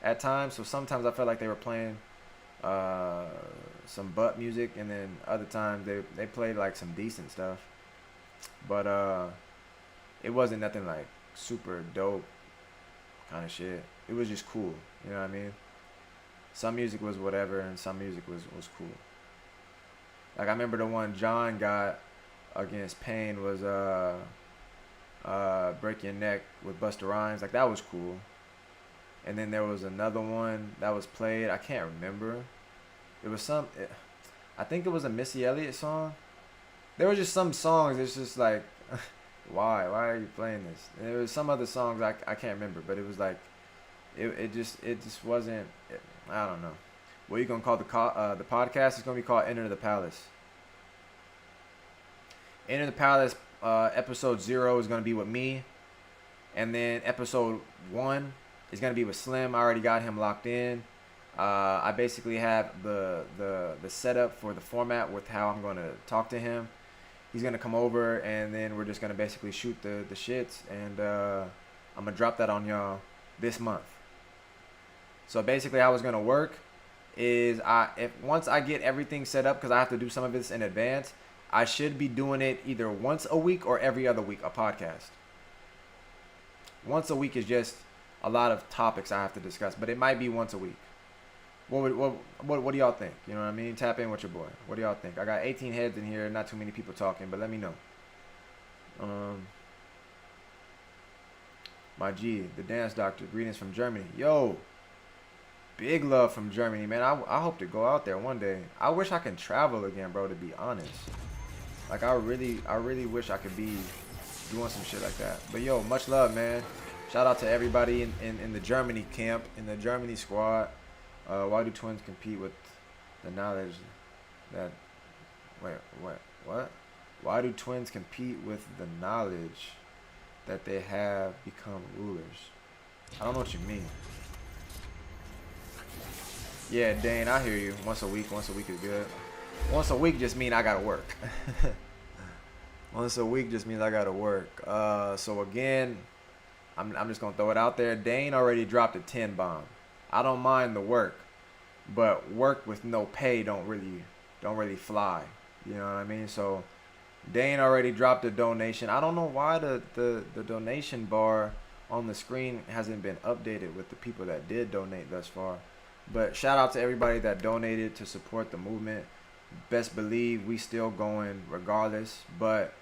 at times. So sometimes I felt like they were playing uh, some butt music, and then other times they played like some decent stuff. But it wasn't nothing like super dope kind of shit. It was just cool. You know what I mean? Some music was whatever, and some music was cool. Like I remember the one John got against Payne was Break Your Neck with Busta Rhymes. Like that was cool. And then there was another one that was played. I can't remember. It was I think it was a Missy Elliott song. There were just some songs. It's just like, why are you playing this? And there was some other songs I can't remember, but it was like, it just wasn't. I don't know. What are you gonna call the podcast? It's gonna be called Enter the Palace. Enter the Palace. Episode 0 is gonna be with me, and then episode 1 is gonna be with Slim. I already got him locked in. I basically have the setup for the format with how I'm gonna talk to him. He's gonna come over, and then we're just gonna basically shoot the shits, and I'm gonna drop that on y'all this month. So basically, how it's gonna work is if once I get everything set up, because I have to do some of this in advance, I should be doing it either once a week or every other week, a podcast. Once a week is just a lot of topics I have to discuss, but it might be once a week. What do y'all think? You know what I mean? Tap in with your boy. What do y'all think? I got 18 heads in here, not too many people talking, but let me know. My G, the dance doctor, greetings from Germany. Yo, big love from Germany, man. I hope to go out there one day. I wish I could travel again, bro, to be honest. Like, I really wish I could be doing some shit like that. But, yo, much love, man. Shout out to everybody in the Germany camp, in the Germany squad. Why do twins compete with the knowledge that... Wait, what? Why do twins compete with the knowledge that they have become rulers? I don't know what you mean. Yeah, Dane, I hear you. Once a week is good. Once a week just mean I gotta work. Once a week just means I gotta work. So again, I'm just gonna throw it out there. Dane already dropped a 10 bomb. I don't mind the work, but work with no pay don't really fly. You know what I mean? So Dane already dropped a donation. I don't know why the donation bar on the screen hasn't been updated with the people that did donate thus far. But shout out to everybody that donated to support the movement. Best believe we still going regardless, but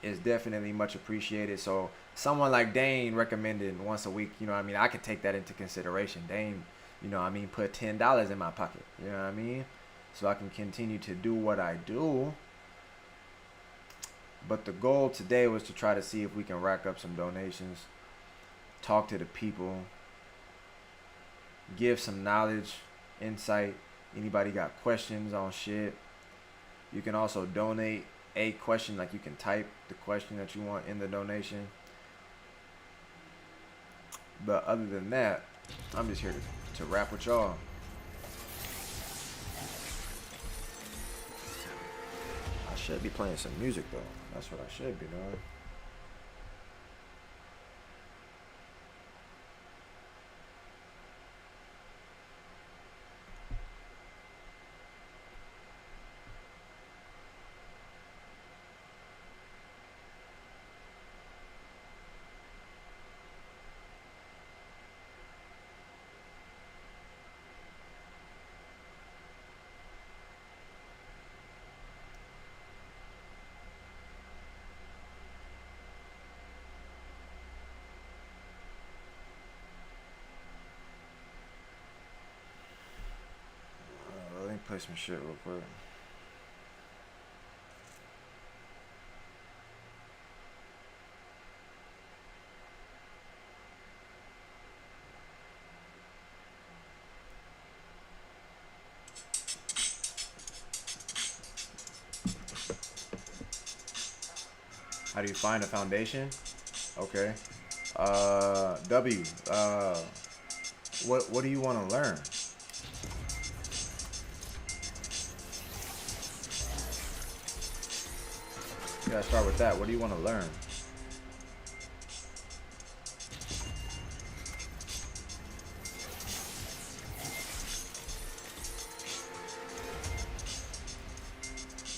it's definitely much appreciated. So someone like Dane recommended once a week, you know what I mean? I can take that into consideration. Dane, you know what I mean, put $10 in my pocket, you know what I mean? So I can continue to do what I do. But the goal today was to try to see if we can rack up some donations, talk to the people, give some knowledge, insight. Anybody got questions on shit? You can also donate a question, like you can type the question that you want in the donation. But other than that, I'm just here to rap with y'all. I should be playing some music though. That's what I should be doing. play some shit real quick. How do you find a foundation? Okay. W. What do you want to learn? You gotta start with that. What do you want to learn?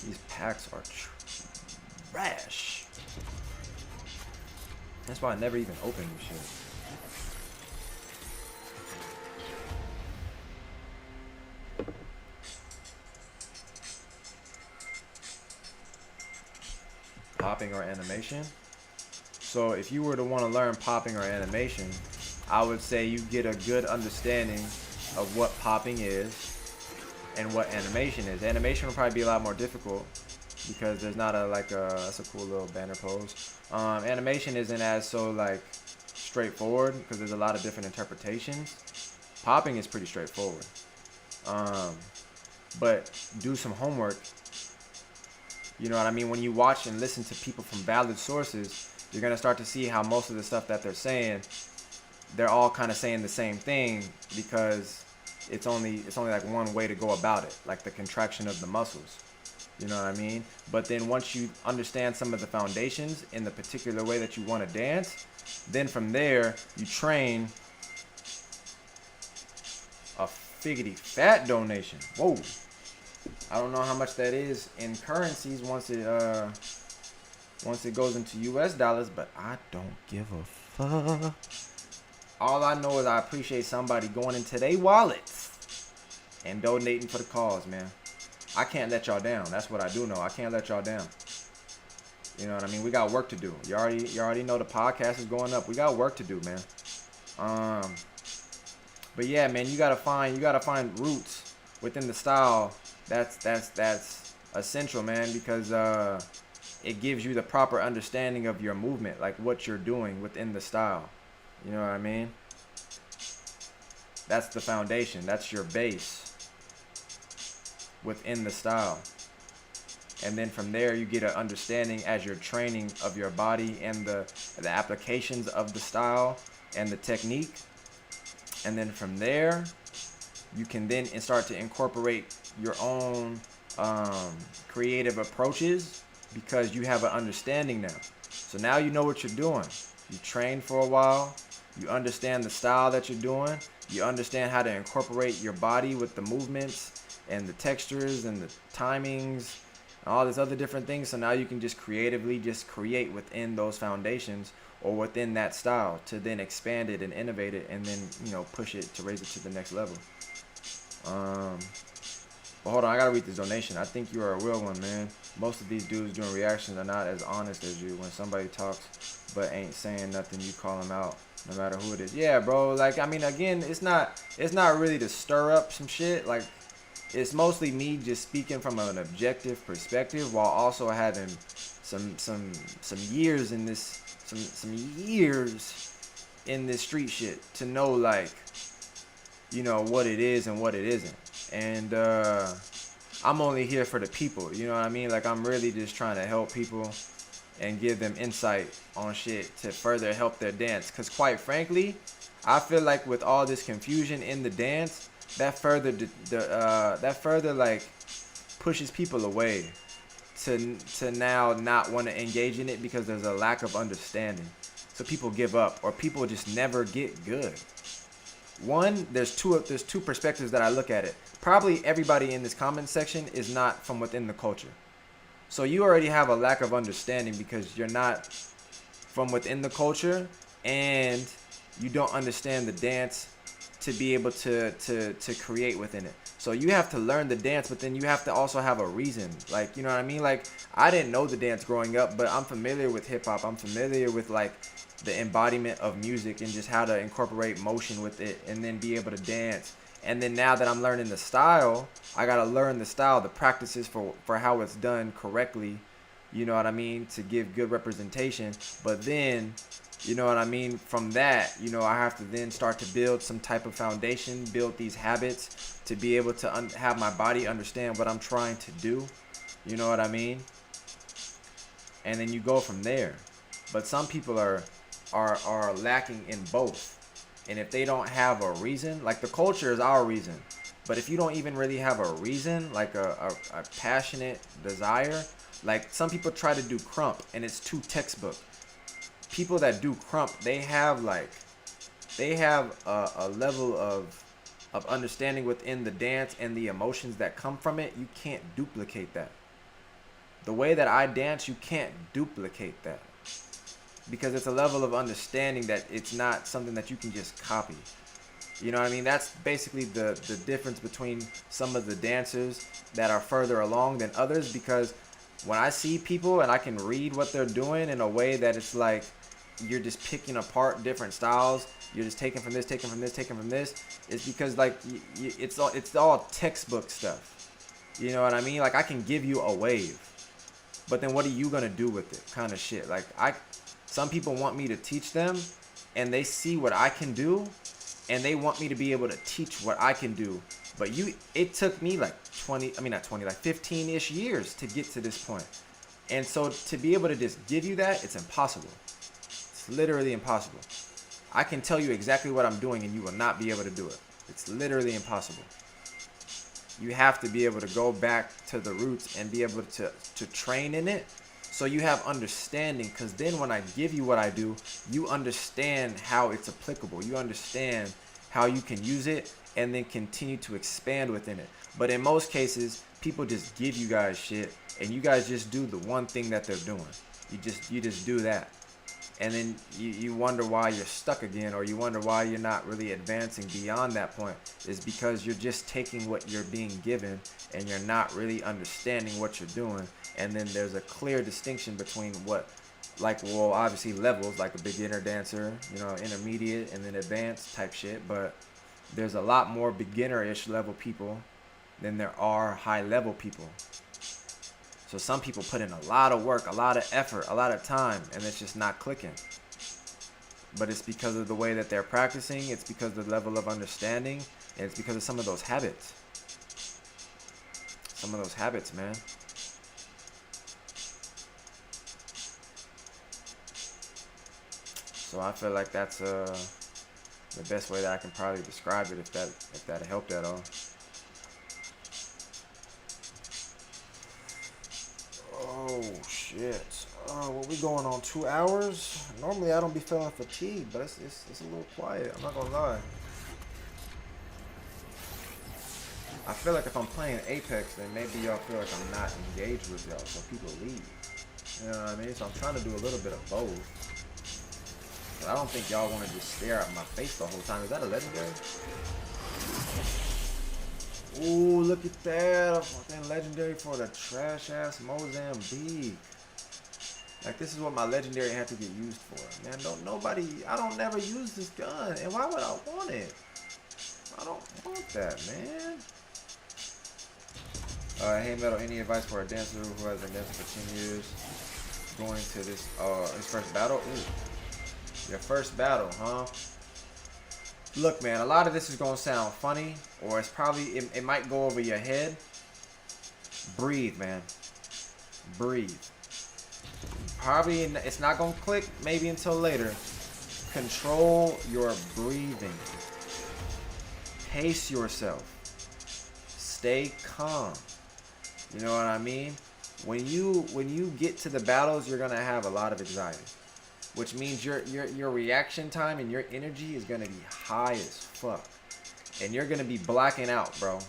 These packs are trash. That's why I never even open this shit. Popping or animation. So if you were to want to learn popping or animation, I would say you get a good understanding of what popping is and what animation is. Animation will probably be a lot more difficult because there's not that's a cool little banner pose. Animation isn't as so like straightforward because there's a lot of different interpretations. Popping is pretty straightforward. But do some homework. You know what I mean? When you watch and listen to people from valid sources, you're gonna start to see how most of the stuff that they're saying, they're all kind of saying the same thing because it's only like one way to go about it, like the contraction of the muscles. You know what I mean? But then once you understand some of the foundations in the particular way that you want to dance, then from there you train. A figgity fat donation. Whoa. I don't know how much that is in currencies once it goes into US dollars, but I don't give a fuck. All I know is I appreciate somebody going into their wallets and donating for the cause, man. I can't let y'all down. That's what I do know. I can't let y'all down. You know what I mean? We got work to do. You already know the podcast is going up. We got work to do, man. But yeah, man, you gotta find roots within the style. That's essential, man, because it gives you the proper understanding of your movement, like what you're doing within the style. You know what I mean? That's the foundation. That's your base within the style. And then from there, you get an understanding as you're training of your body and the applications of the style and the technique. And then from there, you can then start to incorporate your own creative approaches because you have an understanding now. So now you know what you're doing. You train for a while. You understand the style that you're doing. You understand how to incorporate your body with the movements and the textures and the timings and all these other different things. So now you can just creatively just create within those foundations or within that style to then expand it and innovate it and then, you know, push it to raise it to the next level. But hold on, I gotta read this donation. I think you are a real one, man. Most of these dudes doing reactions are not as honest as you. When somebody talks but ain't saying nothing, you call them out, no matter who it is. Yeah, bro. Like, I mean, again, it's not really to stir up some shit. Like, it's mostly me just speaking from an objective perspective while also having some years in this, some years in this street shit to know, like, you know, what it is and what it isn't. And I'm only here for the people, you know what I mean? Like, I'm really just trying to help people and give them insight on shit to further help their dance. Because quite frankly, I feel like with all this confusion in the dance, that further like pushes people away to now not want to engage in it because there's a lack of understanding. So people give up or people just never get good. One, there's two perspectives that I look at it. Probably everybody in this comment section is not from within the culture. So you already have a lack of understanding because you're not from within the culture and you don't understand the dance to be able to create within it. So you have to learn the dance, but then you have to also have a reason. Like, you know what I mean? Like, I didn't know the dance growing up, but I'm familiar with hip hop. I'm familiar with like the embodiment of music and just how to incorporate motion with it and then be able to dance And then now that I'm learning the style, I gotta learn the style, the practices for how it's done correctly. You know what I mean? To give good representation. But then, you know what I mean? From that, you know, I have to then start to build some type of foundation, build these habits to be able to have my body understand what I'm trying to do. You know what I mean? And then you go from there. But some people are lacking in both. And if they don't have a reason, like the culture is our reason. But if you don't even really have a reason, like a passionate desire, like some people try to do crump and it's too textbook. People that do crump, they have a level of understanding within the dance and the emotions that come from it. You can't duplicate that. The way that I dance, you can't duplicate that. Because it's a level of understanding that it's not something that you can just copy. You know what I mean? That's basically the difference between some of the dancers that are further along than others. Because when I see people and I can read what they're doing in a way that it's like you're just picking apart different styles, you're just taking from this, taking from this, taking from this, it's because like it's all textbook stuff. You know what I mean? Like I can give you a wave, but then what are you gonna do with it? Kind of shit. Like some people want me to teach them, and they see what I can do, and they want me to be able to teach what I can do. But it took me like 15-ish years to get to this point. And so to be able to just give you that, it's impossible. It's literally impossible. I can tell you exactly what I'm doing, and you will not be able to do it. It's literally impossible. You have to be able to go back to the roots and be able to train in it. So you have understanding, because then when I give you what I do, you understand how it's applicable. You understand how you can use it and then continue to expand within it. But in most cases, people just give you guys shit and you guys just do the one thing that they're doing. You just do that. And then you wonder why you're stuck again, or you wonder why you're not really advancing beyond that point. Is because you're just taking what you're being given and you're not really understanding what you're doing. And then there's a clear distinction between obviously levels, like a beginner dancer, you know, intermediate and then advanced type shit. But there's a lot more beginner-ish level people than there are high level people. So some people put in a lot of work, a lot of effort, a lot of time, and it's just not clicking. But it's because of the way that they're practicing, it's because of the level of understanding, and it's because of some of those habits. Some of those habits, man. So I feel like that's the best way that I can probably describe it, if that helped at all. Oh shit! What we going on? 2 hours? Normally I don't be feeling fatigued, but it's a little quiet. I'm not gonna lie. I feel like if I'm playing Apex, then maybe y'all feel like I'm not engaged with y'all, so people leave. You know what I mean? So I'm trying to do a little bit of both. But I don't think y'all want to just stare at my face the whole time. Is that a legendary? Ooh, look at that. A fucking legendary for the trash ass Mozambique. Like, this is what my legendary had to get used for. Man, I don't never use this gun. And why would I want it? I don't want that, man. Hey Metal, any advice for a dancer who has been dancing for 10 years? Going to this, his first battle? Ooh. Your first battle, huh? Look, man, a lot of this is gonna sound funny, or it's probably, it might go over your head. Breathe, man. Breathe. Probably, it's not gonna click maybe until later. Control your breathing. Pace yourself. Stay calm. You know what I mean? When you get to the battles, you're gonna have a lot of anxiety, which means your reaction time and your energy is gonna be high as fuck, and you're gonna be blacking out, bro.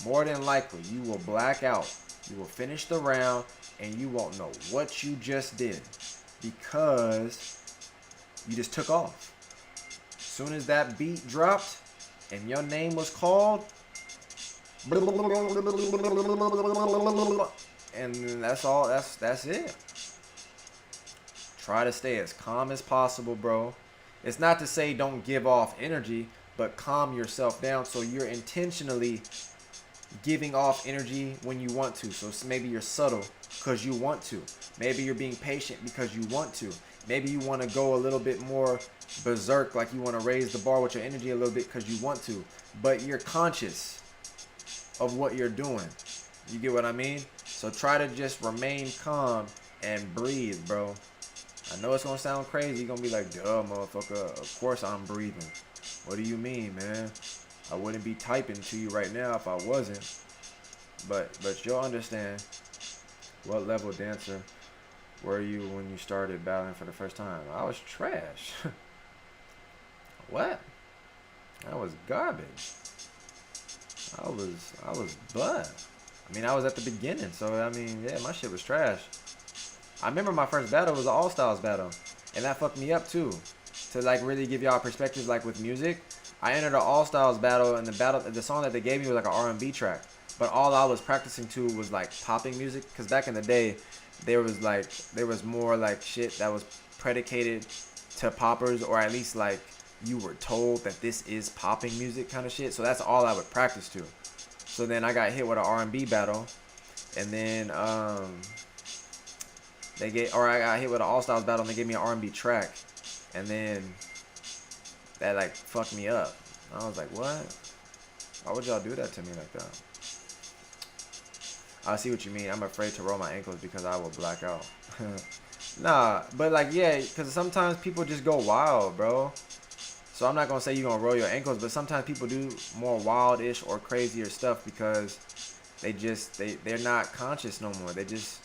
More than likely, you will black out. You will finish the round, and you won't know what you just did because you just took off. As soon as that beat dropped and your name was called, and that's all. That's it. Try to stay as calm as possible, bro. It's not to say don't give off energy, but calm yourself down so you're intentionally giving off energy when you want to. So maybe you're subtle because you want to. Maybe you're being patient because you want to. Maybe you want to go a little bit more berserk, like you want to raise the bar with your energy a little bit because you want to. But you're conscious of what you're doing. You get what I mean? So try to just remain calm and breathe, bro. I know it's going to sound crazy. You're going to be like, duh, motherfucker. Of course I'm breathing. What do you mean, man? I wouldn't be typing to you right now if I wasn't. But you'll understand. What level dancer were you when you started battling for the first time? I was trash. What? I was garbage. I was butt. I mean, I was at the beginning, so I mean, yeah, my shit was trash. I remember my first battle was an All Styles battle, and that fucked me up too. To like really give y'all perspective, like with music, I entered an All Styles battle, and the song that they gave me was like an R&B track, but all I was practicing to was like popping music, because back in the day, there was more like shit that was predicated to poppers, or at least like you were told that this is popping music kind of shit. So that's all I would practice to. So then I got hit with an R&B battle, and then I got hit with an All Styles battle, and they gave me an R&B track, and then that like fucked me up. I was like, what? Why would y'all do that to me like that? I see what you mean. I'm afraid to roll my ankles because I will black out. Nah, but like, yeah, because sometimes people just go wild, bro. So I'm not gonna say you're gonna roll your ankles, but sometimes people do more wildish or crazier stuff because they're not conscious no more. They just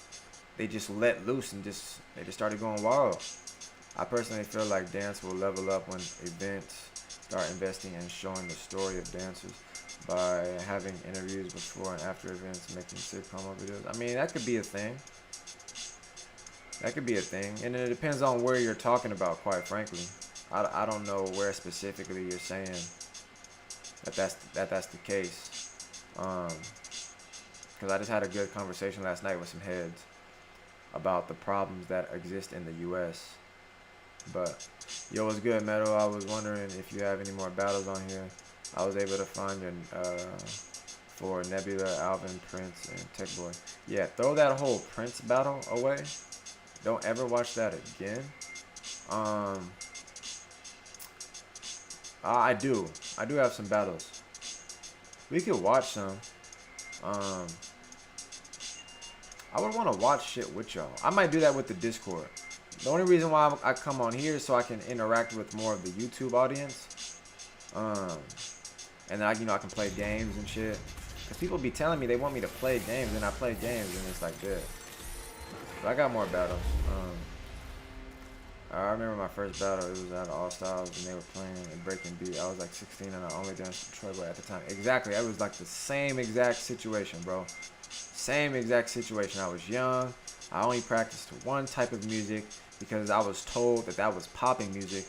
let loose and they just started going wild. I personally feel like dance will level up when events start investing and showing the story of dancers by having interviews before and after events, making sitcom videos. I mean, that could be a thing. That could be a thing, and it depends on where you're talking about, quite frankly. I don't know where specifically you're saying that's the case. Because I just had a good conversation last night with some heads about the problems that exist in the U.S. But yo, what's good, Meadow? I was wondering if you have any more battles on here. I was able to find for Nebula, Alvin, Prince, and Tech Boy. Yeah, throw that whole Prince battle away. Don't ever watch that again. I do have some battles. We could watch some. I would want to watch shit with y'all. I might do that with the Discord. The only reason why I come on here is so I can interact with more of the YouTube audience. And then I can play games and shit. Cause people be telling me they want me to play games, and I play games, and it's like that. But I got more battles. I remember my first battle. It was at All Styles, and they were playing a breaking beat. I was like 16, and I only danced Troy Boy at the time. Exactly. It was like the same exact situation, bro. Same exact situation. I was young. I only practiced one type of music because I was told that was popping music.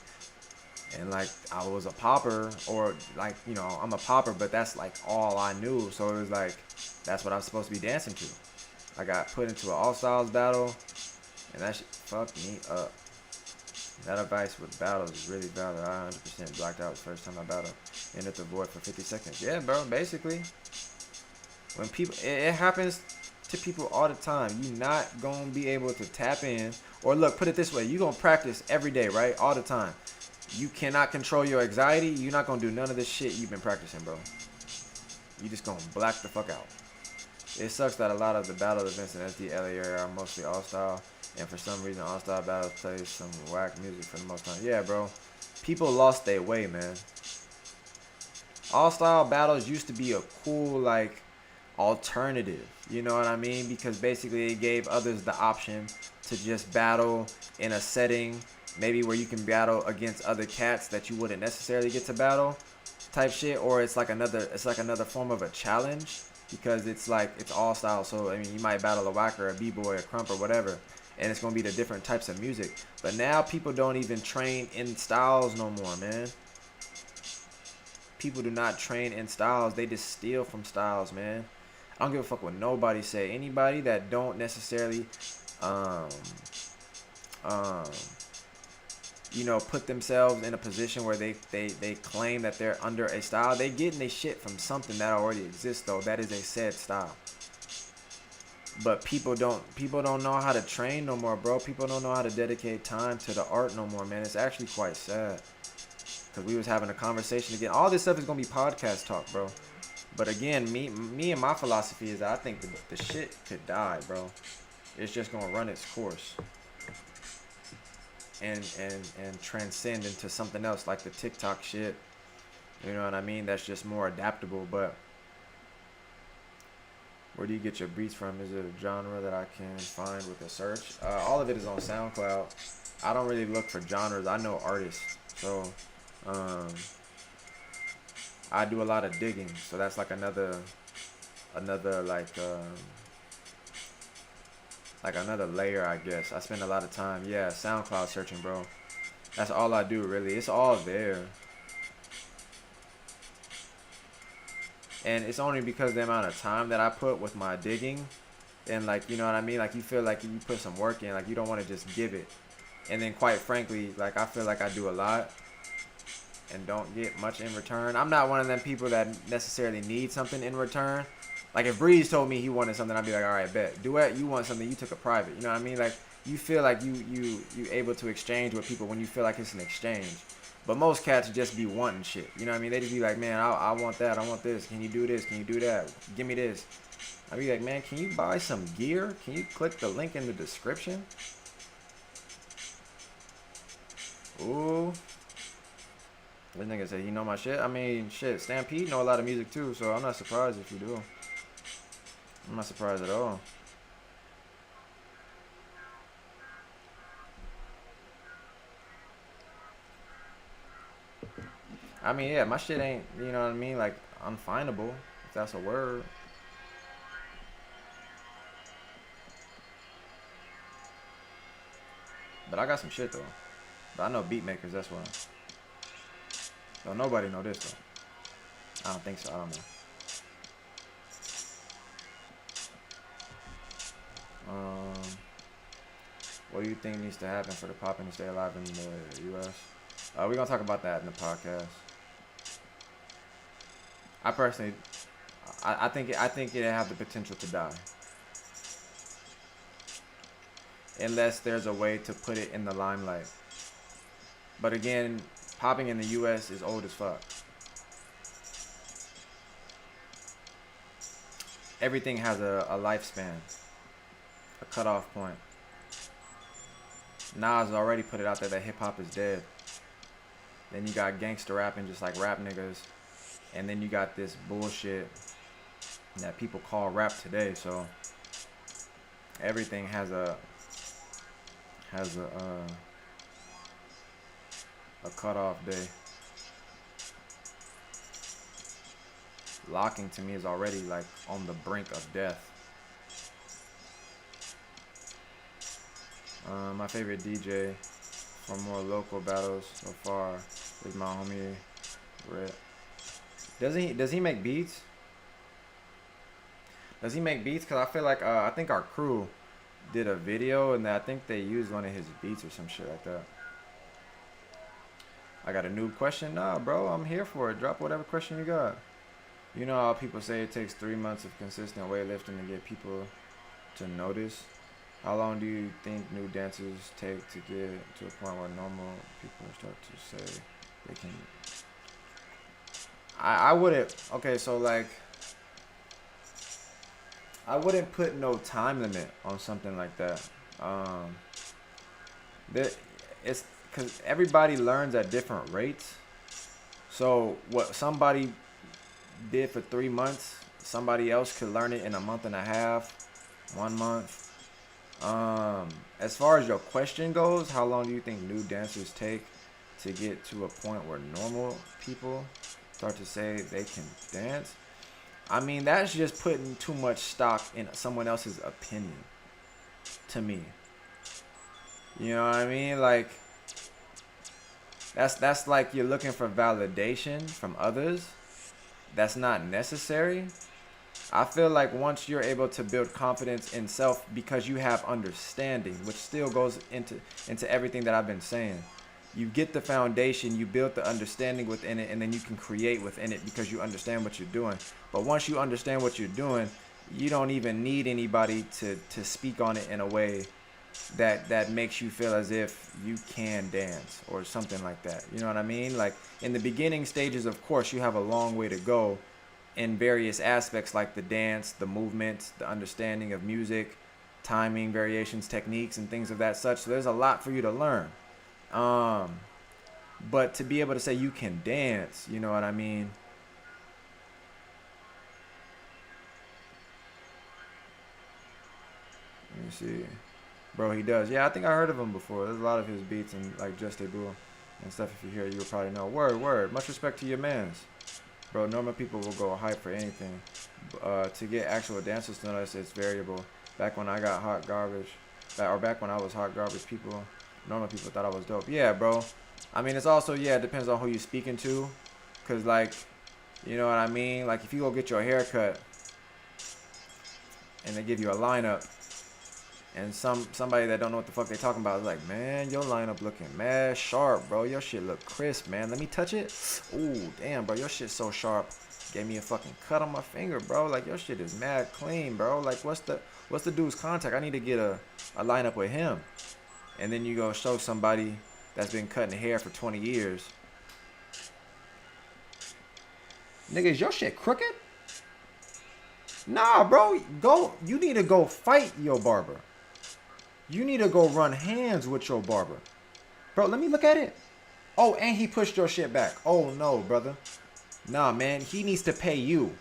And like I was a popper, or like, I'm a popper, but that's like all I knew. So it was like, that's what I was supposed to be dancing to. I got put into an All Styles battle, and that shit fucked me up. That advice with battles is really valid. I 100% blacked out the first time I battled. Ended the void for 50 seconds. Yeah, bro, basically. When people, it happens to people all the time. You're not going to be able to tap in. Or look, put it this way. You're going to practice every day, right? All the time. You cannot control your anxiety. You're not going to do none of this shit you've been practicing, bro. You just going to black the fuck out. It sucks that a lot of the battle events in SDLA area are mostly all-style. And for some reason, all-style battles play some whack music for the most time. Yeah, bro. People lost their way, man. All-style battles used to be a cool, like, alternative. You know what I mean? Because basically it gave others the option to just battle in a setting, maybe where you can battle against other cats that you wouldn't necessarily get to battle, type shit. Or it's like another form of a challenge, because it's all style. So I mean, you might battle a whacker, a b-boy, a crump, or whatever, and it's gonna be the different types of music. But now people don't even train in styles no more, man. People do not train in styles. They just steal from styles, man. I don't give a fuck what nobody say. Anybody that don't necessarily you know, put themselves in a position where they claim that they're under a style. They getting their shit from something that already exists, though. That is a said style. But people don't know how to train no more, bro. People don't know how to dedicate time to the art no more, man. It's actually quite sad. Because we was having a conversation again. All this stuff is going to be podcast talk, bro. But again, me and my philosophy is that I think the shit could die, bro. It's just going to run its course. And transcend into something else like the TikTok shit. You know what I mean? That's just more adaptable, but where do you get your beats from? Is it a genre that I can find with a search? All of it is on SoundCloud. I don't really look for genres. I know artists. So, I do a lot of digging. So that's like another like another layer, I guess. I spend a lot of time, SoundCloud searching, bro. That's all I do, really. It's all there. And it's only because the amount of time that I put with my digging, and like, you know what I mean? Like, you feel like you put some work in, like you don't want to just give it. And then quite frankly, like, I feel like I do a lot and don't get much in return. I'm not one of them people that necessarily need something in return. Like, if Breeze told me he wanted something, I'd be like, all right, bet. Duet, you want something, you took a private. You know what I mean? Like, you feel like you able to exchange with people when you feel like it's an exchange. But most cats just be wanting shit. You know what I mean? They just be like, man, I want that. I want this. Can you do this? Can you do that? Give me this. I'd be like, man, can you buy some gear? Can you click the link in the description? Ooh. This nigga said, you know my shit? I mean, shit, Stampede know a lot of music too, so I'm not surprised if you do. I'm not surprised at all. I mean, yeah, my shit ain't, you know what I mean, like, unfindable, if that's a word. But I got some shit, though. But I know beat makers, that's why. Don't nobody know this, though. I don't think so, I don't know. What do you think needs to happen for the popping to stay alive in the U.S.? We're going to talk about that in the podcast. I personally, I think it have the potential to die. Unless there's a way to put it in the limelight. But again, popping in the U.S. is old as fuck. Everything has a lifespan. A cutoff point. Nas already put it out there that hip-hop is dead. Then you got gangster rapping just like rap niggas. And then you got this bullshit that people call rap today. So everything has a cutoff day. Locking to me is already like on the brink of death. My favorite DJ for more local battles so far is my homie Red. Does he make beats? Does he make beats? Cause I feel like I think our crew did a video and I think they used one of his beats or some shit like that. I got a new question. Nah, bro, I'm here for it. Drop whatever question you got. You know how people say it takes 3 months of consistent weightlifting to get people to notice? How long do you think new dancers take to get to a point where normal people start to say they can? I wouldn't, okay, so like, I wouldn't put no time limit on something like that. It's because everybody learns at different rates. So what somebody did for 3 months, somebody else could learn it in a month and a half, 1 month. As far as your question goes, how long do you think new dancers take to get to a point where normal people start to say they can dance? I mean, that's just putting too much stock in someone else's opinion, to me. You know what I mean? Like, that's like you're looking for validation from others. That's not necessary. I feel like once you're able to build confidence in self because you have understanding, which still goes into everything that I've been saying. you get the foundation, you build the understanding within it, and then you can create within it because you understand what you're doing. But once you understand what you're doing, you don't even need anybody to speak on it in a way that makes you feel as if you can dance or something like that. You know what I mean? Like in the beginning stages, of course, you have a long way to go in various aspects like the dance, the movement, the understanding of music, timing, variations, techniques, and things of that such. So there's a lot for you to learn. But to be able to say you can dance, you know what I mean? Let me see. Bro, he does. Yeah, I think I heard of him before. There's a lot of his beats and like Just a Boo and stuff. If you hear it, you will probably know. Word, word. Much respect to your mans. Bro, normal people will go hype for anything. To get actual dancers to notice, it's variable. Back when I got hot garbage, back when I was hot garbage, normal people thought I was dope. Yeah, bro. I mean, it's also, yeah, it depends on who you're speaking to. Because, like, you know what I mean? Like, if you go get your hair cut and they give you a lineup, and somebody that don't know what the fuck they talking about is like, man, your lineup looking mad sharp, bro. Your shit look crisp, man. Let me touch it. Ooh, damn, bro. Your shit's so sharp. Gave me a fucking cut on my finger, bro. Like, your shit is mad clean, bro. Like, what's the dude's contact? I need to get a lineup with him. And then you go show somebody that's been cutting hair for 20 years. Nigga, is your shit crooked? Nah, bro. You need to go fight your barber. You need to go run hands with your barber. Bro, let me look at it. Oh, and he pushed your shit back. Oh, no, brother. Nah, man. He needs to pay you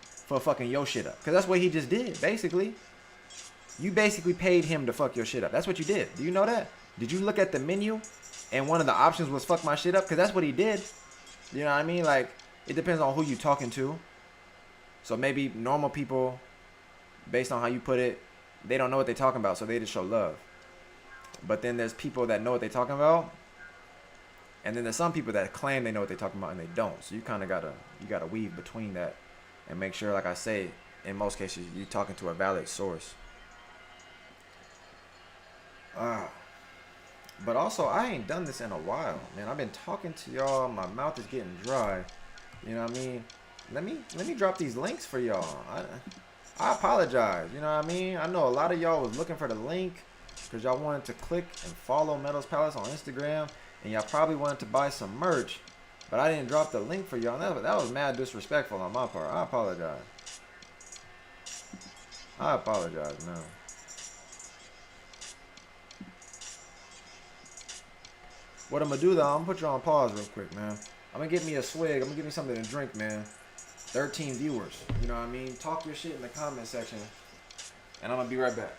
for fucking your shit up. Because that's what he just did, basically. You basically paid him to fuck your shit up. That's what you did. Do you know that? Did you look at the menu and one of the options was fuck my shit up? Because that's what he did. You know what I mean? Like, it depends on who you talking to. So maybe normal people, based on how you put it, they don't know what they're talking about, so they just show love. But then there's people that know what they're talking about, and then there's some people that claim they know what they're talking about and they don't. So you kind of gotta weave between that and make sure, like I say, in most cases, you're talking to a valid source. But also, I ain't done this in a while, man. I've been talking to y'all. My mouth is getting dry. You know what I mean? Let me drop these links for y'all. I apologize. You know what I mean? I know a lot of y'all was looking for the link because y'all wanted to click and follow Meadows Palace on Instagram, and y'all probably wanted to buy some merch, but I didn't drop the link for y'all. That was mad disrespectful on my part. I apologize. I apologize, man. What I'm gonna do though, I'm gonna put you on pause real quick, man. I'm gonna get me a swig. I'm gonna get me something to drink, man. 13 viewers. You know what I mean? Talk your shit in the comment section. And I'm gonna be right back.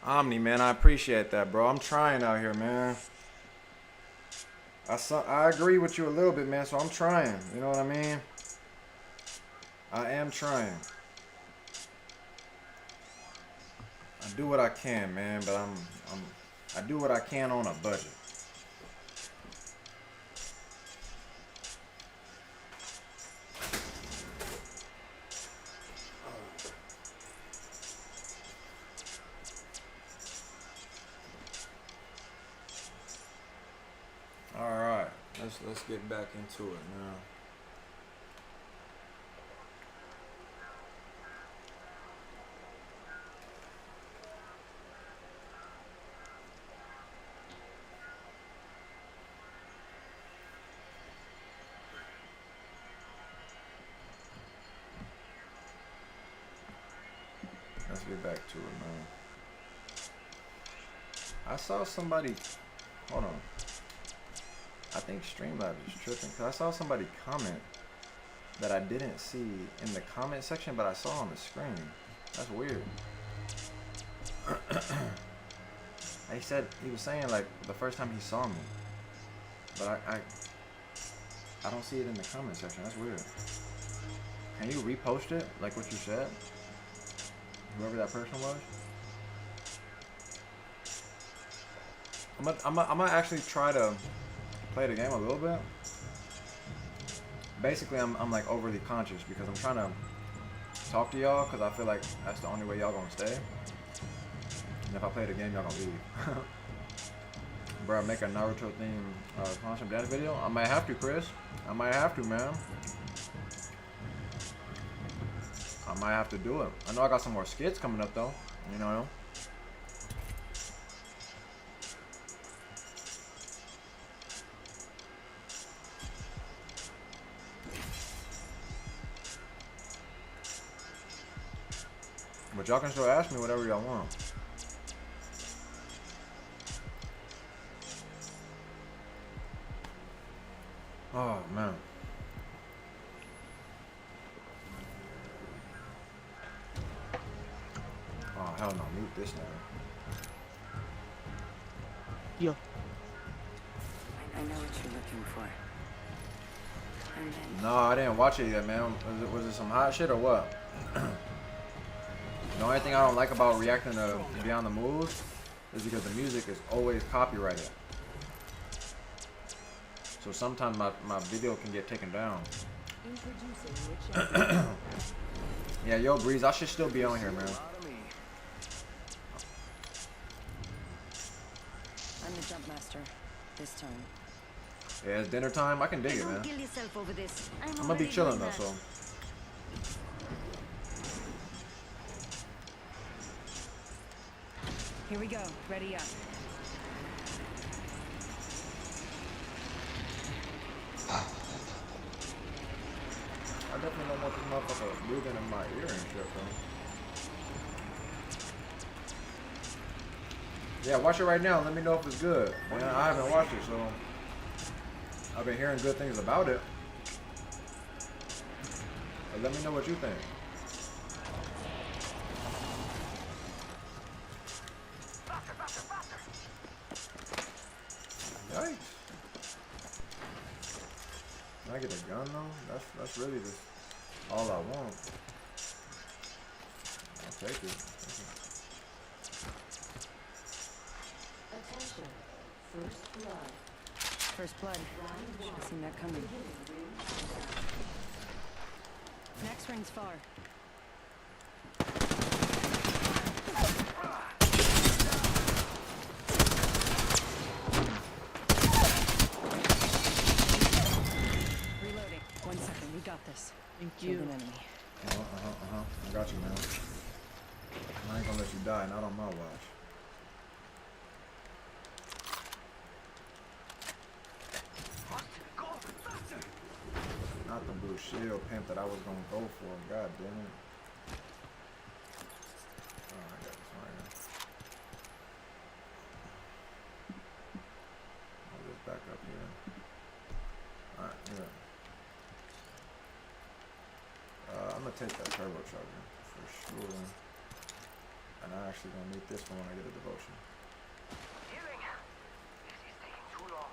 Omni, man, I appreciate that, bro. I'm trying out here, man. I agree with you a little bit, man, so I'm trying. You know what I mean? I am trying. I do what I can, man, but I do what I can on a budget. All right, let's get back into it now. Let's get back to it, man. I saw somebody. Hold on. I think Streamlabs is tripping because I saw somebody comment that I didn't see in the comment section, but I saw on the screen. That's weird. He was saying like the first time he saw me, but I don't see it in the comment section. That's weird. Can you repost it like what you said? Whoever that person was. I'm gonna actually try to play the game a little bit. Basically, I'm like overly conscious because I'm trying to talk to y'all because I feel like that's the only way y'all gonna stay. And if I play the game, y'all gonna leave. Bro, make a Naruto themed concept dance video. I might have to, Chris. I might have to, man. I might have to do it. I know I got some more skits coming up though. You know. But y'all can still ask me whatever y'all want. Oh, man. Oh, hell no. Mute this nigga. Yo. I know what you're looking for. And then No, I didn't watch it yet, man. Was it some hot shit or what? The only thing I don't like about reacting to Beyond the Moves is because the music is always copyrighted. So sometimes my video can get taken down. Yeah, yo, Breeze, I should still be on here, man. I'm the jump master this time. Yeah, it's dinner time. I can dig it, man. Kill yourself over this. I'm gonna be chilling though, so. Here we go. Ready up. I definitely don't want this motherfucker breathing in my ear and shit, bro. Yeah, watch it right now. Let me know if it's good. Man, I haven't watched it, so I've been hearing good things about it. But let me know what you think. Yikes. Can I get a gun though? That's really just all I want. I'll take it. Attention. First blood. First blood. Should have seen that coming. Next ring's far. Reloading. 1 second. We got this. Thank Killed you. an enemy. I got you, man. I ain't gonna let you die, not on my watch. Not the blue shield pimp that I was gonna go for. God damn it. Oh, I got this one right here. I'll just back up here. Alright, yeah. I'm gonna take that turbocharger for sure. And I actually gonna need this one when I get a devotion. Healing. This is taking too long.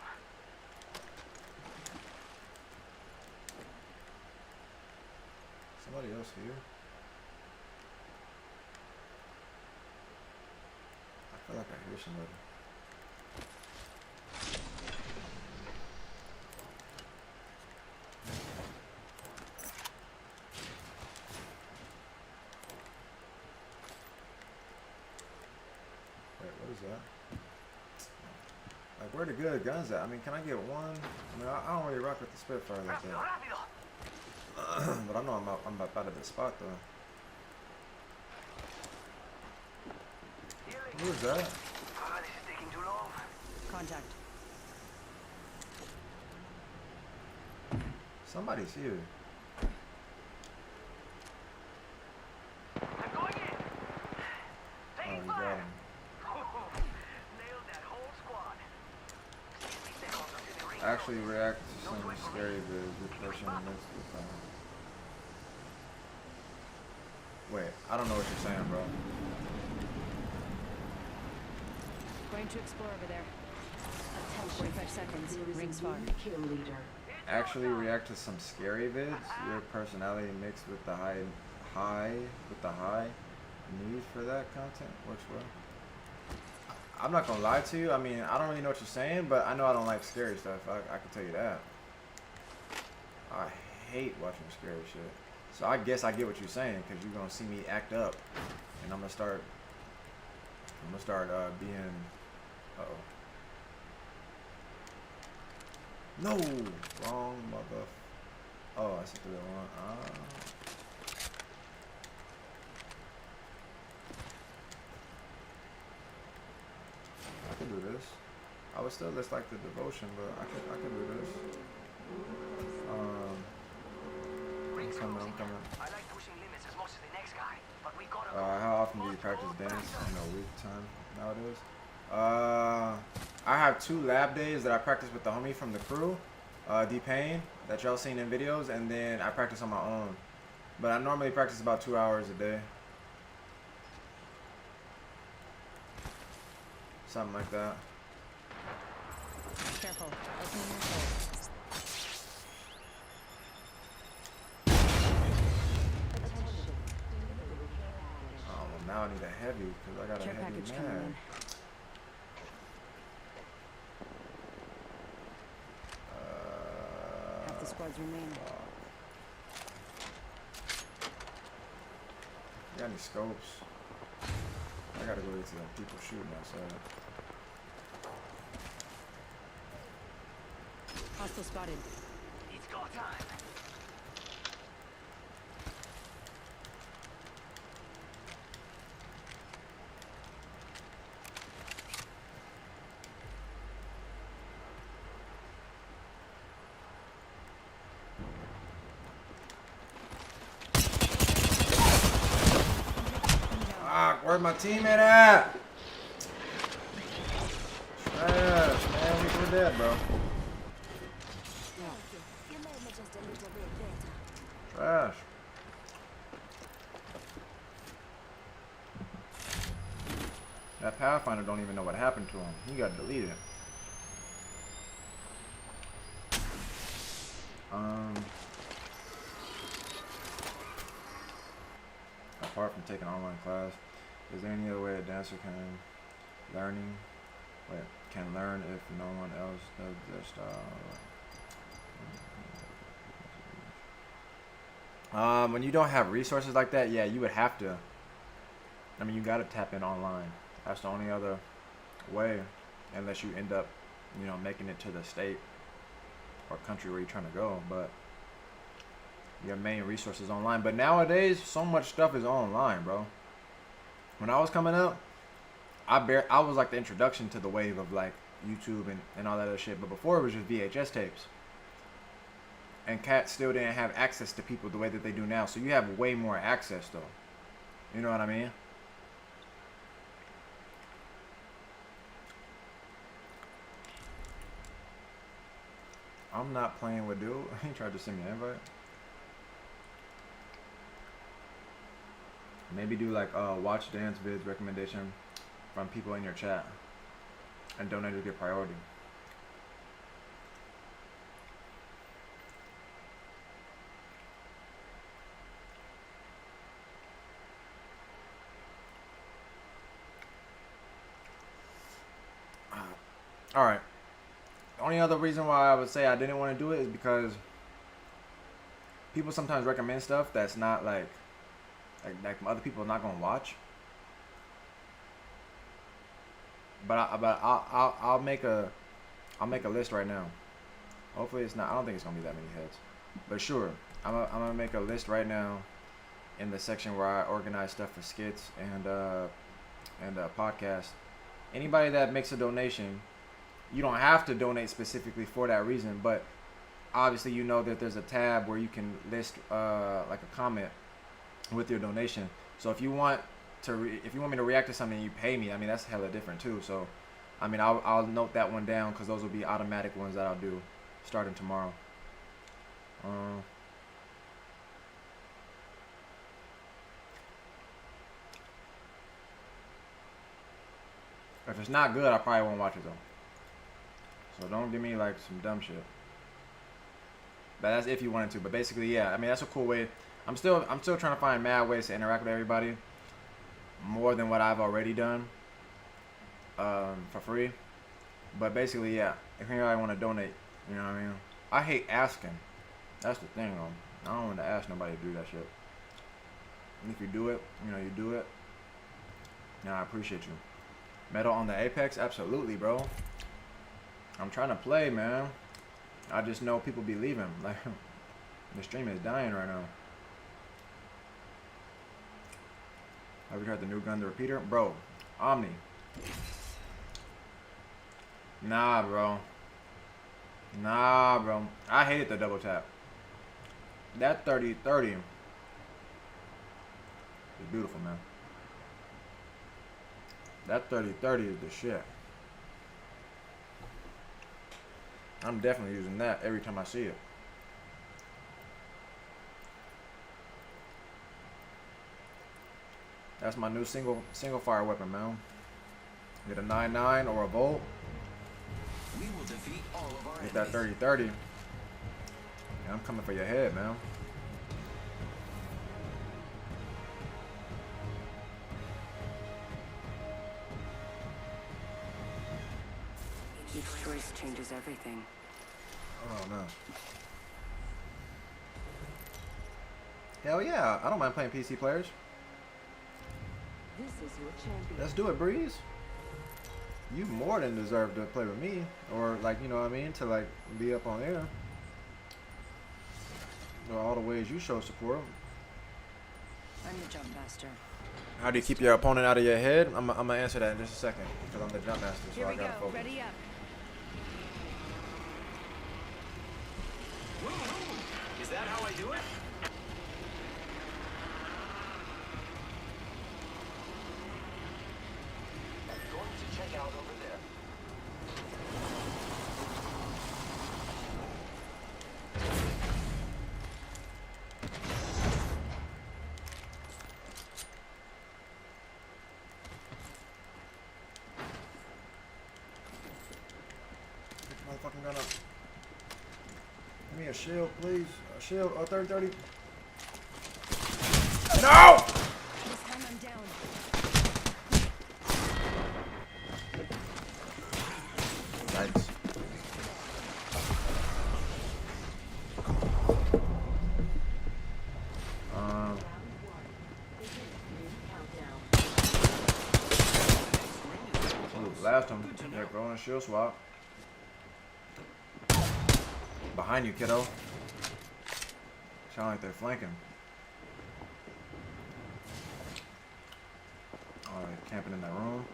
Somebody else here? I feel like I hear somebody. Wait, what is that? Like, where the good guns at? I mean, can I get one? I mean, I don't really rock with the Spitfire like Rápido, that. rápido. But I know I'm about out of this spot, though. Healing. Who is that? This is taking too long. Contact. Somebody's here. I'm going in. Oh, Taking you got fire. him. Nailed that whole squad. 60 seconds until the ring Actually closes. react to some scary vids. Your person mixed with time. Wait, I don't know what you're saying, bro. Going to explore over there. Attention. 45 seconds. There is Rings a far. new kill leader. Actually react to some scary vids. Your personality mixed with the high need for that content works well. I'm not gonna lie to you. I mean, I don't really know what you're saying, but I know I don't like scary stuff. I can tell you that. I hate watching scary shit. So I guess I get what you're saying, because you're gonna see me act up, and I'm gonna start being. Uh-oh. No, wrong mother. Oh, I see the one. I can do this. I would still list like the devotion, but I can do this. I'm coming. I like pushing limits as much as the next guy, but we gotta go. How often do you practice dance? In a week time nowadays? I have 2 lab days that I practice with the homie from the crew, D-Pain, that y'all seen in videos, and then I practice on my own. But I normally practice about 2 hours a day. Something like that. Careful. Opening your hole. Attention. Oh, well, now I need a heavy, because I got Care a heavy package coming mag. in. Half the squads remain. You got any scopes? I gotta go get to them people shooting outside. Hostile spotted. It's go time. Ah, where's my teammate at? Trash, man. We're dead, bro. Trash. That Pathfinder don't even know what happened to him. He got deleted. Apart from taking online class, is there any other way a dancer can learn if no one else does their style? When you don't have resources like that, yeah, you would have to. I mean, you gotta tap in online. That's the only other way, unless you end up, making it to the state or country where you're trying to go. But your main resource is online. But nowadays, so much stuff is online, bro. When I was coming up, I was like the introduction to the wave of like YouTube and all that other shit. But before, it was just VHS tapes. And cats still didn't have access to people the way that they do now. So you have way more access, though. You know what I mean? I'm not playing with dude. He tried to send me an invite. Maybe do like watch dance vids recommendation from people in your chat, and donators get priority. All right. The only other reason why I would say I didn't want to do it is because people sometimes recommend stuff that's not like other people are not gonna watch. But I'll make a list right now. Hopefully it's not. I don't think it's gonna be that many heads. But sure, I'm gonna make a list right now in the section where I organize stuff for skits and podcasts. Anybody that makes a donation, you don't have to donate specifically for that reason, but obviously you know that there's a tab where you can list like a comment with your donation. So if you want me to react to something and you pay me, I mean that's hella different too. So I mean I'll note that one down because those will be automatic ones that I'll do starting tomorrow. If it's not good, I probably won't watch it though. So don't give me like some dumb shit. But that's if you wanted to. But basically, yeah. I mean, that's a cool way. I'm still trying to find mad ways to interact with everybody, more than what I've already done, for free. But basically, yeah. If anybody want to donate, you know what I mean. I hate asking. That's the thing, though. I don't want to ask nobody to do that shit. And if you do it, you know, you do it. Yeah, I appreciate you. Medal on the Apex? Absolutely, bro. I'm trying to play, man. I just know people be leaving. Like, the stream is dying right now. Have you tried the new gun, the repeater? Bro, Omni. Nah, bro. Nah, bro. I hated the double tap. That 30-30 is beautiful, man. That 30-30 is the shit. I'm definitely using that every time I see it. That's my new single fire weapon, man. Get a 9.9 or a Volt. We will defeat all of our Get that enemies. 30-30. Yeah, I'm coming for your head, man. Each choice changes everything. Oh no. Hell yeah, I don't mind playing PC players. This is your champion. Let's do it, Breeze. You more than deserve to play with me, or like, you know what I mean, to like be up on air. Or all the ways you show support. I'm the jump master. How do you keep your opponent out of your head? I'm gonna answer that in just a second because I'm the jump master, so Here I we gotta go. focus. Ready up. Woo-hoo! Is that how I do it? Going to check out over there. Motherfucking gun up. Give me a shield, please. A shield. Oh, 30-30. No! This time I'm down. Yikes. Ooh, last one. Yeah, go on shield swap. Behind you, kiddo. Sound like they're flanking. Alright, camping in that room.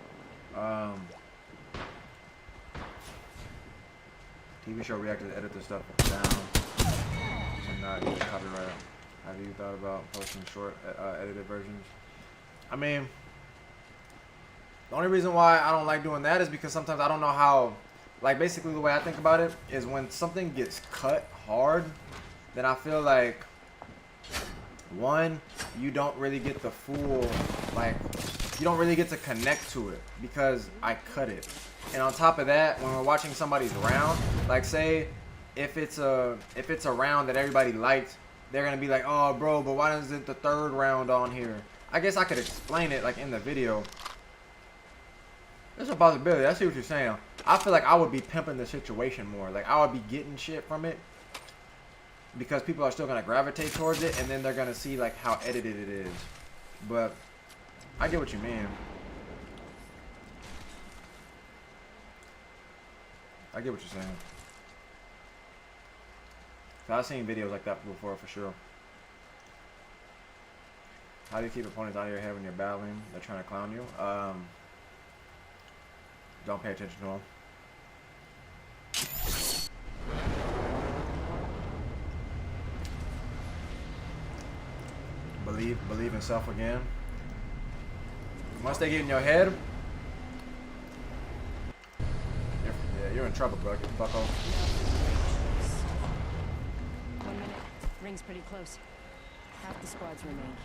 TV show reacted to edit this stuff down. So not use copyright. Have you thought about posting short edited versions? I mean, the only reason why I don't like doing that is because sometimes I don't know how. Like, basically the way I think about it is when something gets cut hard, then I feel like one, you don't really get the full, like, you don't really get to connect to it because I cut it. And on top of that, when we're watching somebody's round, like say if it's a round that everybody liked, they're gonna be like, oh bro, but why isn't the third round on here? I guess I could explain it like in the video. There's a possibility. I see what you're saying. I feel like I would be pimping the situation more. Like I would be getting shit from it because people are still gonna gravitate towards it, and then they're gonna see like how edited it is. But I get what you mean. I get what you're saying. I've seen videos like that before for sure. How do you keep opponents out of your head when you're battling? They're trying to clown you. Don't pay attention to them. Believe in self again. Once they get in your head, you're in trouble, bro. Get the fuck off. 1 minute. Ring's pretty close. Half the squads remain.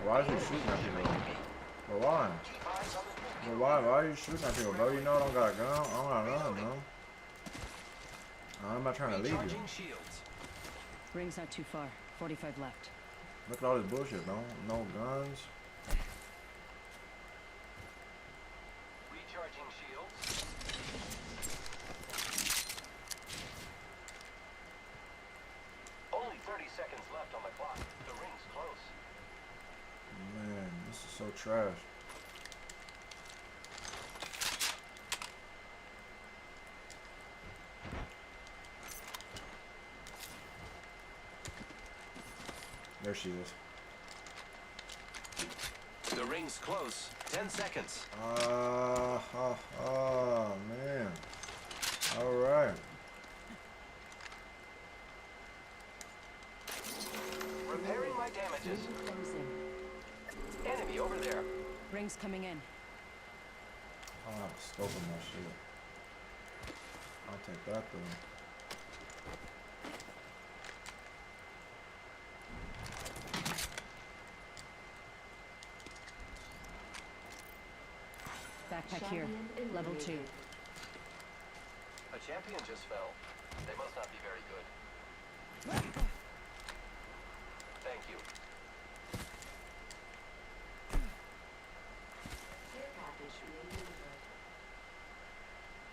Why is he shooting at people? But why? But why? Why are you shooting at people, bro? You know I don't got a gun. I don't got a gun, bro. I'm not trying to leave you. Recharging shields. Ring's not too far. 45 left. Look at all this bullshit, bro. No guns. Recharging shields. Only 30 seconds left on the clock. The ring's close. Man, this is so trash. There she is. The ring's close. 10 seconds. Man. All right. Repairing my damages. Closing. Enemy over there. Ring's coming in. I'll have a scope on my shit. I'll take that though. Backpack here. Level 2. A champion just fell. They must not be very good. Thank you. Care package being delivered.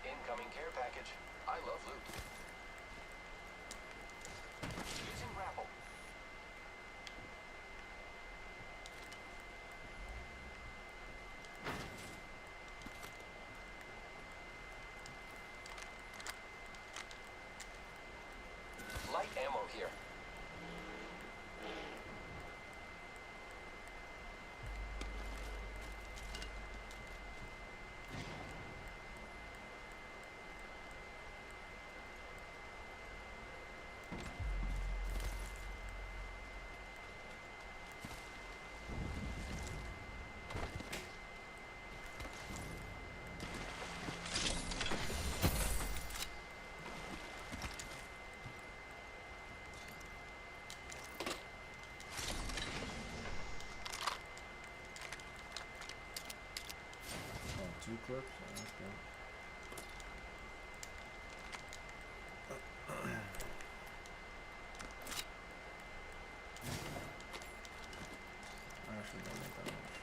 Incoming care package. I love loot. Using grapple. Light ammo here. Oh, 2 clips? Oh, that's good. I actually don't make that much.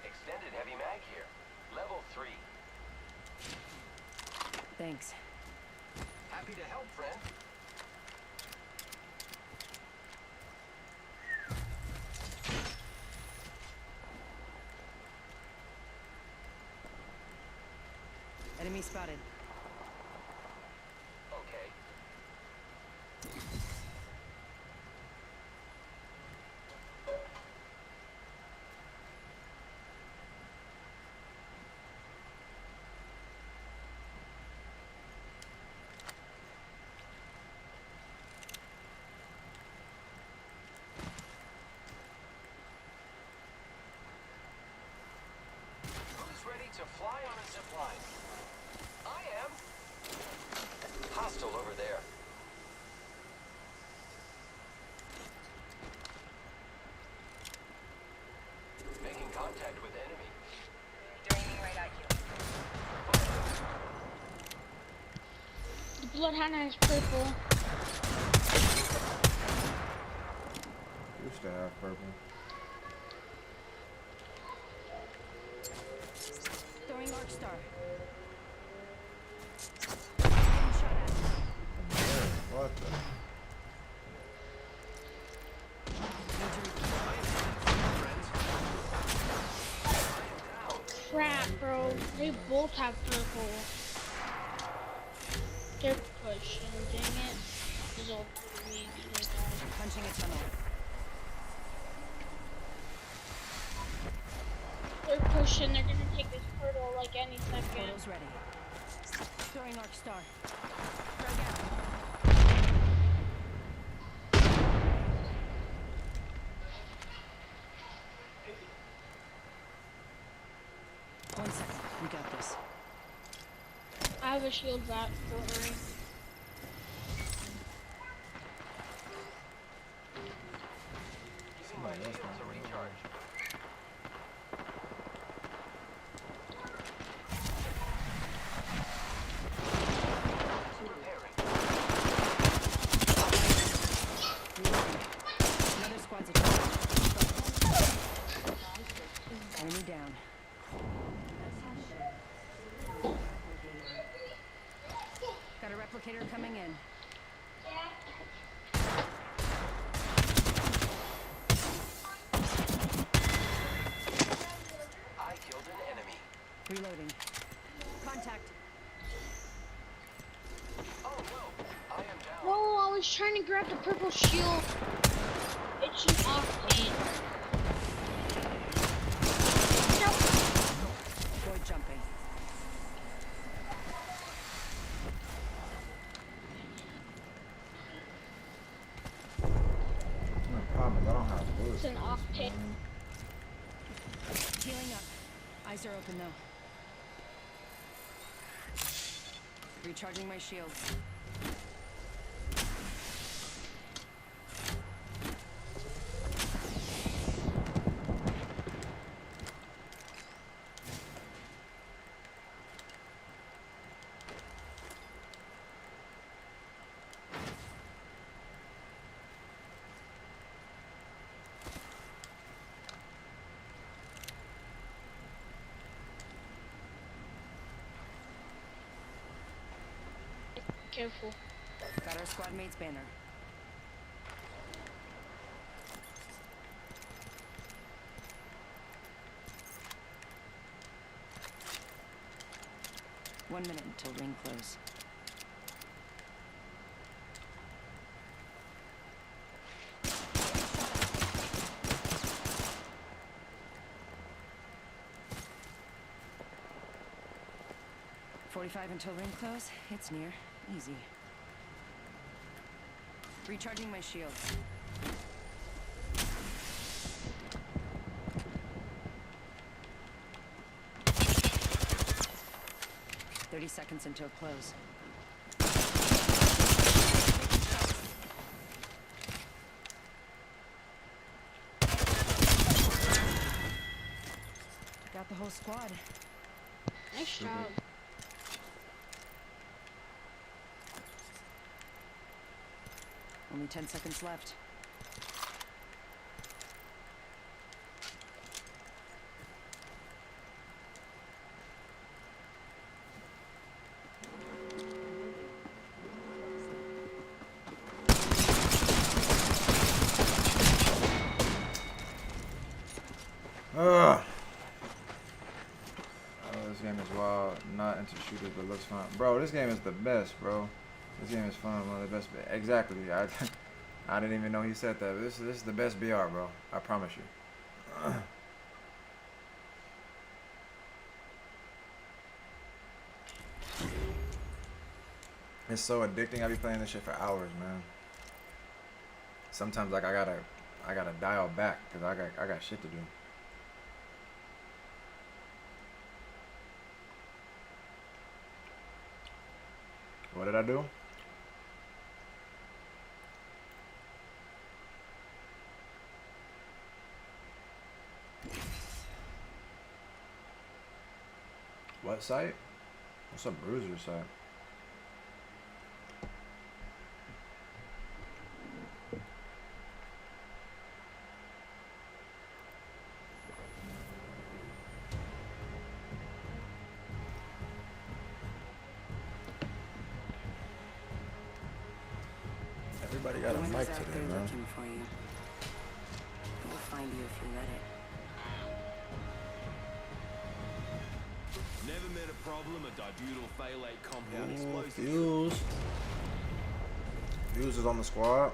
Extended heavy mag here. Level 3. Thanks. Happy to help, friend. Enemy spotted. Okay. Who's ready to fly Bloodhound has purple. Used to have purple. Throwing Arc Star. What the? Crap, bro. They both have purple. They're pushing, dang it. This is all three. Punching a tunnel. They're pushing, they're gonna take this portal like any second. Portal's ready. Throwing Arc Star. Frag out. 1 second. We got this. I have a shield back, don't worry. Using my shield to recharge. Repairing. Another squad's attack. Enemy down. Got a replicator coming in. I killed an enemy. Reloading. Contact. Oh no, I am down. No, I was trying to grab the purple shield. It's an octane. Void jumping. No problem. I don't have bullets. It's an octane. Healing up. Eyes are open though. Recharging my shields. Careful. Got our squad mate's banner. One minute until ring close. "45 until ring close. It's near. Easy. Recharging my shields. "30 seconds until close. Got the whole squad. Nice job. Only 10 seconds left. Ugh. Oh, this game is wild. Not into shooters, but looks fun. Bro, this game is the best, bro. This game is fun. One of the best. Exactly. I didn't even know he said that. This is the best BR, bro. I promise you. It's so addicting. I be playing this shit for hours, man. Sometimes like I gotta dial back because I got shit to do. What did I do? What site? What's a bruiser site? Everybody got a mic Whoever's out today, there man. looking for you, it will find you if you let it. Never met a problem a dibutyl phthalate compound Ooh, explosive. Fuse. Fuse is on the squad.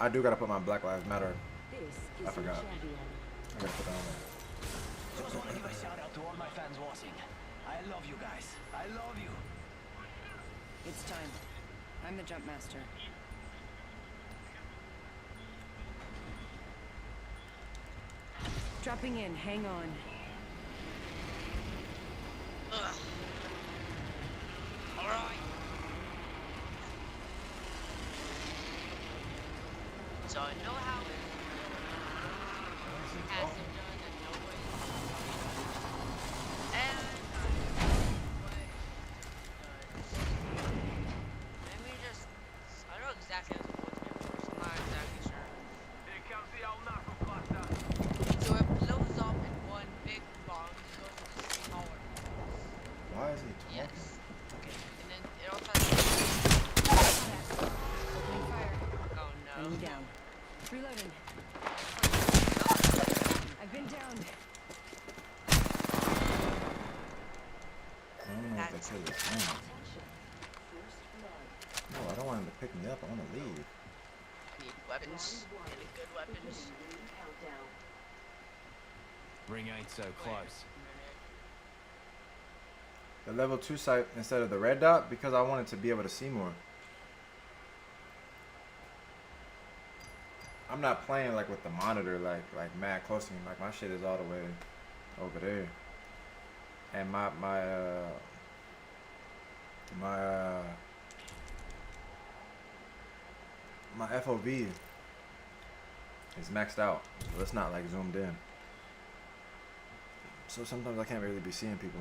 I do gotta put my Black Lives Matter. I forgot. I gotta put that on there. Just want to give a shout out to all my fans watching. I love you guys. I love you. It's time. I'm the jump master. Dropping in, hang on. Alright. So I know how it hasn't done and nobody. And let me just I know exactly how to put it first. I'm not exactly sure. Here comes the old knuckle buster. So it blows up in one big bomb and goes into smaller bombs. Why is he talking? Yes. And then it also has Opening fire. oh no. Enemy down. Reloading. I've been downed. I don't know what that kid is saying. No, I don't want him to pick me up. I want to leave. Need weapons. Any good weapons. Ring ain't so close. The level 2 sight instead of the red dot because I wanted to be able to see more. I'm not playing like with the monitor like mad close to me. Like my shit is all the way over there. And my FOV is maxed out. So it's not like zoomed in. So sometimes I can't really be seeing people.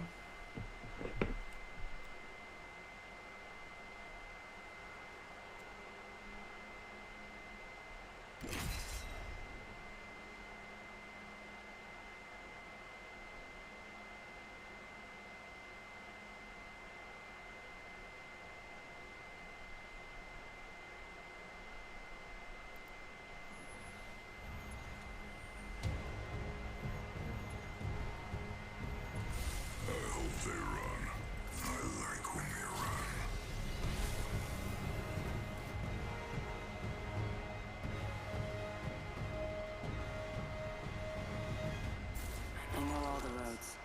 I know all the roads.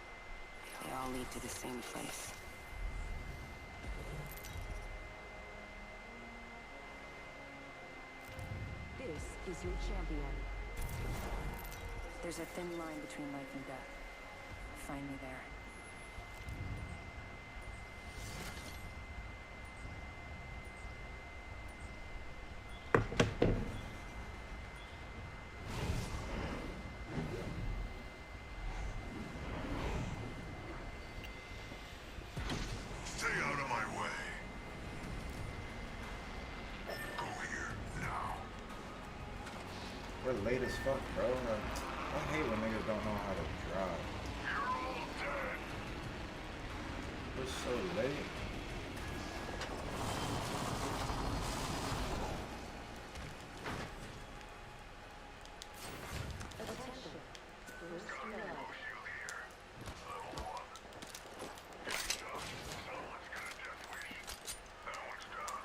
They all lead to the same place. This is your champion. There's a thin line between life and death. Find me there. Stay out of my way. Go here, now. We're late as fuck, bro. Like, I hate when niggas don't know how to drive. You're all dead. We're so late. Attention. First blood. Shield here. Level 1. Good stuff. Someone's got a death wish. That one's done.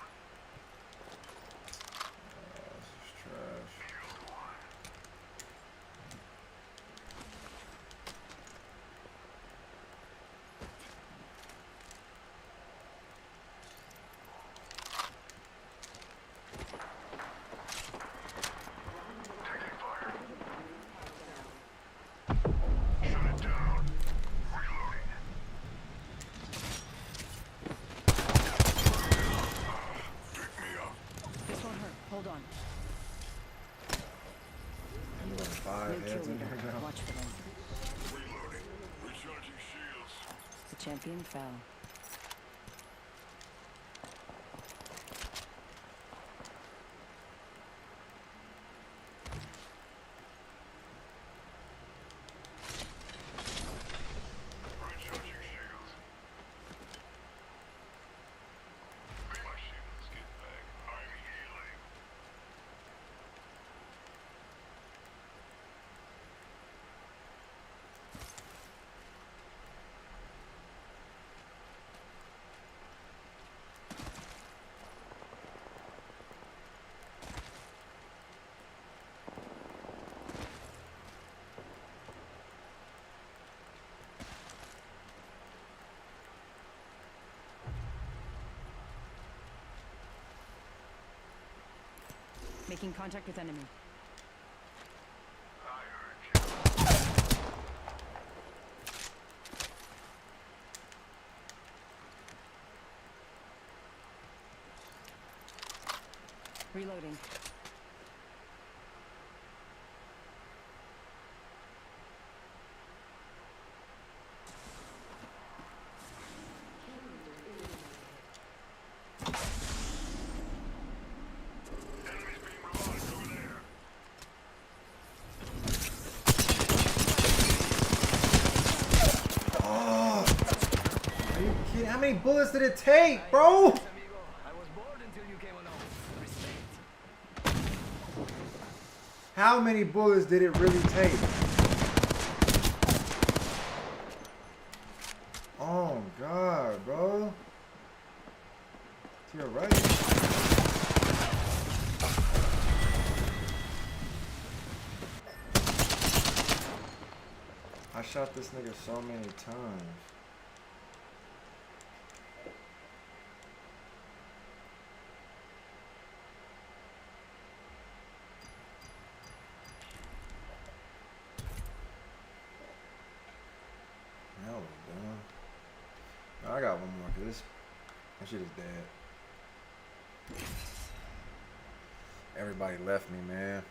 This is trash. Killed one. Taking fire. Shut it down. Reloading. Pick me up. This won't hurt. Hold on. I'm doing 5 New heads kill in leader. here now. Watch for them. Reloading. Recharging shields. The champion fell. Recharging shields. Leave my shields. Get back. I'm Making contact with enemy. I heard you. Reloading. Enemies being reloaded over there. Oh, are you kidding? How many bullets did it take, bro? I was bored until you came along. Respect. How many bullets did it really take? Oh God, bro. To your right. I shot this nigga so many times. Hell, done. I got one more because that shit is dead. Everybody left me, man.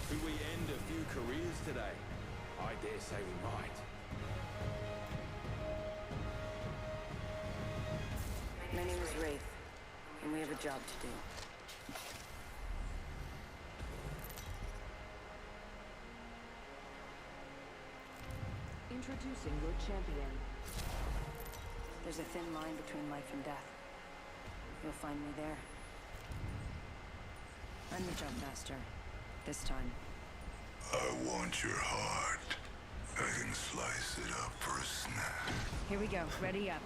Could we end a few careers today? I dare say we might. My name is Wraith, and we have a job to do. Introducing your champion. There's a thin line between life and death. You'll find me there. I'm the jump master. This time. I want your heart. I can slice it up for a snack. Here we go. Ready up.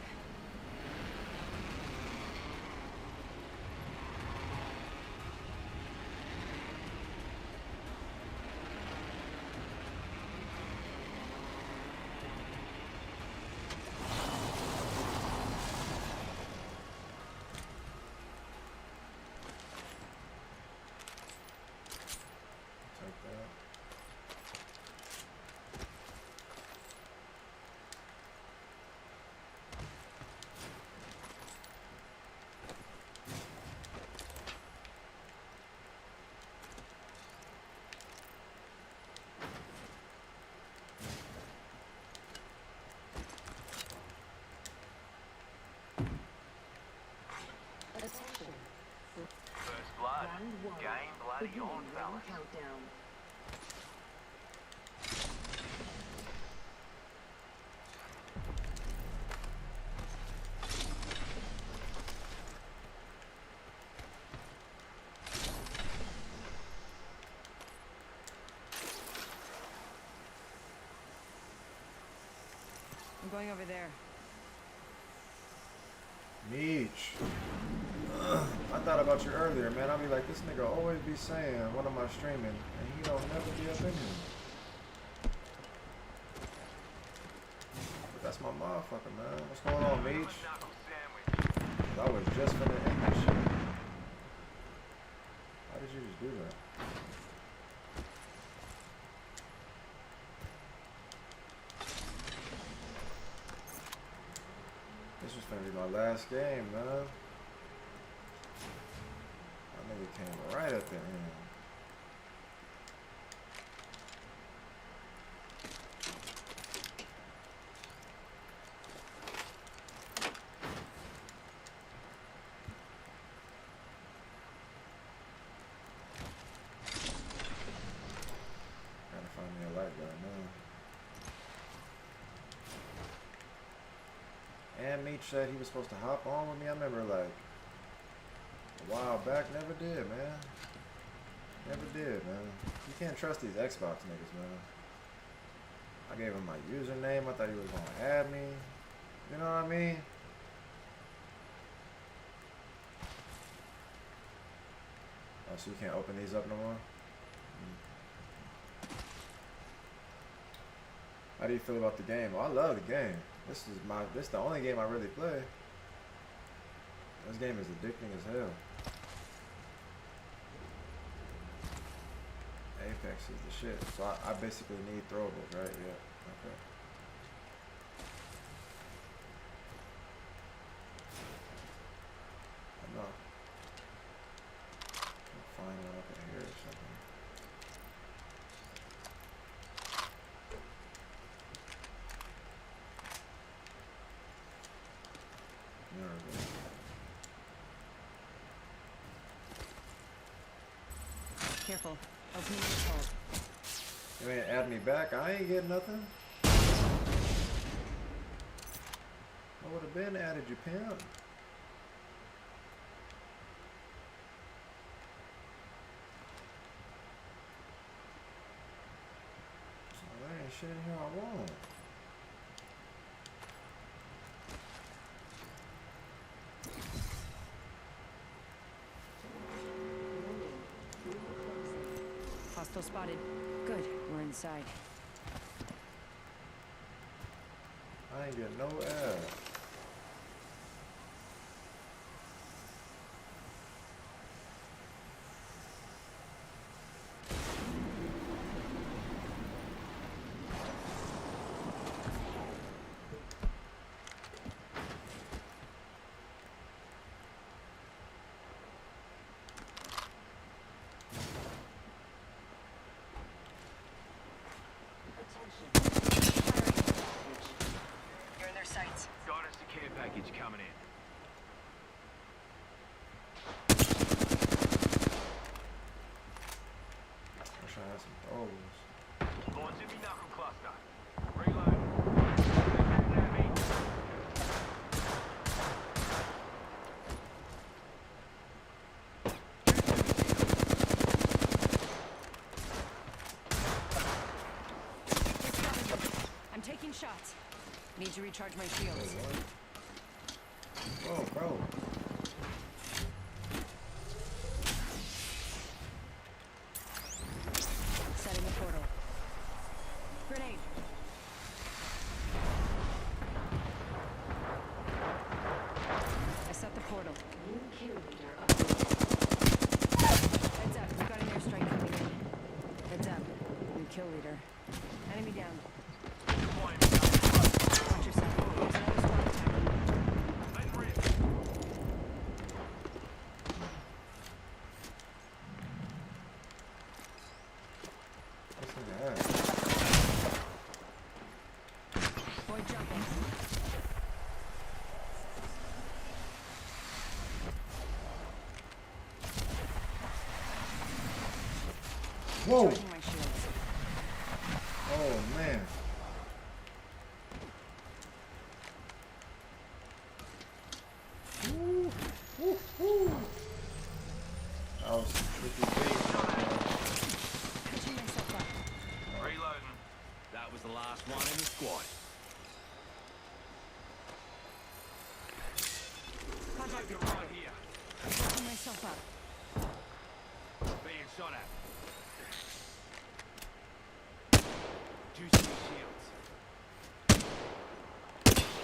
Take that. Attention. First blood. Round one. Game bloody Beginning on, ring fellas. countdown. I'm going over there. Meech. I thought about you earlier, man. I'll be like, this nigga always be saying, what am I streaming? And he don't never be up in here. But that's my motherfucker, man. What's going on, Meech? Knuckle sandwich. I was just finna end this shit. Why did you just do that? This was gonna be my last game, man. That nigga came right at the end. Gotta find me a light right now. And Meech said he was supposed to hop on with me. I remember like a while back, never did, man. Never did, man. You can't trust these Xbox niggas, man. I gave him my username. I thought he was gonna add me. You know what I mean? Oh, so you can't open these up no more? How do you feel about the game? Oh, I love the game. This is the only game I really play. This game is addicting as hell. Apex is the shit. So I basically need throwables, right? Yeah. Okay. I know. I'll find one up in here or something. There we go. Careful. Opening this hole. You ain't add me back. I ain't getting nothing. I would have been added, you pimp. So there ain't shit in here I want. Hostile spotted. Good. We're inside. I ain't getting no air. You're in their sights. Got us a care package coming in. Wish I had some throws. Lawns in me knuckle cluster. Reload. I'm taking shots. Need to recharge my shields. Whoa, bro. Setting the portal. Grenade. I set the portal. New kill leader Heads up. We've got an airstrike coming in. Heads up. New kill leader. Enemy down. Watch yourself. There's another squad attacking. What's in the air? Boy jumping. Whoa! Charging my shields. Oh, man. Woo, woo, woo. That was some tricky bait. Catching myself up. Reloading. That was the last one in the squad. Contact Right here. catching myself up. Being shot at. Juicing shields.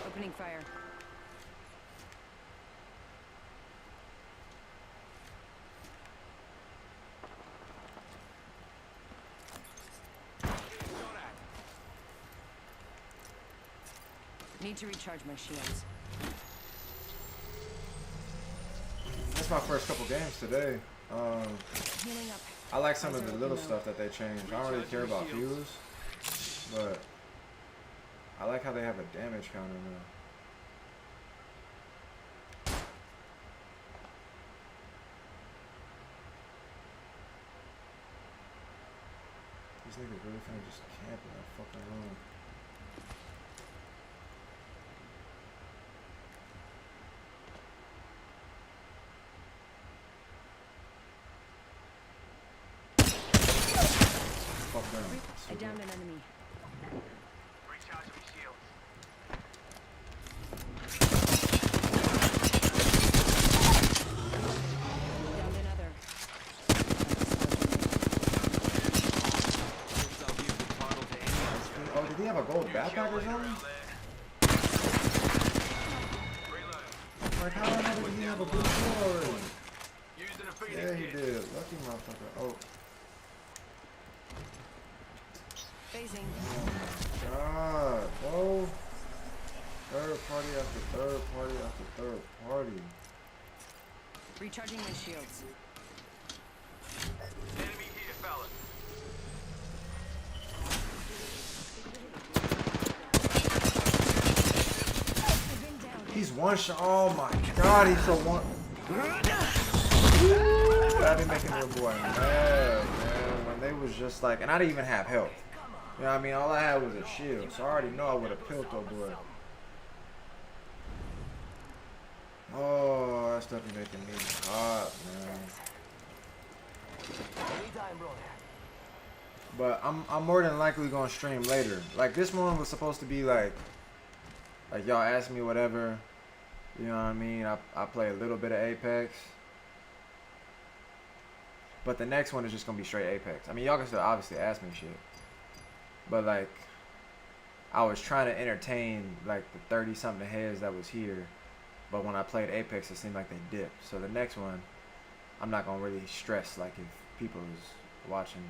Opening fire. Shot at. Need to recharge my shields. That's my first couple games today. Healing up. I like some of the little stuff that they changed. I don't really care about fuse, but I like how they have a damage counter now. These niggas really finna just camp in that fucking room. Fuck them. I downed an enemy. Recharging shields. Did he have a gold backpack or something? Like, how the hell did he have a blue sword already? Yeah, he did. Lucky motherfucker. Oh. Phasing. God, bro. Third party after third party after third party. Recharging my shields. Enemy here, fellas. He's one shot. Oh my God, he's so one. That be making little boy mad, man. When they was just like, and I didn't even have health. You know what I mean? All I had was a shield, so I already know I would have killed that boy. Oh, that stuff be making me hot, man. But I'm more than likely gonna stream later. Like this one was supposed to be like y'all ask me whatever. You know what I mean? I play a little bit of Apex. But the next one is just gonna be straight Apex. I mean, y'all can still obviously ask me shit. But like, I was trying to entertain like the 30-something heads that was here. But when I played Apex, it seemed like they dipped. So the next one, I'm not gonna really stress like if people is watching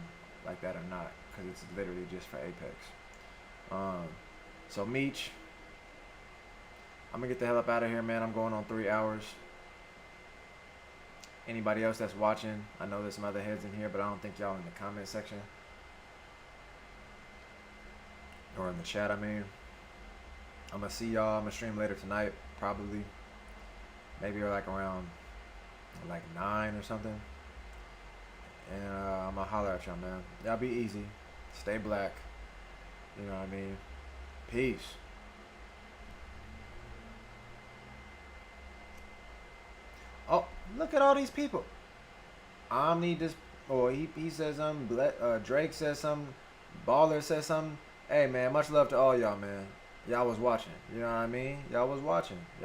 like that or not, because it's literally just for Apex. So Meech, I'm gonna get the hell up out of here, man. I'm going on 3 hours. Anybody else that's watching, I know there's some other heads in here, but I don't think y'all in the comment section or in the chat. I mean, I'm gonna see y'all. I'm gonna stream later tonight, probably. Maybe like around like 9 or something. And I'm gonna holler at y'all, man. Y'all be easy. Stay black. You know what I mean? Peace. Oh, look at all these people. Omni just, or he says something. Drake says something. Baller says something. Hey, man, much love to all y'all, man. Y'all was watching. You know what I mean? Y'all was watching.